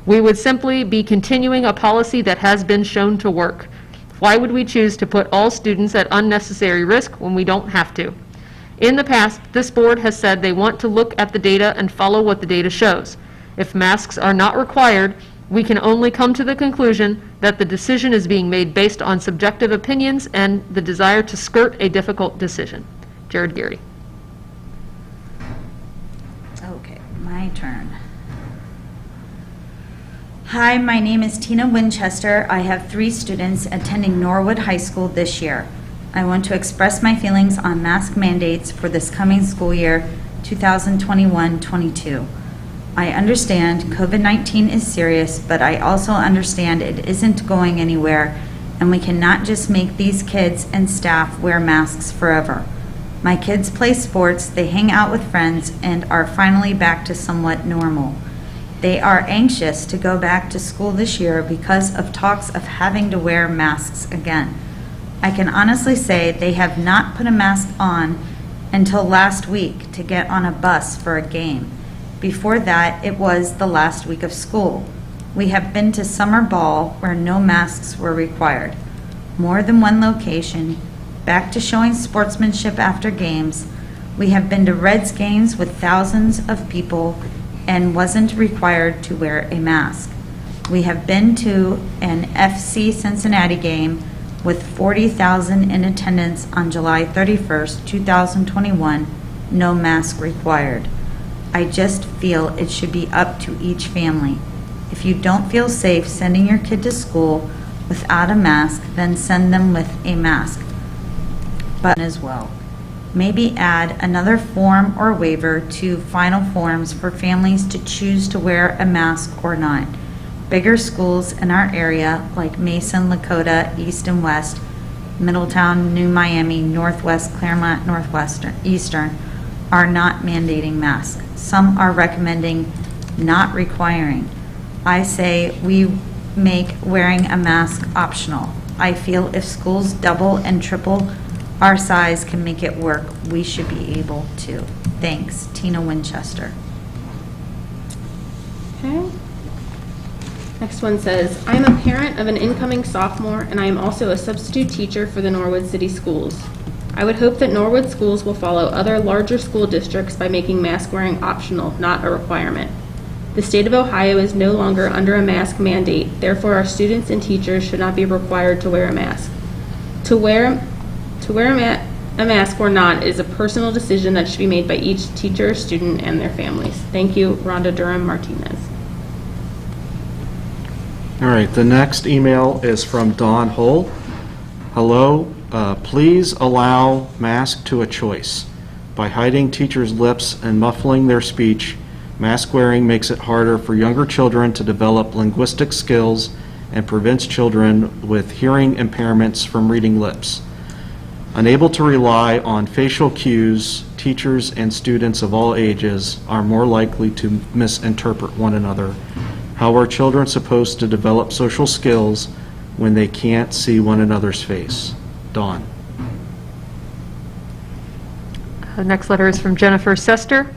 We would simply be continuing a policy that has been shown to work. Why would we choose to put all students at unnecessary risk when we don't have to? In the past, this board has said they want to look at the data and follow what the data shows. If masks are not required, we can only come to the conclusion that the decision is being made based on subjective opinions and the desire to skirt a difficult decision. Jared Geary. Okay, my turn. Hi, my name is Tina Winchester. I have 3 students attending Norwood High School this year. I want to express my feelings on mask mandates for this coming school year, 2021-22. I understand COVID-19 is serious, but I also understand it isn't going anywhere, and we cannot just make these kids and staff wear masks forever. My kids play sports, they hang out with friends, and are finally back to somewhat normal. They are anxious to go back to school this year because of talks of having to wear masks again. I can honestly say they have not put a mask on until last week to get on a bus for a game. Before that, it was the last week of school. We have been to summer ball where no masks were required. More than one location, back to showing sportsmanship after games. We have been to Reds games with thousands of people and wasn't required to wear a mask. We have been to an FC Cincinnati game with 40,000 in attendance on July 31st, 2021, no mask required. I just feel it should be up to each family. If you don't feel safe sending your kid to school without a mask, then send them with a mask, but as well. Maybe add another form or waiver to final forms for families to choose to wear a mask or not. Bigger schools in our area like Mason, Lakota, East and West, Middletown, New Miami, Northwest, Claremont, Northwestern, Eastern are not mandating masks. Some are recommending not requiring. I say we make wearing a mask optional. I feel if schools double and triple our size can make it work, we should be able to. Thanks, Tina Winchester. Okay. Next one says, I am a parent of an incoming sophomore and I am also a substitute teacher for the Norwood City Schools. I would hope that Norwood schools will follow other larger school districts by making mask wearing optional, not a requirement. The state of Ohio is no longer under a mask mandate, therefore our students and teachers should not be required to wear a mask. To wear a mask or not is a personal decision that should be made by each teacher, student, and their families. Thank you, Rhonda Durham Martinez. All right, the next email is from Dawn Hull. Hello, please allow mask to a choice. By hiding teachers' lips and muffling their speech, mask wearing makes it harder for younger children to develop linguistic skills and prevents children with hearing impairments from reading lips. Unable to rely on facial cues, teachers and students of all ages are more likely to misinterpret one another. How are children supposed to develop social skills when they can't see one another's face? Dawn. The next letter is from Jennifer Sester.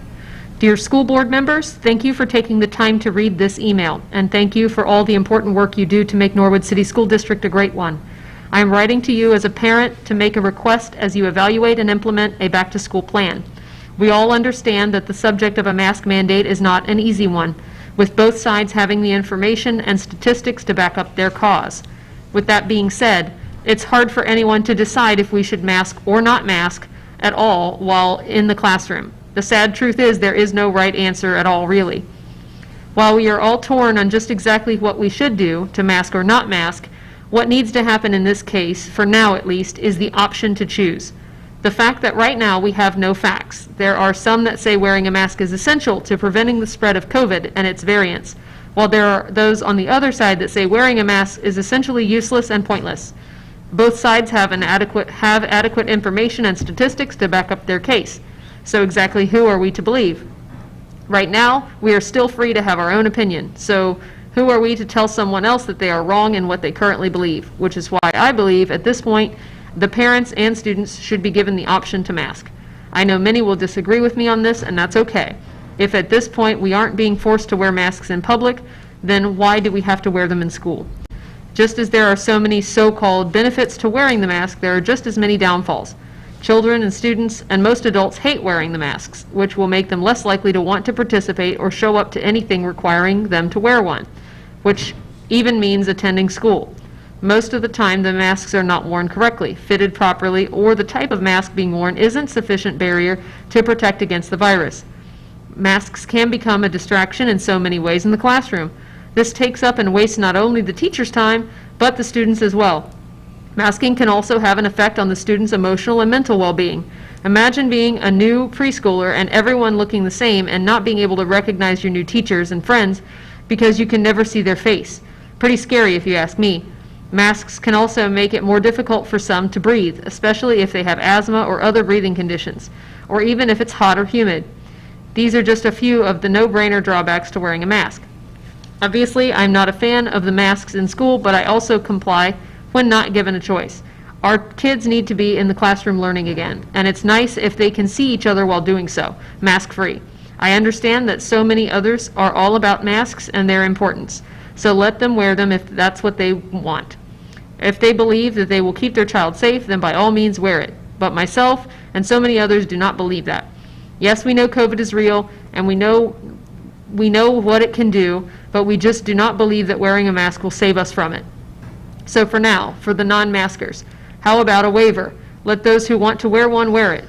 Dear school board members, thank you for taking the time to read this email, and thank you for all the important work you do to make Norwood City School District a great one. I am writing to you as a parent to make a request as you evaluate and implement a back-to-school plan. We all understand that the subject of a mask mandate is not an easy one, with both sides having the information and statistics to back up their cause. With that being said, it's hard for anyone to decide if we should mask or not mask at all while in the classroom. The sad truth is there is no right answer at all, really. While we are all torn on just exactly what we should do, to mask or not mask, what needs to happen in this case, for now at least, is the option to choose. The fact that right now we have no facts. There are some that say wearing a mask is essential to preventing the spread of COVID and its variants, while there are those on the other side that say wearing a mask is essentially useless and pointless. Both sides have adequate information and statistics to back up their case. So exactly who are we to believe? Right now, we are still free to have our own opinion. So who are we to tell someone else that they are wrong in what they currently believe? Which is why I believe at this point, the parents and students should be given the option to mask. I know many will disagree with me on this, and that's okay. If at this point we aren't being forced to wear masks in public, then why do we have to wear them in school? Just as there are so many so-called benefits to wearing the mask, there are just as many downfalls. Children and students and most adults hate wearing the masks, which will make them less likely to want to participate or show up to anything requiring them to wear one, which even means attending school. Most of the time, the masks are not worn correctly, fitted properly, or the type of mask being worn isn't sufficient barrier to protect against the virus. Masks can become a distraction in so many ways in the classroom. This takes up and wastes not only the teacher's time, but the students as well. Masking can also have an effect on the student's emotional and mental well-being. Imagine being a new preschooler and everyone looking the same and not being able to recognize your new teachers and friends because you can never see their face. Pretty scary if you ask me. Masks can also make it more difficult for some to breathe, especially if they have asthma or other breathing conditions, or even if it's hot or humid. These are just a few of the no-brainer drawbacks to wearing a mask. Obviously, I'm not a fan of the masks in school, but I also comply when not given a choice. Our kids need to be in the classroom learning again, and it's nice if they can see each other while doing so, mask-free. I understand that so many others are all about masks and their importance, so let them wear them if that's what they want. If they believe that they will keep their child safe, then by all means wear it. But myself and so many others do not believe that. Yes, we know COVID is real, and we know what it can do, but we just do not believe that wearing a mask will save us from it. So for now, for the non-maskers, how about a waiver? Let those who want to wear one wear it,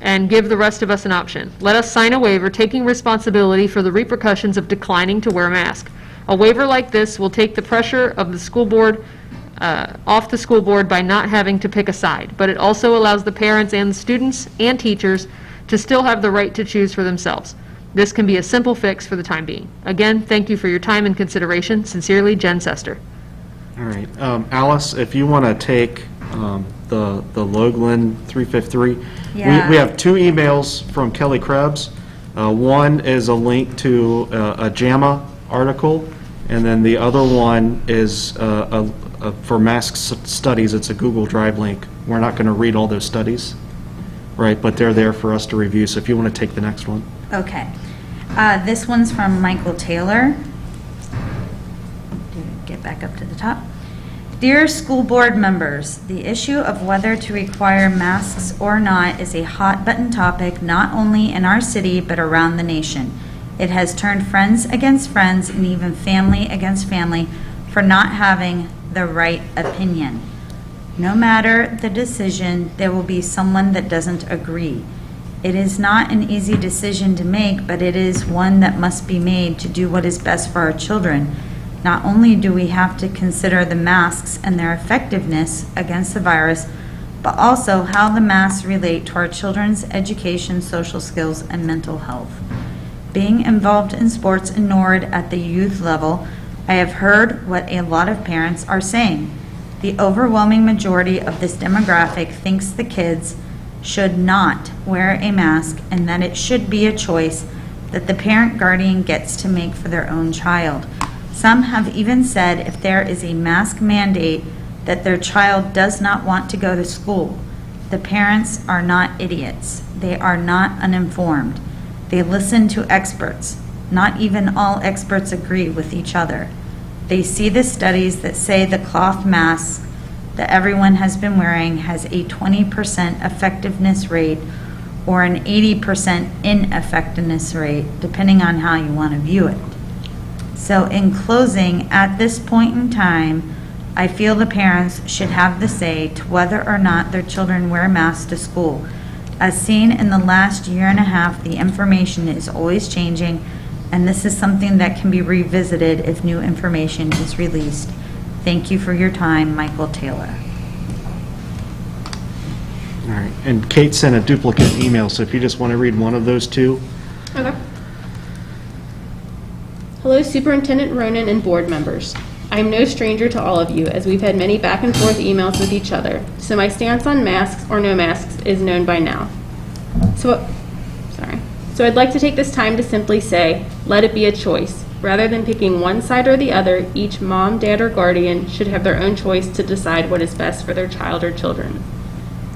and give the rest of us an option. Let us sign a waiver taking responsibility for the repercussions of declining to wear a mask. A waiver like this will take the pressure of the school board off the school board by not having to pick a side, but it also allows the parents and the students and teachers to still have the right to choose for themselves. This can be a simple fix for the time being. Again, thank you for your time and consideration. Sincerely, Jen Sester. All right. Alice, if you want to take the Loveland 353. Yeah. We have two emails from Kelly Krebs. One is a link to a JAMA article, and then the other one is for mask studies. It's a Google Drive link. We're not going to read all those studies, right? But they're there for us to review. So if you want to take the next one. Okay. This one's from Michael Taylor. Get back up to the top. Dear school board members, the issue of whether to require masks or not is a hot button topic not only in our city but around the nation. It has turned friends against friends and even family against family for not having the right opinion. No matter the decision, there will be someone that doesn't agree. It is not an easy decision to make, but it is one that must be made to do what is best for our children. Not only do we have to consider the masks and their effectiveness against the virus, but also how the masks relate to our children's education, social skills, and mental health. Being involved in sports in Norwood at the youth level, I have heard what a lot of parents are saying. The overwhelming majority of this demographic thinks the kids should not wear a mask and that it should be a choice that the parent guardian gets to make for their own child. Some have even said if there is a mask mandate that their child does not want to go to school. The parents are not idiots. They are not uninformed. They listen to experts. Not even all experts agree with each other. They see the studies that say the cloth mask that everyone has been wearing has a 20% effectiveness rate or an 80% ineffectiveness rate, depending on how you want to view it. So in closing, at this point in time, I feel the parents should have the say to whether or not their children wear masks to school. As seen in the last year and a half, the information is always changing, and this is something that can be revisited if new information is released. Thank you for your time, Michael Taylor. All right, and Kate sent a duplicate email, so if you just want to read one of those two. Okay. Hello, Superintendent Ronan and board members. I am no stranger to all of you, as we've had many back and forth emails with each other, so my stance on masks or no masks is known by now. So I'd like to take this time to simply say, let it be a choice. Rather than picking one side or the other, each mom, dad, or guardian should have their own choice to decide what is best for their child or children.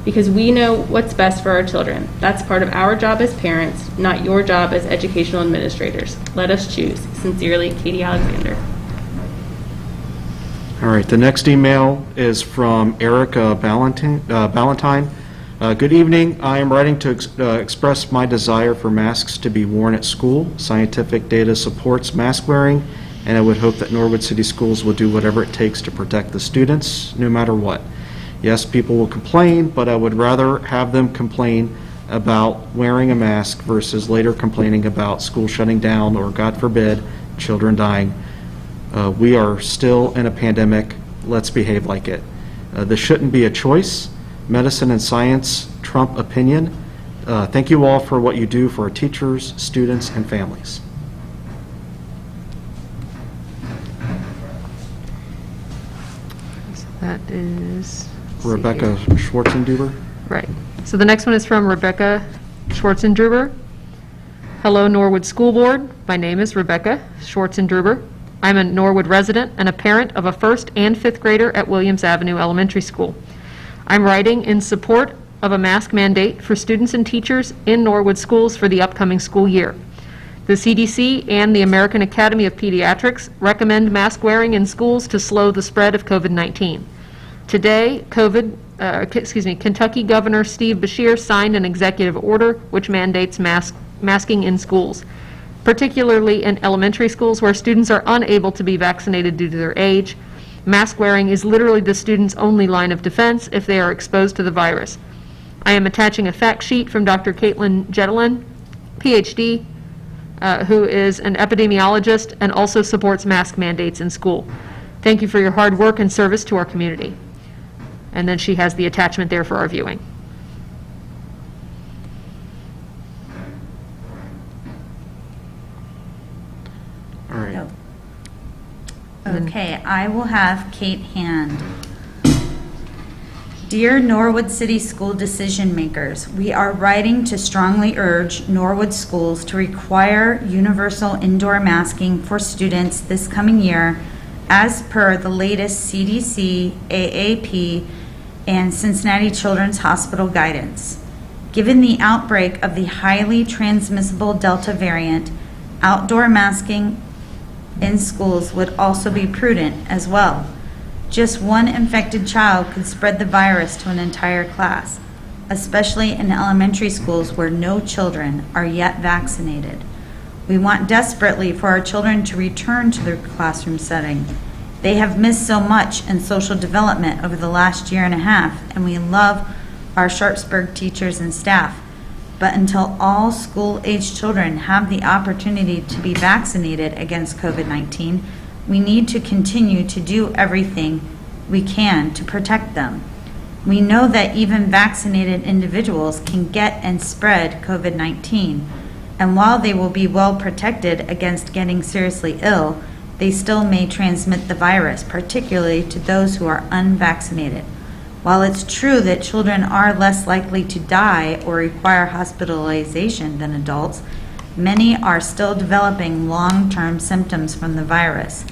Because we know what's best for our children. That's part of our job as parents, not your job as educational administrators. Let us choose. Sincerely, Katie Alexander. All right, the next email is from Erica Ballantyne. Good evening. I am writing to express my desire for masks to be worn at school. Scientific data supports mask wearing, and I would hope that Norwood City Schools will do whatever it takes to protect the students, no matter what. Yes, people will complain, but I would rather have them complain about wearing a mask versus later complaining about school shutting down or, God forbid, children dying. We are still in a pandemic. Let's behave like it. This shouldn't be a choice. Medicine and science trump opinion. Thank you all for what you do for our teachers, students, and families. That is Rebecca Schwarzenduber. Right. So the next one is from Rebecca Schwartzendruber. Hello, Norwood School Board. My name is Rebecca Schwartzendruber. I'm a Norwood resident and a parent of a 1st and 5th grader at Williams Avenue Elementary School. I'm writing in support of a mask mandate for students and teachers in Norwood schools for the upcoming school year. The CDC and the American Academy of Pediatrics recommend mask wearing in schools to slow the spread of COVID-19. Today, Kentucky Governor Steve Beshear signed an executive order which mandates masking in schools, particularly in elementary schools where students are unable to be vaccinated due to their age. Mask wearing is literally the student's only line of defense if they are exposed to the virus. I am attaching a fact sheet from Dr. Caitlin Jetelin, PhD, who is an epidemiologist and also supports mask mandates in school. Thank you for your hard work and service to our community. And then she has the attachment there for our viewing. All right. No. Okay, I will have Kate Hand. Dear Norwood City School decision makers, we are writing to strongly urge Norwood schools to require universal indoor masking for students this coming year as per the latest CDC, AAP, and Cincinnati Children's Hospital guidance. Given the outbreak of the highly transmissible Delta variant, outdoor masking in schools would also be prudent as well. Just one infected child could spread the virus to an entire class, especially in elementary schools where no children are yet vaccinated. We want desperately for our children to return to their classroom setting. They have missed so much in social development over the last year and a half, and we love our Sharpsburg teachers and staff. But until all school-aged children have the opportunity to be vaccinated against COVID-19, we need to continue to do everything we can to protect them. We know that even vaccinated individuals can get and spread COVID-19, and while they will be well protected against getting seriously ill, they still may transmit the virus, particularly to those who are unvaccinated. While it's true that children are less likely to die or require hospitalization than adults, many are still developing long-term symptoms from the virus.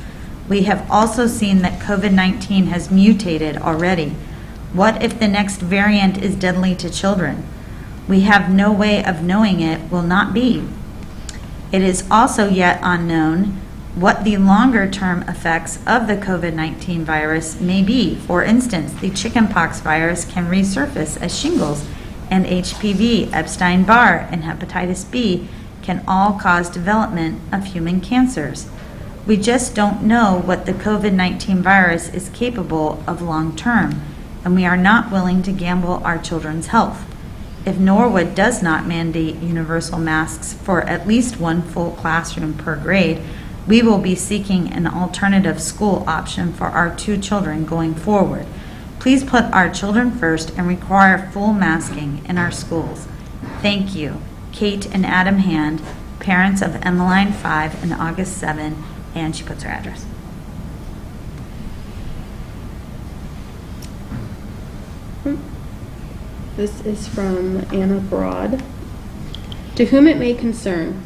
We have also seen that COVID-19 has mutated already. What if the next variant is deadly to children? We have no way of knowing it will not be. It is also yet unknown what the longer-term effects of the COVID-19 virus may be. For instance, the chickenpox virus can resurface as shingles, and HPV, Epstein-Barr, and hepatitis B can all cause development of human cancers. We just don't know what the COVID-19 virus is capable of long-term, and we are not willing to gamble our children's health. If Norwood does not mandate universal masks for at least one full classroom per grade, we will be seeking an alternative school option for our 2 children going forward. Please put our children first and require full masking in our schools. Thank you. Kate and Adam Hand, parents of Emmeline 5 and August 7, and she puts her address. This is from Anna Broad. To whom it may concern,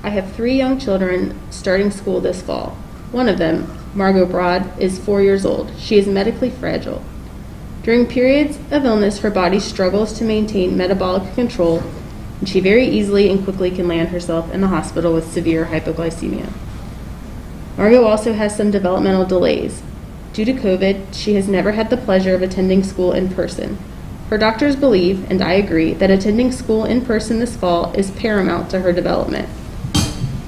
I have 3 young children starting school this fall. One of them, Margot Broad, is 4 years old. She is medically fragile. During periods of illness, her body struggles to maintain metabolic control, and she very easily and quickly can land herself in the hospital with severe hypoglycemia. Margot also has some developmental delays. Due to COVID, she has never had the pleasure of attending school in person. Her doctors believe, and I agree, that attending school in person this fall is paramount to her development.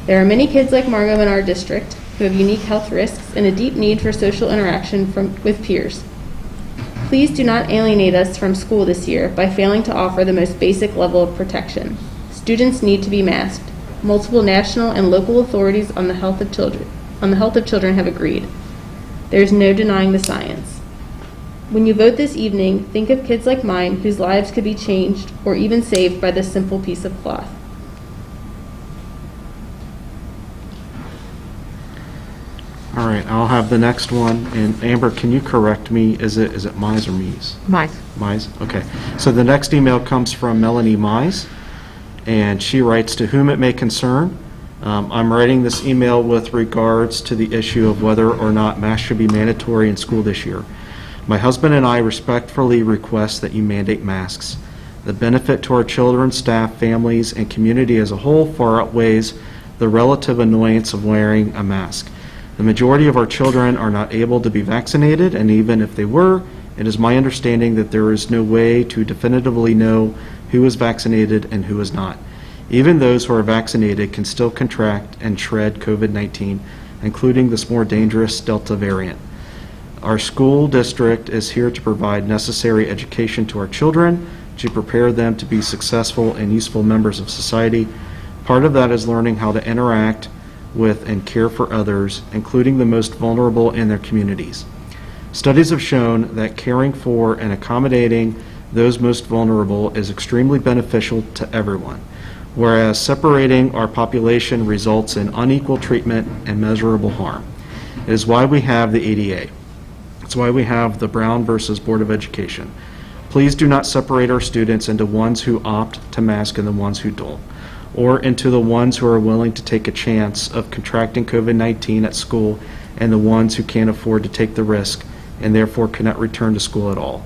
There are many kids like Margot in our district who have unique health risks and a deep need for social interaction with peers. Please do not alienate us from school this year by failing to offer the most basic level of protection. Students need to be masked. Multiple national and local authorities on the health of children have agreed. There is no denying the science. When you vote this evening, think of kids like mine whose lives could be changed or even saved by this simple piece of cloth. All right, I'll have the next one. And Amber, can you correct me? Is it Mize or Mies? Mice. Mize? Okay. So the next email comes from Melanie Mize, and she writes, to whom it may concern, I'm writing this email with regards to the issue of whether or not masks should be mandatory in school this year. My husband and I respectfully request that you mandate masks. The benefit to our children, staff, families, and community as a whole far outweighs the relative annoyance of wearing a mask. The majority of our children are not able to be vaccinated, and even if they were, it is my understanding that there is no way to definitively know who is vaccinated and who is not. Even those who are vaccinated can still contract and shred COVID-19, including this more dangerous Delta variant. Our school district is here to provide necessary education to our children, to prepare them to be successful and useful members of society. Part of that is learning how to interact with and care for others, including the most vulnerable in their communities. Studies have shown that caring for and accommodating those most vulnerable is extremely beneficial to everyone, whereas separating our population results in unequal treatment and measurable harm. It is why we have the ADA. It's why we have the Brown versus Board of Education. Please do not separate our students into ones who opt to mask and the ones who don't, or into the ones who are willing to take a chance of contracting COVID-19 at school and the ones who can't afford to take the risk and therefore cannot return to school at all.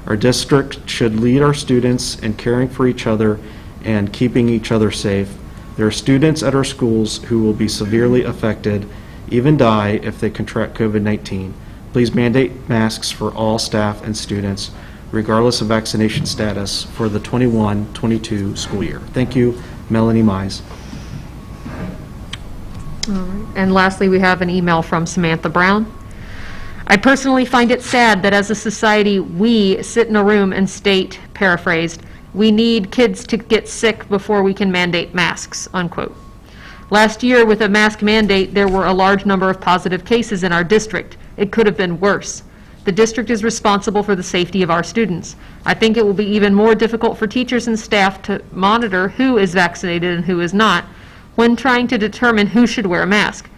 Our district should lead our students in caring for each other and keeping each other safe. There are students at our schools who will be severely affected, even die if they contract COVID-19. Please mandate masks for all staff and students, regardless of vaccination status, for the 21-22 school year. Thank you, Melanie Mize. All right. And lastly, we have an email from Samantha Brown. I personally find it sad that as a society, we sit in a room and state, paraphrased, we need kids to get sick before we can mandate masks, unquote. Last year, with a mask mandate, there were a large number of positive cases in our district. It could have been worse. The district is responsible for the safety of our students. I think it will be even more difficult for teachers and staff to monitor who is vaccinated and who is not when trying to determine who should wear a mask.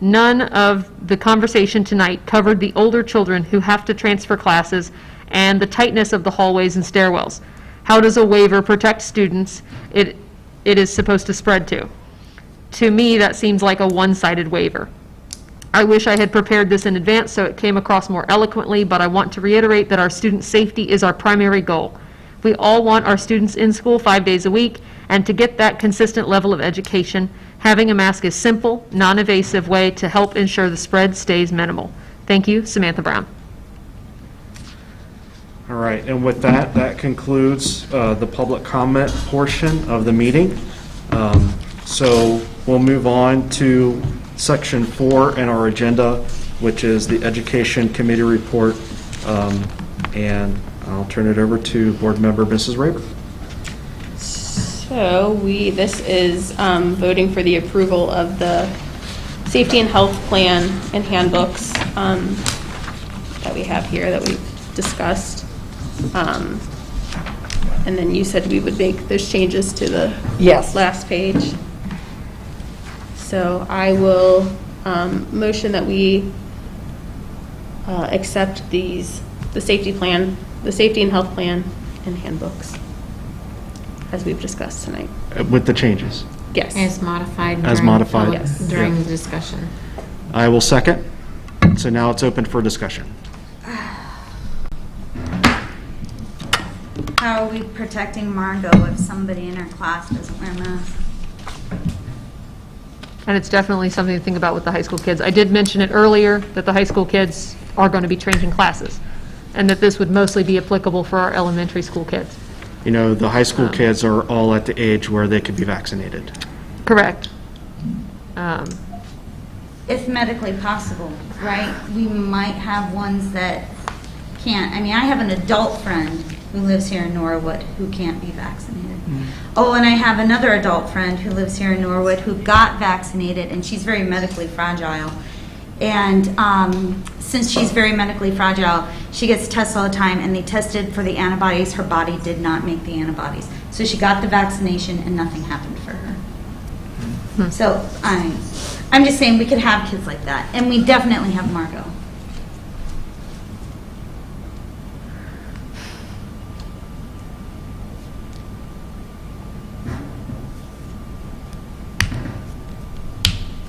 None of the conversation tonight covered the older children who have to transfer classes and the tightness of the hallways and stairwells. How does a waiver protect students it is supposed to spread to? To me, that seems like a one-sided waiver. I wish I had prepared this in advance so it came across more eloquently, but I want to reiterate that our student safety is our primary goal. We all want our students in school 5 days a week, and to get that consistent level of education, having a mask is a simple, non-invasive way to help ensure the spread stays minimal. Thank you, Samantha Brown. All right, and with that, that concludes the public comment portion of the meeting. So we'll move on to Section 4 in our agenda, which is the Education Committee Report, and I'll turn it over to Board Member Mrs. Raber. So this is voting for the approval of the safety and health plan and handbooks that we have here that we've discussed. And then you said we would make those changes to the last page. So I will motion that we accept the safety plan, the safety and health plan and handbooks as we've discussed tonight. With the changes. Yes. As modified. As during modified. public- Yes. During Yeah. the discussion. I will second. So now it's open for discussion. How are we protecting Margot if somebody in her class doesn't wear a mask? And it's definitely something to think about with the high school kids. I did mention it earlier, that the high school kids are going to be changing classes, and that this would mostly be applicable for our elementary school kids. You know, the high school kids are all at the age where they could be vaccinated. Correct. If medically possible, right? We might have ones that can't. I mean, I have an adult friend who lives here in Norwood who can't be vaccinated. Oh, and I have another adult friend who lives here in Norwood who got vaccinated, and she's very medically fragile. And since she's very medically fragile, she gets tests all the time, and they tested for the antibodies. Her body did not make the antibodies. So she got the vaccination, and nothing happened for her. So I'm just saying we could have kids like that, and we definitely have Margot.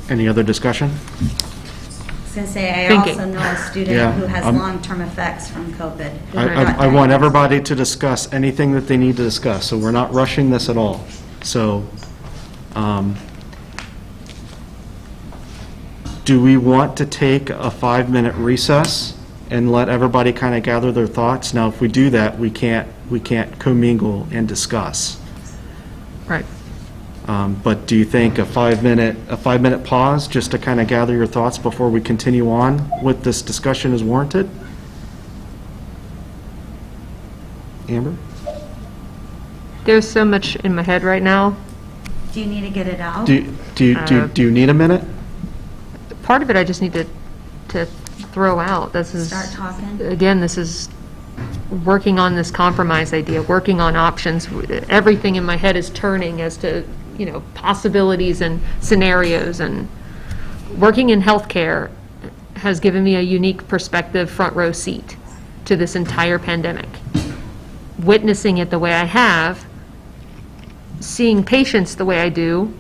Any other discussion? I was going to say, I Thinking. also know a student Yeah, who has I'm- long-term effects from COVID. who I got want diagnosed. everybody to discuss anything that they need to discuss, so we're not rushing this at all. So, do we want to take a 5-minute recess and let everybody kind of gather their thoughts? Now, if we do that, we can't commingle and discuss. Right. But do you think a 5-minute pause just to kind of gather your thoughts before we continue on with this discussion is warranted? Amber? There's so much in my head right now. Do you need to get it out? Do you need a minute? Part of it I just need to throw out. This is, Start talking? again, this is working on this compromise idea, working on options. Everything in my head is turning as to, possibilities and scenarios. And working in healthcare has given me a unique perspective, front row seat to this entire pandemic. Witnessing it the way I have, seeing patients the way I do,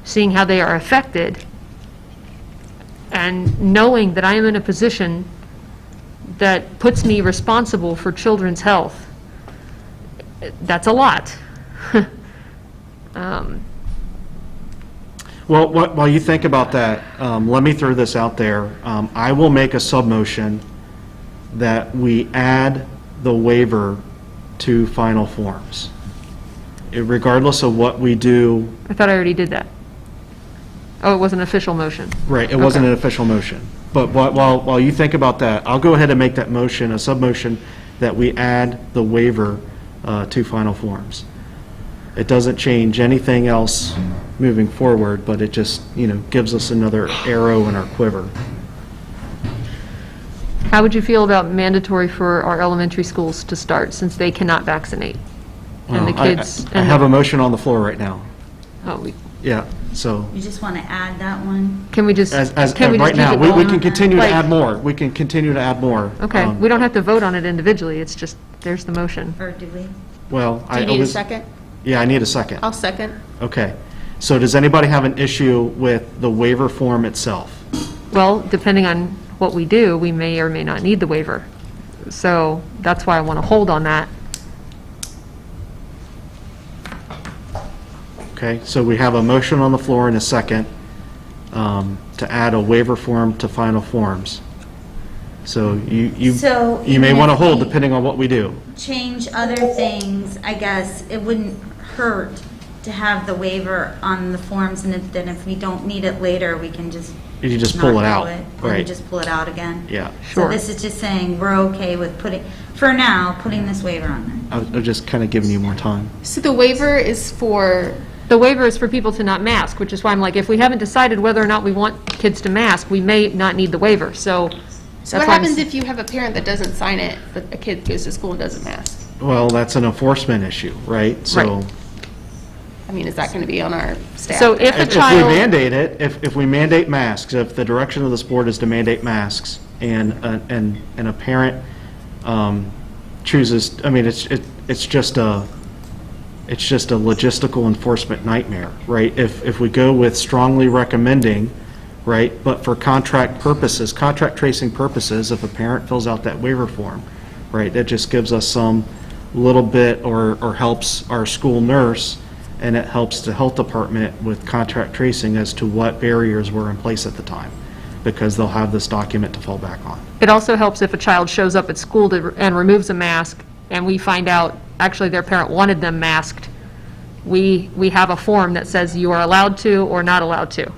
seeing how they are affected, and knowing that I am in a position that puts me responsible for children's health, that's a lot. Well, while you think about that, let me throw this out there. I will make a sub-motion that we add the waiver to final forms. Regardless of what we do, I thought I already did that. Oh, it was an official motion. right, it wasn't Okay. an official motion. But while you think about that, I'll go ahead and make that motion, a sub-motion, that we add the waiver to final forms. It doesn't change anything else moving forward, but it just, gives us another arrow in our quiver. How would you feel about mandatory for our elementary schools to start, since they cannot vaccinate? And the Well, kids... I have a motion on the floor right now. Yeah, so, You just want to add that one? Can we just... as can we just right now, keep it we going? can continue to Like- add more. We can continue to add more. Okay, we don't have to vote on it individually, it's just, there's the motion. Or do we? Well, Do you need a second? Yeah, I need a second. I'll second. Okay. So does anybody have an issue with the waiver form itself? Well, depending on what we do, we may or may not need the waiver. So that's why I want to hold on that. Okay, so we have a motion on the floor and a second to add a waiver form to final forms. So So you may even want to if hold we- depending on what we do. Change other things, I guess it wouldn't hurt to have the waiver on the forms, and then if we don't need it later, we can just You just not pull it do out, it, and right. just pull it out again. Yeah. So Sure. this is just saying we're okay with putting, for now, putting this waiver on there. I'm just kind of giving you more time. So the waiver is for, The waiver is for people to not mask, which is why I'm like, if we haven't decided whether or not we want kids to mask, we may not need the waiver, so. so what happens if you have a parent that doesn't sign it, but a kid goes to school and doesn't mask? Well, that's an enforcement issue, right? So I mean, is that going to be on our staff? So if a if we child, mandate it, if we mandate masks, if the direction of this board is to mandate masks, and a parent chooses, I mean, it's just a logistical enforcement nightmare, right? If we go with strongly recommending, right, but for contract purposes, contract tracing purposes, if a parent fills out that waiver form, right, that just gives us some little bit or helps our school nurse, and it helps the health department with contract tracing as to what barriers were in place at the time, because they'll have this document to fall back on. it also helps if a child shows up at school and removes a mask, and we find out, actually, their parent wanted them masked. We have a form that says you are allowed to or not allowed to.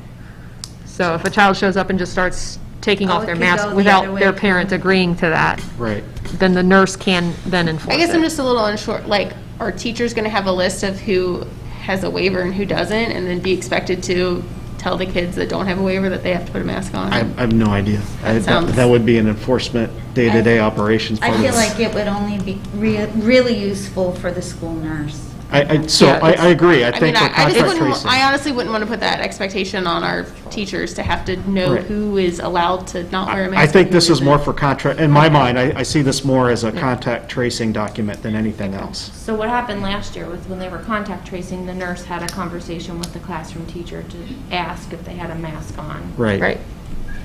So if a child shows up and just starts taking Oh, off it their could mask go the without other way, their too. parent agreeing to that, Right. then the nurse can then enforce I guess it. I'm just a little unsure, like, are teachers going to have a list of who has a waiver and who doesn't, and then be expected to tell the kids that don't have a waiver that they have to put a mask on? I have no idea. sounds- That would be an enforcement, day-to-day operations part I of feel this. like it would only be really useful for the school nurse. I agree. I I mean, think for I just contract wouldn't, tracing. I honestly wouldn't want to put that expectation on our teachers to have to know Right. who is allowed to not wear a mask. I think and who this is more isn't. for contract, in my mind, I see this more as a contact tracing document than anything else. So what happened last year was when they were contact tracing, the nurse had a conversation with the classroom teacher to ask if they had a mask on. Right. Right.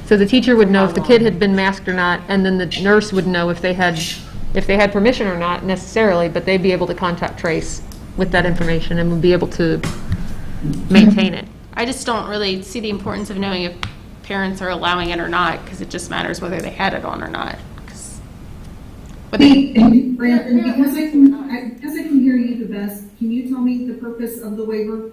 So the teacher would know if the kid had been masked or not, and then the nurse would know if they had permission or not necessarily, but they'd be able to contact trace with that information and would be able to maintain it. I just don't really see the importance of knowing if parents are allowing it or not, because it just matters whether they had it on or not. 'Cause Brandon, because I can hear you the best, can you tell me the purpose of the waiver?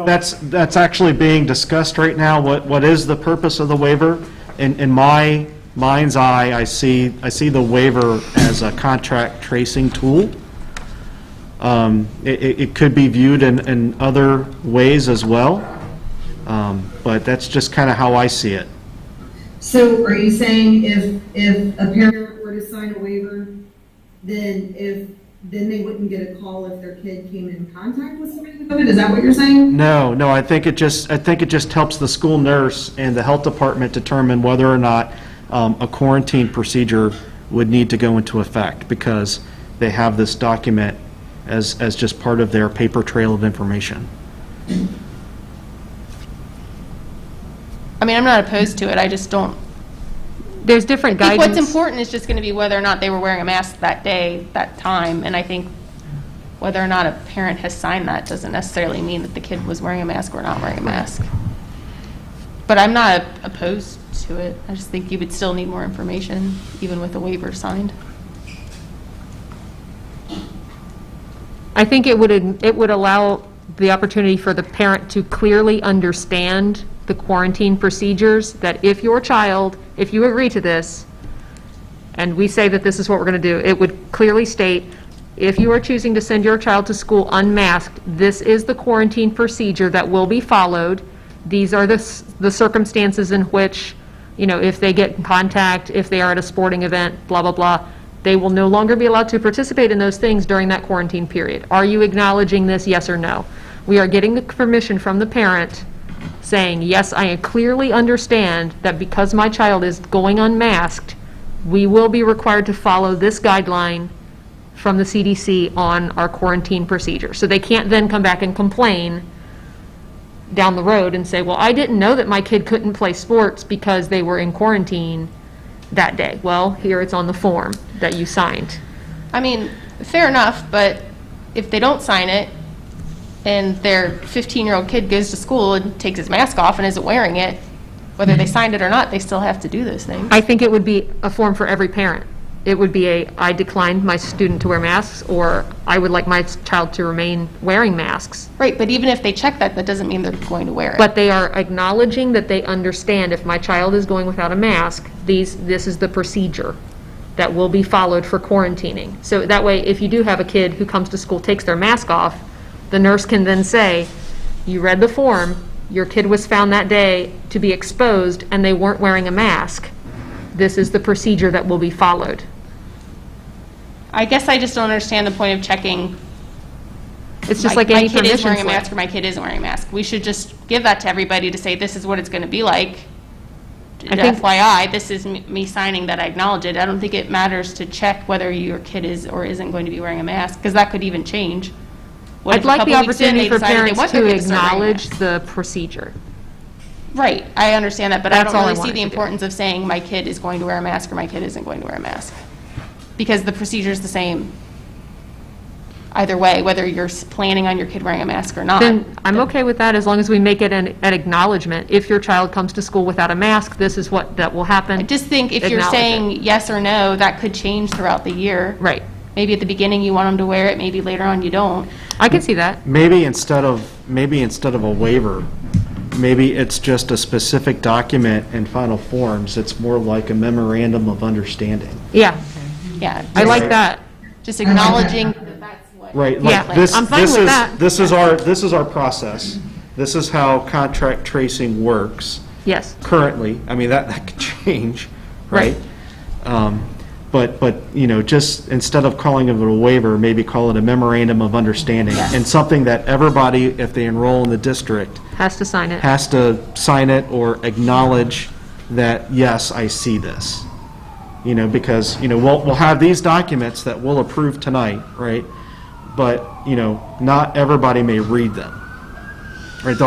That's actually being discussed right now. What is the purpose of the waiver? In my mind's eye, I see the waiver as a contract tracing tool. It could be viewed in other ways as well, but that's just kind of how I see it. So are you saying if a parent were to sign a waiver, then they wouldn't get a call if their kid came in contact with somebody with COVID? Is that what you're saying? No, I think it just helps the school nurse and the health department determine whether or not a quarantine procedure would need to go into effect, because they have this document as just part of their paper trail of information. I mean, I'm not opposed to it, I just don't. There's different I think guidance. what's important is just going to be whether or not they were wearing a mask that day, that time, and I think whether or not a parent has signed that doesn't necessarily mean that the kid was wearing a mask or not wearing a mask. But I'm not opposed to it, I just think you would still need more information, even with a waiver signed. I think it would allow the opportunity for the parent to clearly understand the quarantine procedures, that if your child, if you agree to this, and we say that this is what we're going to do, it would clearly state, if you are choosing to send your child to school unmasked, this is the quarantine procedure that will be followed. These are the circumstances in which, if they get in contact, if they are at a sporting event, blah, blah, blah, they will no longer be allowed to participate in those things during that quarantine period. Are you acknowledging this, yes or no? We are getting the permission from the parent saying, yes, I clearly understand that because my child is going unmasked, we will be required to follow this guideline from the CDC on our quarantine procedure. So they can't then come back and complain down the road and say, well, I didn't know that my kid couldn't play sports because they were in quarantine that day. Well, here it's on the form that you signed. I mean, fair enough, but if they don't sign it, and their 15-year-old kid goes to school and takes his mask off and isn't wearing it, whether they signed it or not, they still have to do those things. I think it would be a form for every parent. It would be I declined my student to wear masks, or I would like my child to remain wearing masks. Right, but even if they check that, that doesn't mean they're going to wear it. But they are acknowledging that they understand if my child is going without a mask, this is the procedure that will be followed for quarantining. So that way, if you do have a kid who comes to school, takes their mask off, the nurse can then say, you read the form, your kid was found that day to be exposed and they weren't wearing a mask. This is the procedure that will be followed. I guess I just don't understand the point of checking. It's just like any my kid is permission wearing a slip. mask or my kid isn't wearing a mask. We should just give that to everybody to say, this is what it's going to be like. I think- FYI, this is me signing that I acknowledge it. I don't think it matters to check whether your kid is or isn't going to be wearing a mask, because that could even change. What I'd if a like the couple weeks in, opportunity they for decided they parents want their to kid start wearing a acknowledge the procedure. Right, I understand that, but I That's don't all I really see wanted the to do. importance of saying my kid is going to wear a mask or my kid isn't going to wear a mask. Because the procedure is the same either way, whether you're planning on your kid wearing a mask or not. Then I'm okay with that as long as we make it an acknowledgement. If your child comes to school without a mask, this is what, that will happen. I just think if you're Acknowledge saying it. yes or no, that could change throughout the year. Right. Maybe at the beginning you want them to wear it, maybe later on you don't. I can see that. Maybe instead of a waiver, maybe it's just a specific document in final forms. It's more like a memorandum of understanding. Yeah, Yeah. I like that. Just acknowledging that that's what. Right, Yeah, like this, I'm fine this with is, that. this is our process. This is how contract tracing works Yes. currently. I mean, that could change, right? But, you know, just instead of calling it a waiver, maybe call it a memorandum of understanding. Yes. And something that everybody, if they enroll in the district, Has to sign it. has to sign it or acknowledge that, yes, I see this. You know, because, you know, we'll have these documents that we'll approve tonight, right? But, you know, not everybody may read them. Right,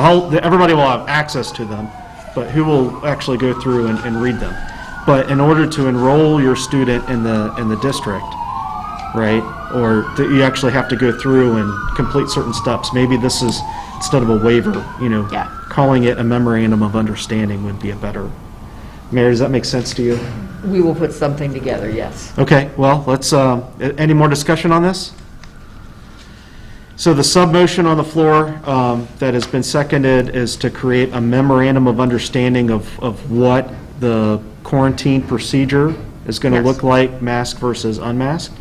everybody will have access to them, but who will actually go through and read them? But in order to enroll your student in the district, right, or you actually have to go through and complete certain steps. Maybe this is, instead of a waiver, you know, Yeah. calling it a memorandum of understanding would be a better. Mary, does that make sense to you? We will put something together, yes. Okay, well, let's, any more discussion on this? So the sub-motion on the floor that has been seconded is to create a memorandum of understanding of what the quarantine procedure is going to Yes. look like, mask versus unmasked.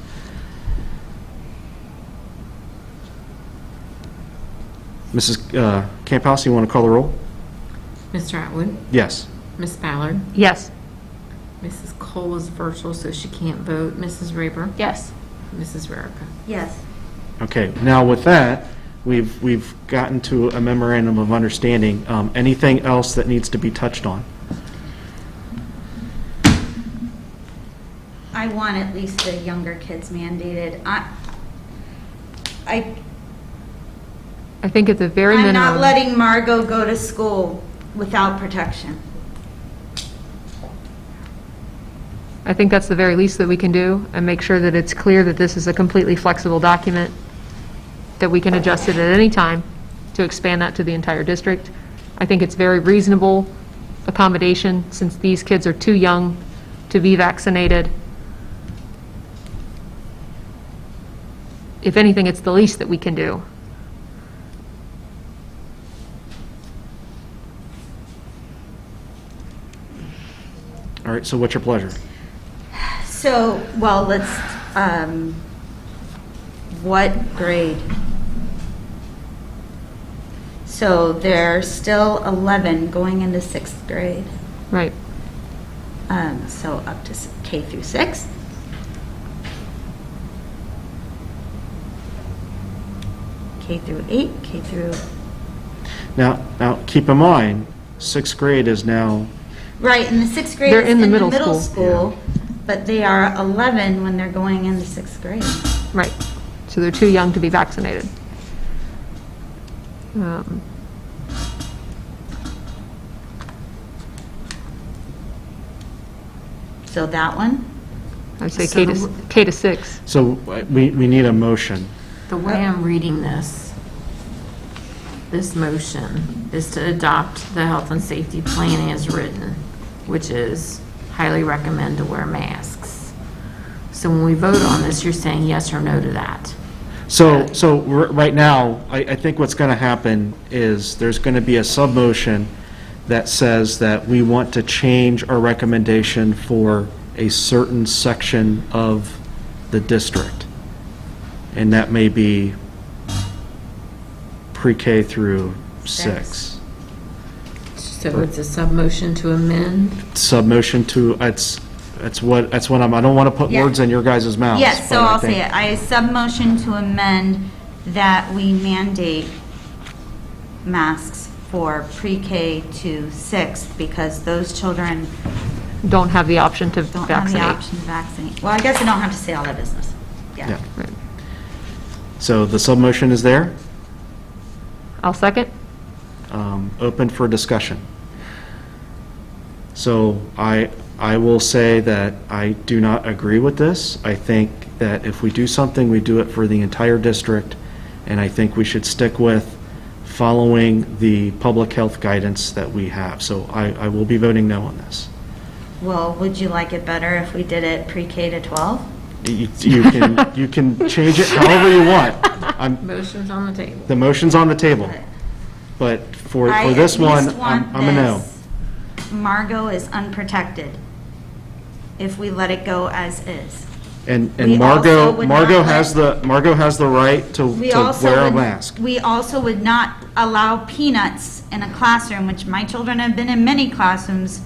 Mrs. Camphouse, you want to call the roll? Mr. Atwood, Yes. Miss Ballard, Yes. Mrs. Cole is virtual, so she can't vote. Mrs. Raber, Yes. Mrs. Rarica. Yes. Okay, now with that, we've gotten to a memorandum of understanding. Anything else that needs to be touched on? I want at least the younger kids mandated. I think at the very I'm minimum. not letting Margot go to school without protection. I think that's the very least that we can do, and make sure that it's clear that this is a completely flexible document, that we can adjust it at any time to expand that to the entire district. I think it's very reasonable accommodation, since these kids are too young to be vaccinated. If anything, it's the least that we can do. All right, so what's your pleasure? So, well, let's, what grade? So they're still 11 going into 6th grade. Right. So up to K through 6. K through 8, K through, Now, keep in mind, 6th grade is now, right, and the 6th grade They're is in the middle school, but they are 11 when they're going into 6th grade. Right. So they're too young to be vaccinated. So that one? I would say So K to 6. so we need a motion. The way I'm reading this motion is to adopt the health and safety plan as written, which is highly recommend to wear masks. So when we vote on this, you're saying yes or no to that. So right now, I think what's going to happen is there's going to be a sub-motion that says that we want to change our recommendation for a certain section of the district. And that may be pre-K through 6. So it's a sub-motion to amend? Sub-motion to, that's what I don't want to put Yeah. words in your guys' mouths. Yes, so but I I'll say think- it. I sub-motion to amend that we mandate masks for pre-K to 6 because those children Don't have the option to don't have the vaccinate. option to vaccinate. Well, I guess I don't have to say all that business. Yeah. Yeah. So the sub-motion is there, I'll second. open for discussion. So I will say that I do not agree with this. I think that if we do something, we do it for the entire district, and I think we should stick with following the public health guidance that we have. So I will be voting no on this. Well, would you like it better if we did it pre-K to 12? You can change it however you want. Motion's on the table. The motion's on the table, but for this one, I'm a no. Margot is unprotected if we let it go as is. And We Margot, also would not Margot has the right to We to also wear a would- mask. We also would not allow peanuts in a classroom, which my children have been in many classrooms,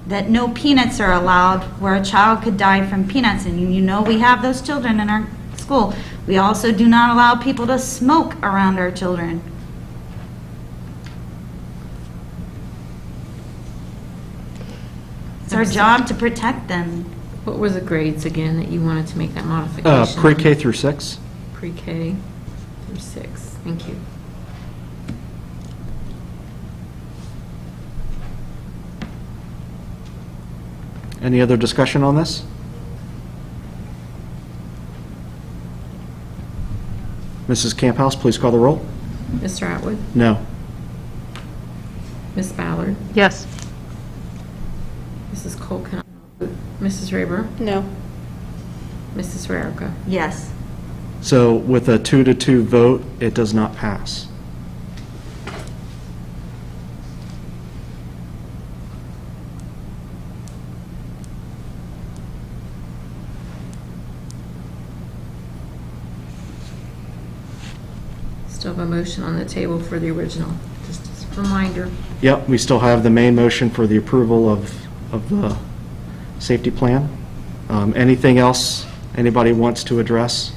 that no peanuts are allowed, where a child could die from peanuts, and you know we have those children in our school. We also do not allow people to smoke around our children. It's our job to protect them. What were the grades again that you wanted to make that modification? Pre-K through 6. Pre-K through 6. Thank you. Any other discussion on this? Mrs. Camphouse, please call the roll. Mr. Atwood? No. Ms. Ballard? Yes. Mrs. Cole, can I vote? Mrs. Raber? No. Mrs. Rarica? Yes. So with a 2-2 vote, it does not pass. Still have a motion on the table for the original, just as a reminder. Yep, we still have the main motion for the approval of the safety plan. Anything else anybody wants to address?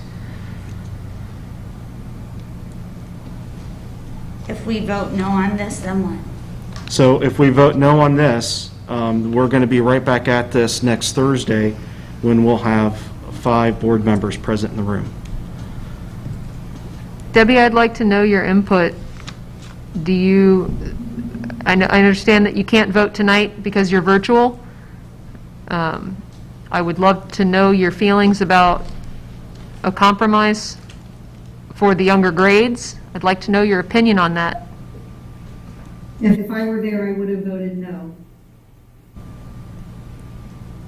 If we vote no on this, then what? So if we vote no on this, we're going to be right back at this next Thursday when we'll have 5 board members present in the room. Debbie, I'd like to know your input. Do you, I understand that you can't vote tonight because you're virtual. I would love to know your feelings about a compromise for the younger grades. I'd like to know your opinion on that. If I were there, I would have voted no.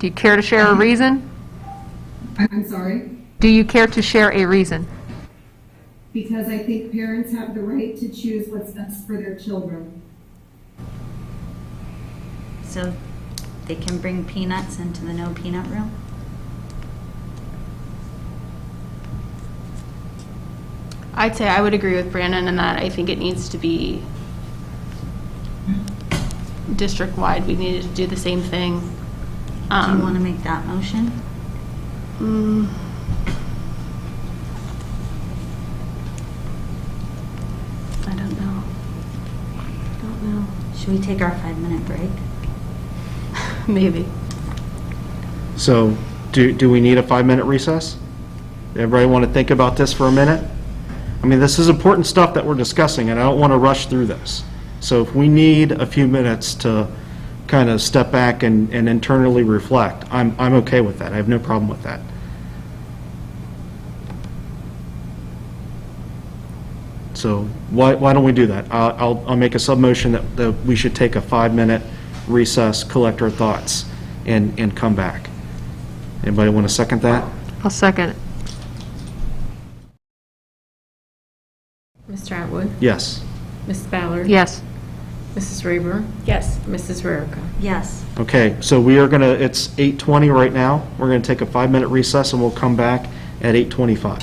Do you care to share a reason? I'm sorry, Do you care to share a reason? because I think parents have the right to choose what's best for their children. So they can bring peanuts into the no peanut room? I'd say I would agree with Brandon in that I think it needs to be district-wide. We needed to do the same thing. Do you want to make that motion? I don't know. Don't know. Should we take our 5-minute break? Maybe. So do we need a 5-minute recess? Everybody want to think about this for a minute? I mean, this is important stuff that we're discussing, and I don't want to rush through this. So if we need a few minutes to kind of step back and internally reflect, I'm okay with that. I have no problem with that. So why don't we do that? I'll make a sub-motion that we should take a 5-minute recess, collect our thoughts, and come back. Anybody want to second that? I'll second it. Mr. Atwood? Yes. Ms. Ballard? Yes. Mrs. Rayburn? Yes. Mrs. Rarica? Yes. Okay, so we are going to, it's 8:20 right now. We're going to take a 5-minute recess, and we'll come back at 8:25.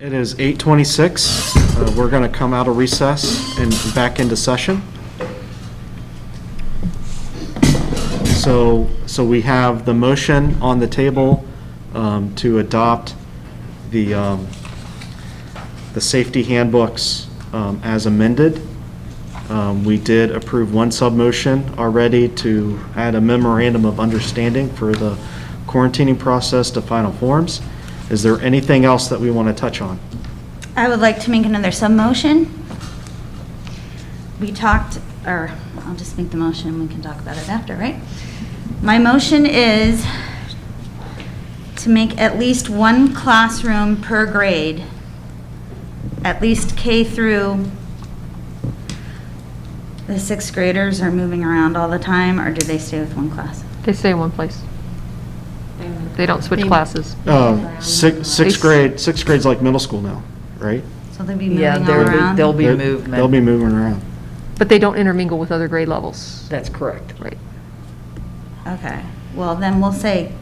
It is 8:26. We're going to come out of recess and back into session. So we have the motion on the table to adopt the safety handbooks as amended. We did approve one sub-motion already to add a memorandum of understanding for the quarantining process to final forms. Is there anything else that we want to touch on? I would like to make another sub-motion. We talked, or I'll just make the motion and we can talk about it after, right? My motion is to make at least one classroom per grade, at least K through. The sixth graders are moving around all the time, or do they stay with one class? They stay in one place. They don't switch classes. Sixth grade's like middle school now, right? So they'll be Yeah, moving all around? there'll be They'll movement. be moving around. But they don't intermingle with other grade levels. That's correct. Right. Okay, well then we'll say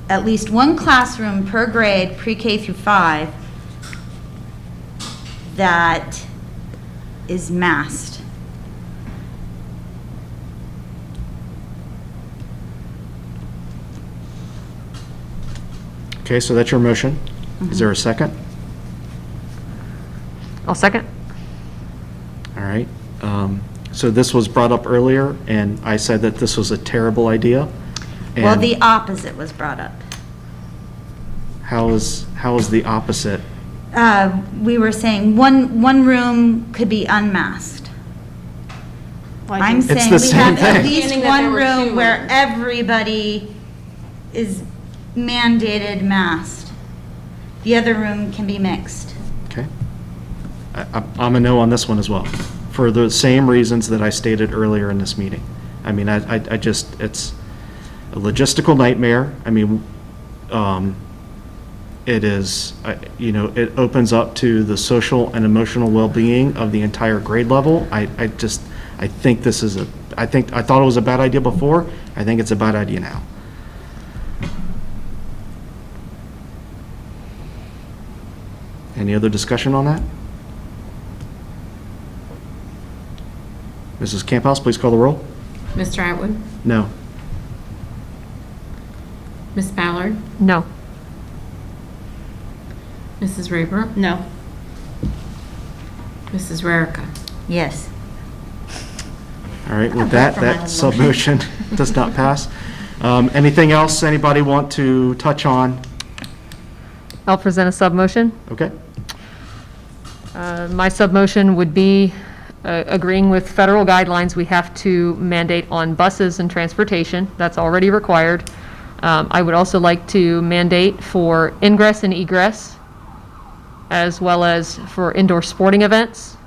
at least one classroom per grade, pre-K through 5, that is masked. Okay, so that's your motion. Is there a second? I'll second. All right. So this was brought up earlier, and I said that this was a terrible idea. Well, And the opposite was brought up. how is the opposite? We were saying one room could be unmasked. I'm It's saying the we same have at thing. least Understanding that there one were room two where rooms. everybody is mandated masked. The other room can be mixed. Okay. I'm a no on this one as well, for the same reasons that I stated earlier in this meeting. I mean, I just, it's a logistical nightmare. I mean, it is, it opens up to the social and emotional well-being of the entire grade level. I think this is I thought it was a bad idea before. I think it's a bad idea now. Any other discussion on that? Mrs. Camphouse, please call the roll. Mr. Atwood? No. Miss Ballard? No. Mrs. Rayber? No. Mrs. Rarica? Yes. All right, with vote that, for my that own sub-motion does not pass. Anything else anybody want to touch on? I'll present a sub-motion. Okay. My sub-motion would be agreeing with federal guidelines. We have to mandate on buses and transportation. That's already required. I would also like to mandate for ingress and egress, as well as for indoor sporting events.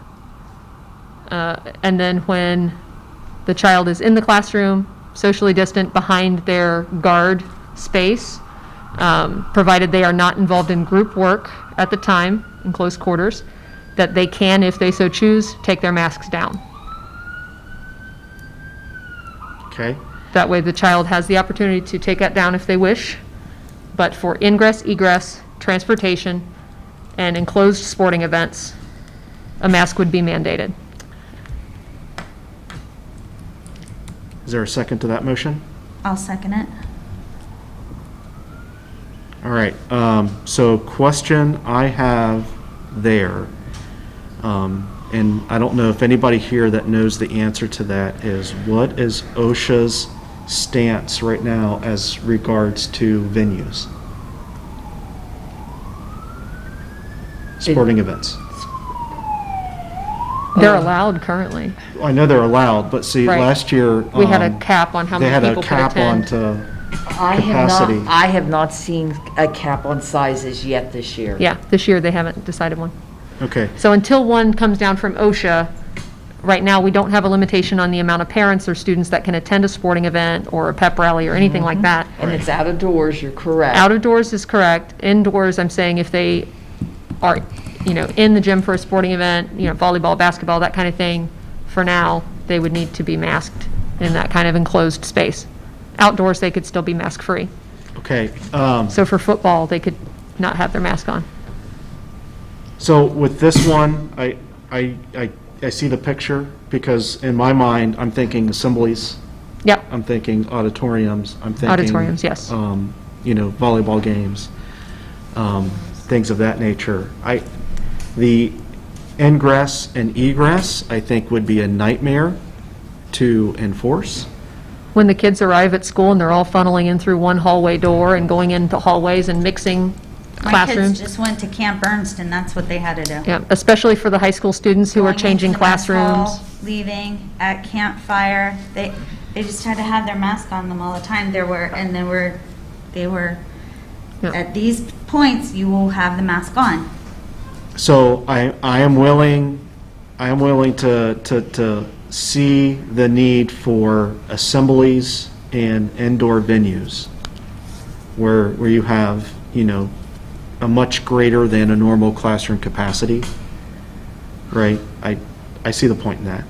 And then when the child is in the classroom, socially distant behind their guard space, provided they are not involved in group work at the time in close quarters, that they can, if they so choose, take their masks down. Okay. That way the child has the opportunity to take that down if they wish. But for ingress, egress, transportation, and enclosed sporting events, a mask would be mandated. Is there a second to that motion? I'll second it. All right, so question I have there, and I don't know if anybody here that knows the answer to that, is what is OSHA's stance right now as regards to venues? Sporting events. They're allowed currently. I know they're allowed, but see, Right. last year. We had a cap on how they many had a people could cap on attend. capacity. I have not seen a cap on sizes yet this year. Yeah, this year they haven't decided one. Okay, So until one comes down from OSHA, right now, we don't have a limitation on the amount of parents or students that can attend a sporting event or a pep rally or anything like that. And it's out of doors, you're correct. Out of doors is correct. Indoors, I'm saying if they are, in the gym for a sporting event, volleyball, basketball, that kind of thing, for now, they would need to be masked in that kind of enclosed space. Outdoors, they could still be mask-free. okay. So for football, they could not have their mask on. So with this one, I see the picture, because in my mind, I'm thinking assemblies, Yep, I'm thinking auditoriums, I'm thinking... Auditoriums, yes. Volleyball games, things of that nature. The ingress and egress, I think, would be a nightmare to enforce. when the kids arrive at school and they're all funneling in through one hallway door and going into hallways and mixing My classrooms. kids just went to Camp Ernst, and that's what they had to do. Yeah, especially for the high school students who are Going changing into the mess classrooms. hall, leaving at campfire. They just had to have their mask on them all the time. They were Yeah. at these points, you will have the mask on. So I am willing to see the need for assemblies and indoor venues where you have, a much greater than a normal classroom capacity, right? I see the point in that.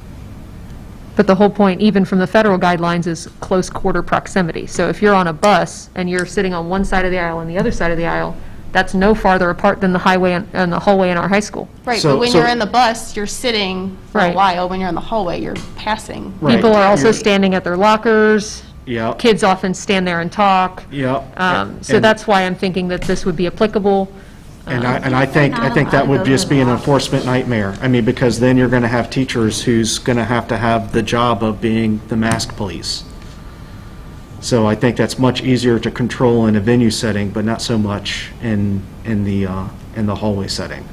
But the whole point, even from the federal guidelines, is close quarter proximity. So if you're on a bus and you're sitting on one side of the aisle and the other side of the aisle, that's no farther apart than the highway and the hallway in our high school. Right, So- but when so- you're in the bus, you're sitting for a Right. while. When you're in the hallway, you're passing. Right. People are also standing at their lockers. Yeah. Kids often stand there and talk. Yeah. So And- that's why I'm thinking that this would be applicable. And I think that would just be an enforcement nightmare. I mean, because then you're going to have teachers who's going to have the job of being the mask police. So I think that's much easier to control in a venue setting, but not so much in the hallway setting.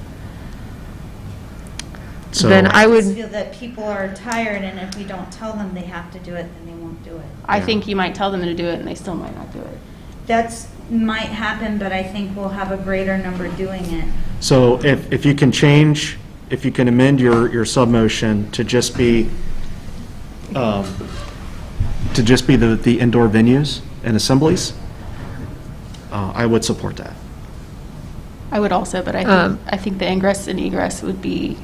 So Then I just would, feel that people are tired, and if we don't tell them they have to do it, then they won't do it. I think you might tell them to do it, and they still might not do it. That's, might happen, but I think we'll have a greater number doing it. So if you can amend your sub-motion to just be the indoor venues and assemblies, I would support that. I would also, but I think the ingress and egress would be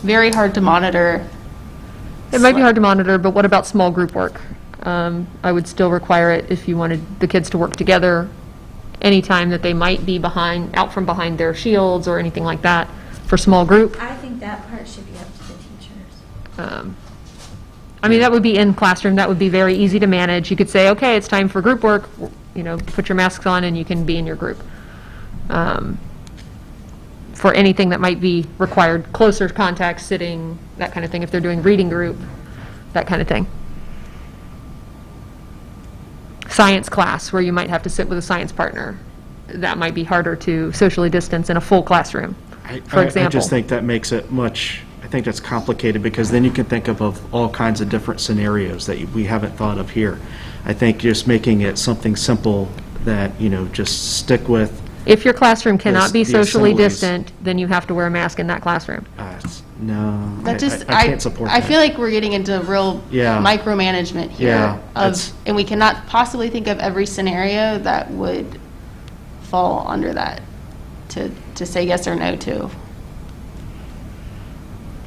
very hard to monitor. it might be hard to monitor, but what about small group work? I would still require it if you wanted the kids to work together anytime that they might be out from behind their shields or anything like that for small group. I think that part should be up to the teachers. I mean, that would be in classroom, that would be very easy to manage. You could say, okay, it's time for group work, put your masks on and you can be in your group. For anything that might be required, closer contact, sitting, that kind of thing, if they're doing reading group, that kind of thing. Science class, where you might have to sit with a science partner, that might be harder to socially distance in a full classroom, for example. I just think that makes it I think that's complicated, because then you can think of all kinds of different scenarios that we haven't thought of here. I think just making it something simple that, just stick with. If your classroom cannot be the socially assemblies. distant, then you have to wear a mask in that classroom. No, I That can't support that. I feel like we're getting into real Yeah. micromanagement here. Yeah, that's- And we cannot possibly think of every scenario that would fall under that to say yes or no to.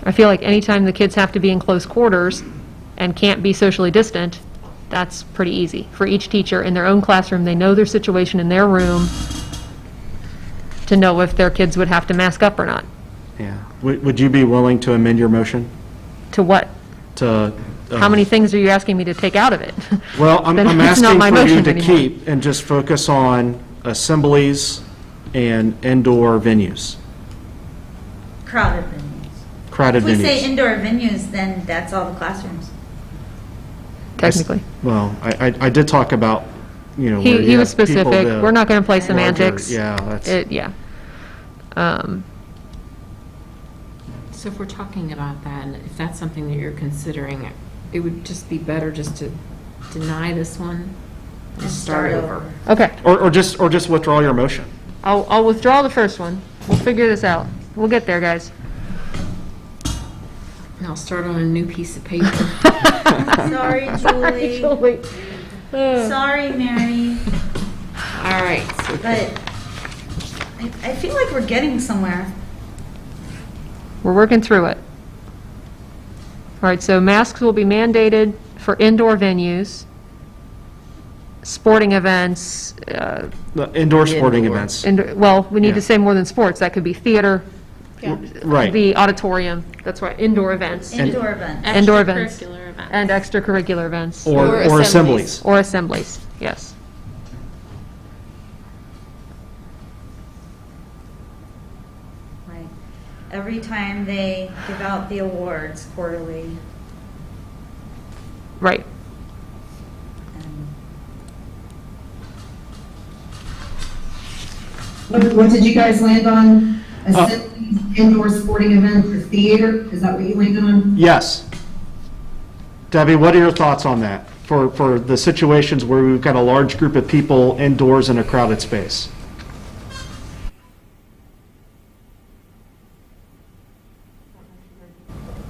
I feel like anytime the kids have to be in close quarters and can't be socially distant, that's pretty easy. For each teacher in their own classroom, they know their situation in their room to know if their kids would have to mask up or not. Yeah. Would you be willing to amend your motion To what? to? How many things are you asking me to take out of it? Well, I'm Then it's not asking my for you motion to anymore. keep and just focus on assemblies and indoor venues, Crowded venues. crowded If we say venues. indoor venues, then that's all the classrooms. Technically. Well, I did talk about, where He you was have people specific. that- We're not going to play larger- semantics. Yeah, that's. Yeah. So if we're talking about that, and if that's something that you're considering, it would just be better just to deny this one and start over. Okay. Or just withdraw your motion. I'll withdraw the first one. We'll figure this out. We'll get there, guys. And I'll start on a new piece of paper. Sorry, Julie. Julie. Sorry, Mary. All right, so But I feel like we're getting somewhere. We're working through it. All right, so masks will be mandated for indoor venues. sporting events, The indoor sporting events. well, we need Yeah. to say more than sports. That could be theater, Right. the auditorium, that's right, indoor events. Indoor events. Indoor events. Extracurricular events. And extracurricular events. Or assemblies. Or assemblies, yes. Right. Every time they give out the awards quarterly. Right. What did you guys land on? Assemblies, indoor sporting events, or theater? Is that what you landed on? Yes. Debbie, what are your thoughts on that for the situations where we've got a large group of people indoors in a crowded space?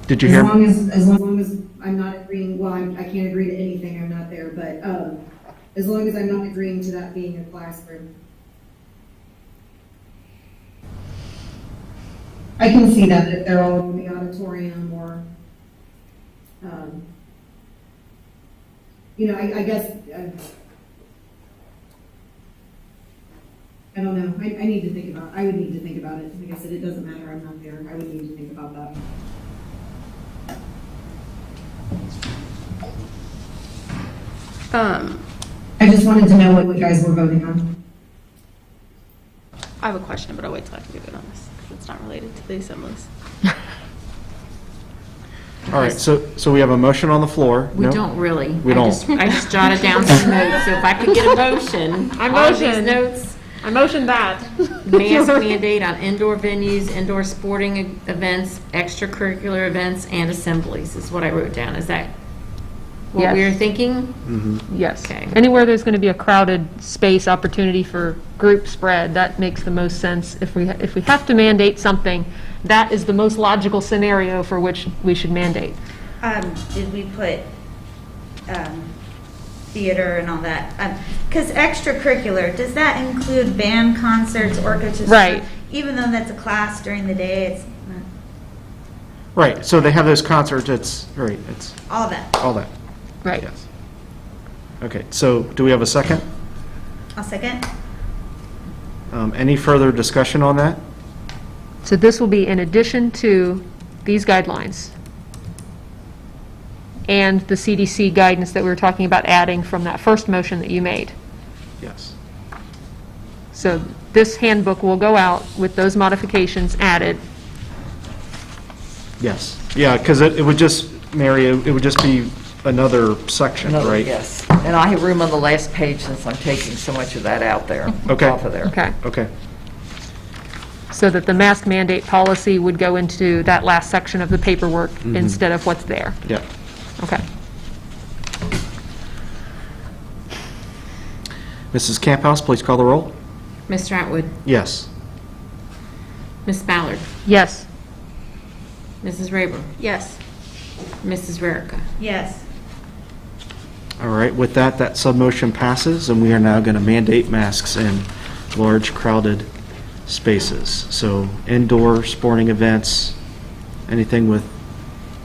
Did you hear? As long as I'm not agreeing, well, I can't agree to anything, I'm not there, but, as long as I'm not agreeing to that being a classroom. I can see that if they're all in the auditorium or, I guess, I don't know. I need to think about, I would need to think about it. Like I said, it doesn't matter, I'm not there. I would need to think about that. I just wanted to know what you guys were voting on. I have a question, but I'll wait till after we vote on this, because it's not related to the assemblies. All right, so we have a motion on the floor. We No? don't really. We don't. I just jotted down some notes, so if I could get a motion. I on these motion. notes. I motioned that. Mask mandate on indoor venues, indoor sporting events, extracurricular events, and assemblies is what I wrote down. Is that what we Yes. were thinking? Yes. Okay. Anywhere there's going to be a crowded space opportunity for group spread, that makes the most sense. If we have to mandate something, that is the most logical scenario for which we should mandate. Did we put theater and all that? Because extracurricular, does that include band concerts, orchestras? Right. Even though that's a class during the day, it's Right, so they have those concerts, it's all that. all that. Right. Yes. Okay, so do we have a second? I'll second. Any further discussion on that? So this will be in addition to these guidelines and the CDC guidance that we were talking about adding from that first motion that you made. Yes. So this handbook will go out with those modifications added. Yes. Yeah, because it would just, Mary, it would just be another section, Another- right? Yes. And I have room on the last page since I'm taking so much of that out there, Okay. off of there. Okay. Okay. So that the mask mandate policy would go into that last section of the paperwork instead of what's there. Yeah. Okay. Mrs. Camphouse, please call the roll. Mr. Atwood, Yes. Ms. Ballard, Yes. Mrs. Rayburn, Yes. Mrs. Rarica. Yes. All right, with that, that sub-motion passes, and we are now going to mandate masks in large crowded spaces. So indoor sporting events, anything with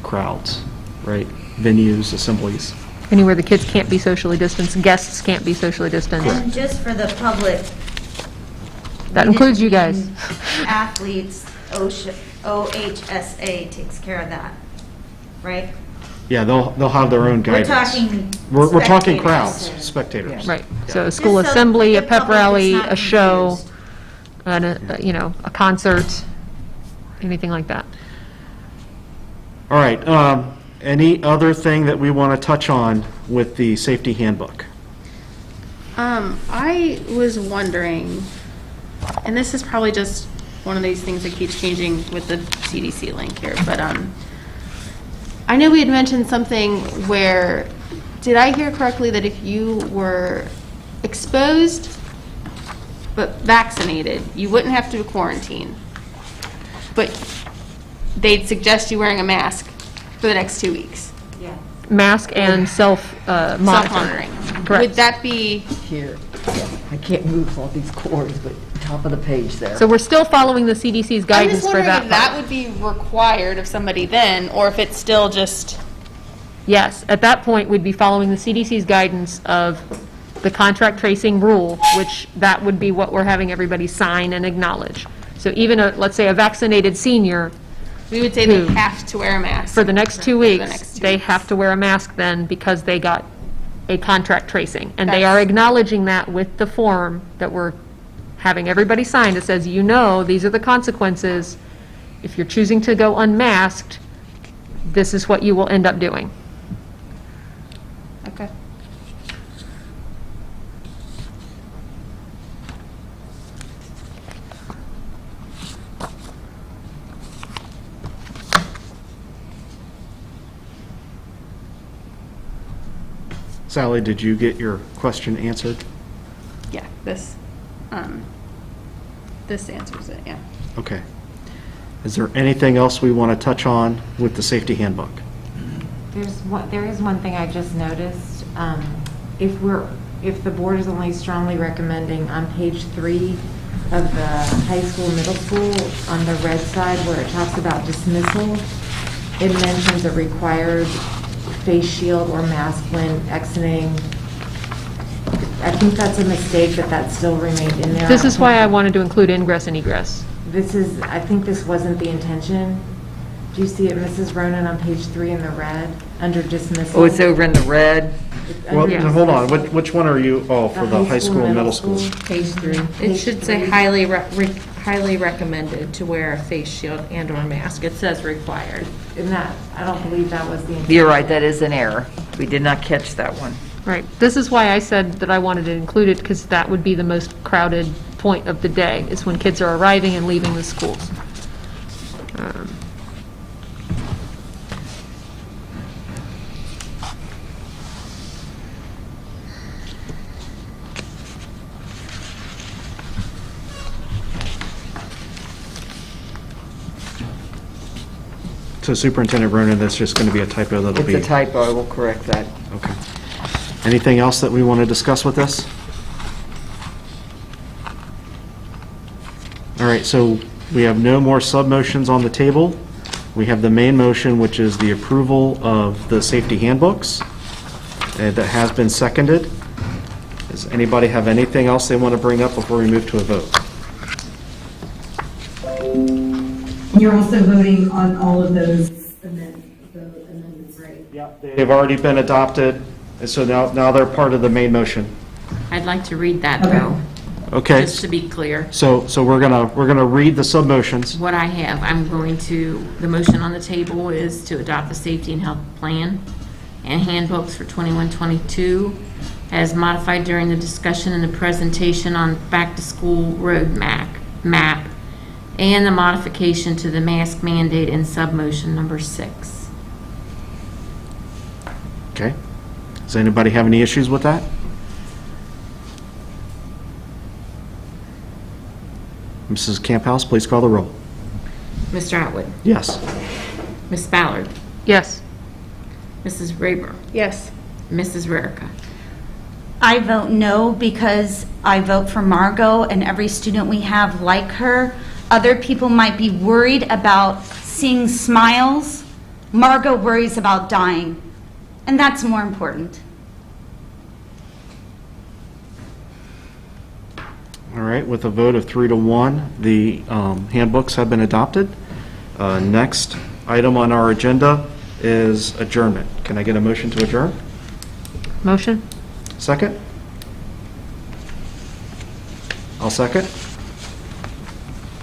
crowds, right? Venues, assemblies. Anywhere the kids can't be socially distanced, guests can't be socially distanced. And just for the public. That we includes you didn't guys. mean Athletes, OHSA takes care of that, right? Yeah, they'll have their own We're guidance. talking We're talking spectators. crowds, spectators. Right. Yeah. So a school Just so assembly, a the pep public is rally, not a show, confused. and a concert, anything like that. All right, any other thing that we want to touch on with the safety handbook? I was wondering, and this is probably just one of these things that keeps changing with the CDC link here, but I know we had mentioned something where, did I hear correctly that if you were exposed but vaccinated, you wouldn't have to quarantine, but they'd suggest you wearing a mask for the next 2 weeks? Yeah. Mask and self-monitoring. Self-monitoring. Correct. Would that be, Here, I can't move all these cords, but top of the page there. So we're still following the CDC's I'm guidance just for wondering that if that part. would be required of somebody then, or if it's still just, Yes, at that point, we'd be following the CDC's guidance of the contract tracing rule, which that would be what we're having everybody sign and acknowledge. So even, let's say, a vaccinated senior, We would say they have to wear a mask. for the next 2 For the weeks, next 2 they weeks. have to wear a mask then because they got a contract tracing. And they That's- are acknowledging that with the form that we're having everybody sign that says, you know, these are the consequences. If you're choosing to go unmasked, this is what you will end up doing. Okay. Sally, did you get your question answered? Yeah, this answers it, yeah. Okay. Is there anything else we want to touch on with the safety handbook? There is one thing I just noticed. If the board is only strongly recommending on page 3 of the high school, middle school, on the red side where it talks about dismissal, it mentions a required face shield or mask when exiting. I think that's a mistake, but that still remained in there. This is why I wanted to include ingress and egress. I think this wasn't the intention. Do you see it, Mrs. Ronan, on page 3 in the red, under dismissal? Oh, it's over in the red. Well, Yeah. hold on, which one are you, oh, for the high school and middle school? Page 3. It should say highly recommended to wear a face shield and/or mask. It says required. I don't believe that was the intention. You're right, that is an error. We did not catch that one. Right. This is why I said that I wanted to include it, because that would be the most crowded point of the day, is when kids are arriving and leaving the schools. So Superintendent Ronan, that's just going to be a typo that'll be... It's a typo, I will correct that. Okay. Anything else that we want to discuss with this? All right, so we have no more sub-motions on the table. We have the main motion, which is the approval of the safety handbooks, that has been seconded. Does anybody have anything else they want to bring up before we move to a vote? You're also voting on all of those amendments, right? Yeah. They've already been adopted, and so now they're part of the main motion. I'd like to read that, Okay. though, Okay, just to be clear. so we're gonna read the sub-motions. What I have, the motion on the table is to adopt the safety and health plan and handbooks for 21-22 as modified during the discussion and the presentation on back-to-school road map, and the modification to the mask mandate in sub-motion number 6. Okay. Does anybody have any issues with that? Mrs. Camphouse, please call the roll. Mr. Atwood, Yes. Ms. Ballard, Yes. Mrs. Raber, Yes. Mrs. Rarica. I vote no because I vote for Margot and every student we have like her. Other people might be worried about seeing smiles. Margot worries about dying, and that's more important. All right, with a vote of 3-1, the handbooks have been adopted. Next item on our agenda is adjournment. Can I get a motion to adjourn? Motion? Second? I'll second.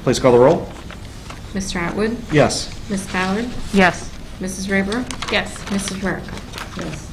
Please call the roll. Mr. Atwood, Yes. Ms. Ballard, Yes. Mrs. Raber, Yes. Mrs. Rarica. Yes.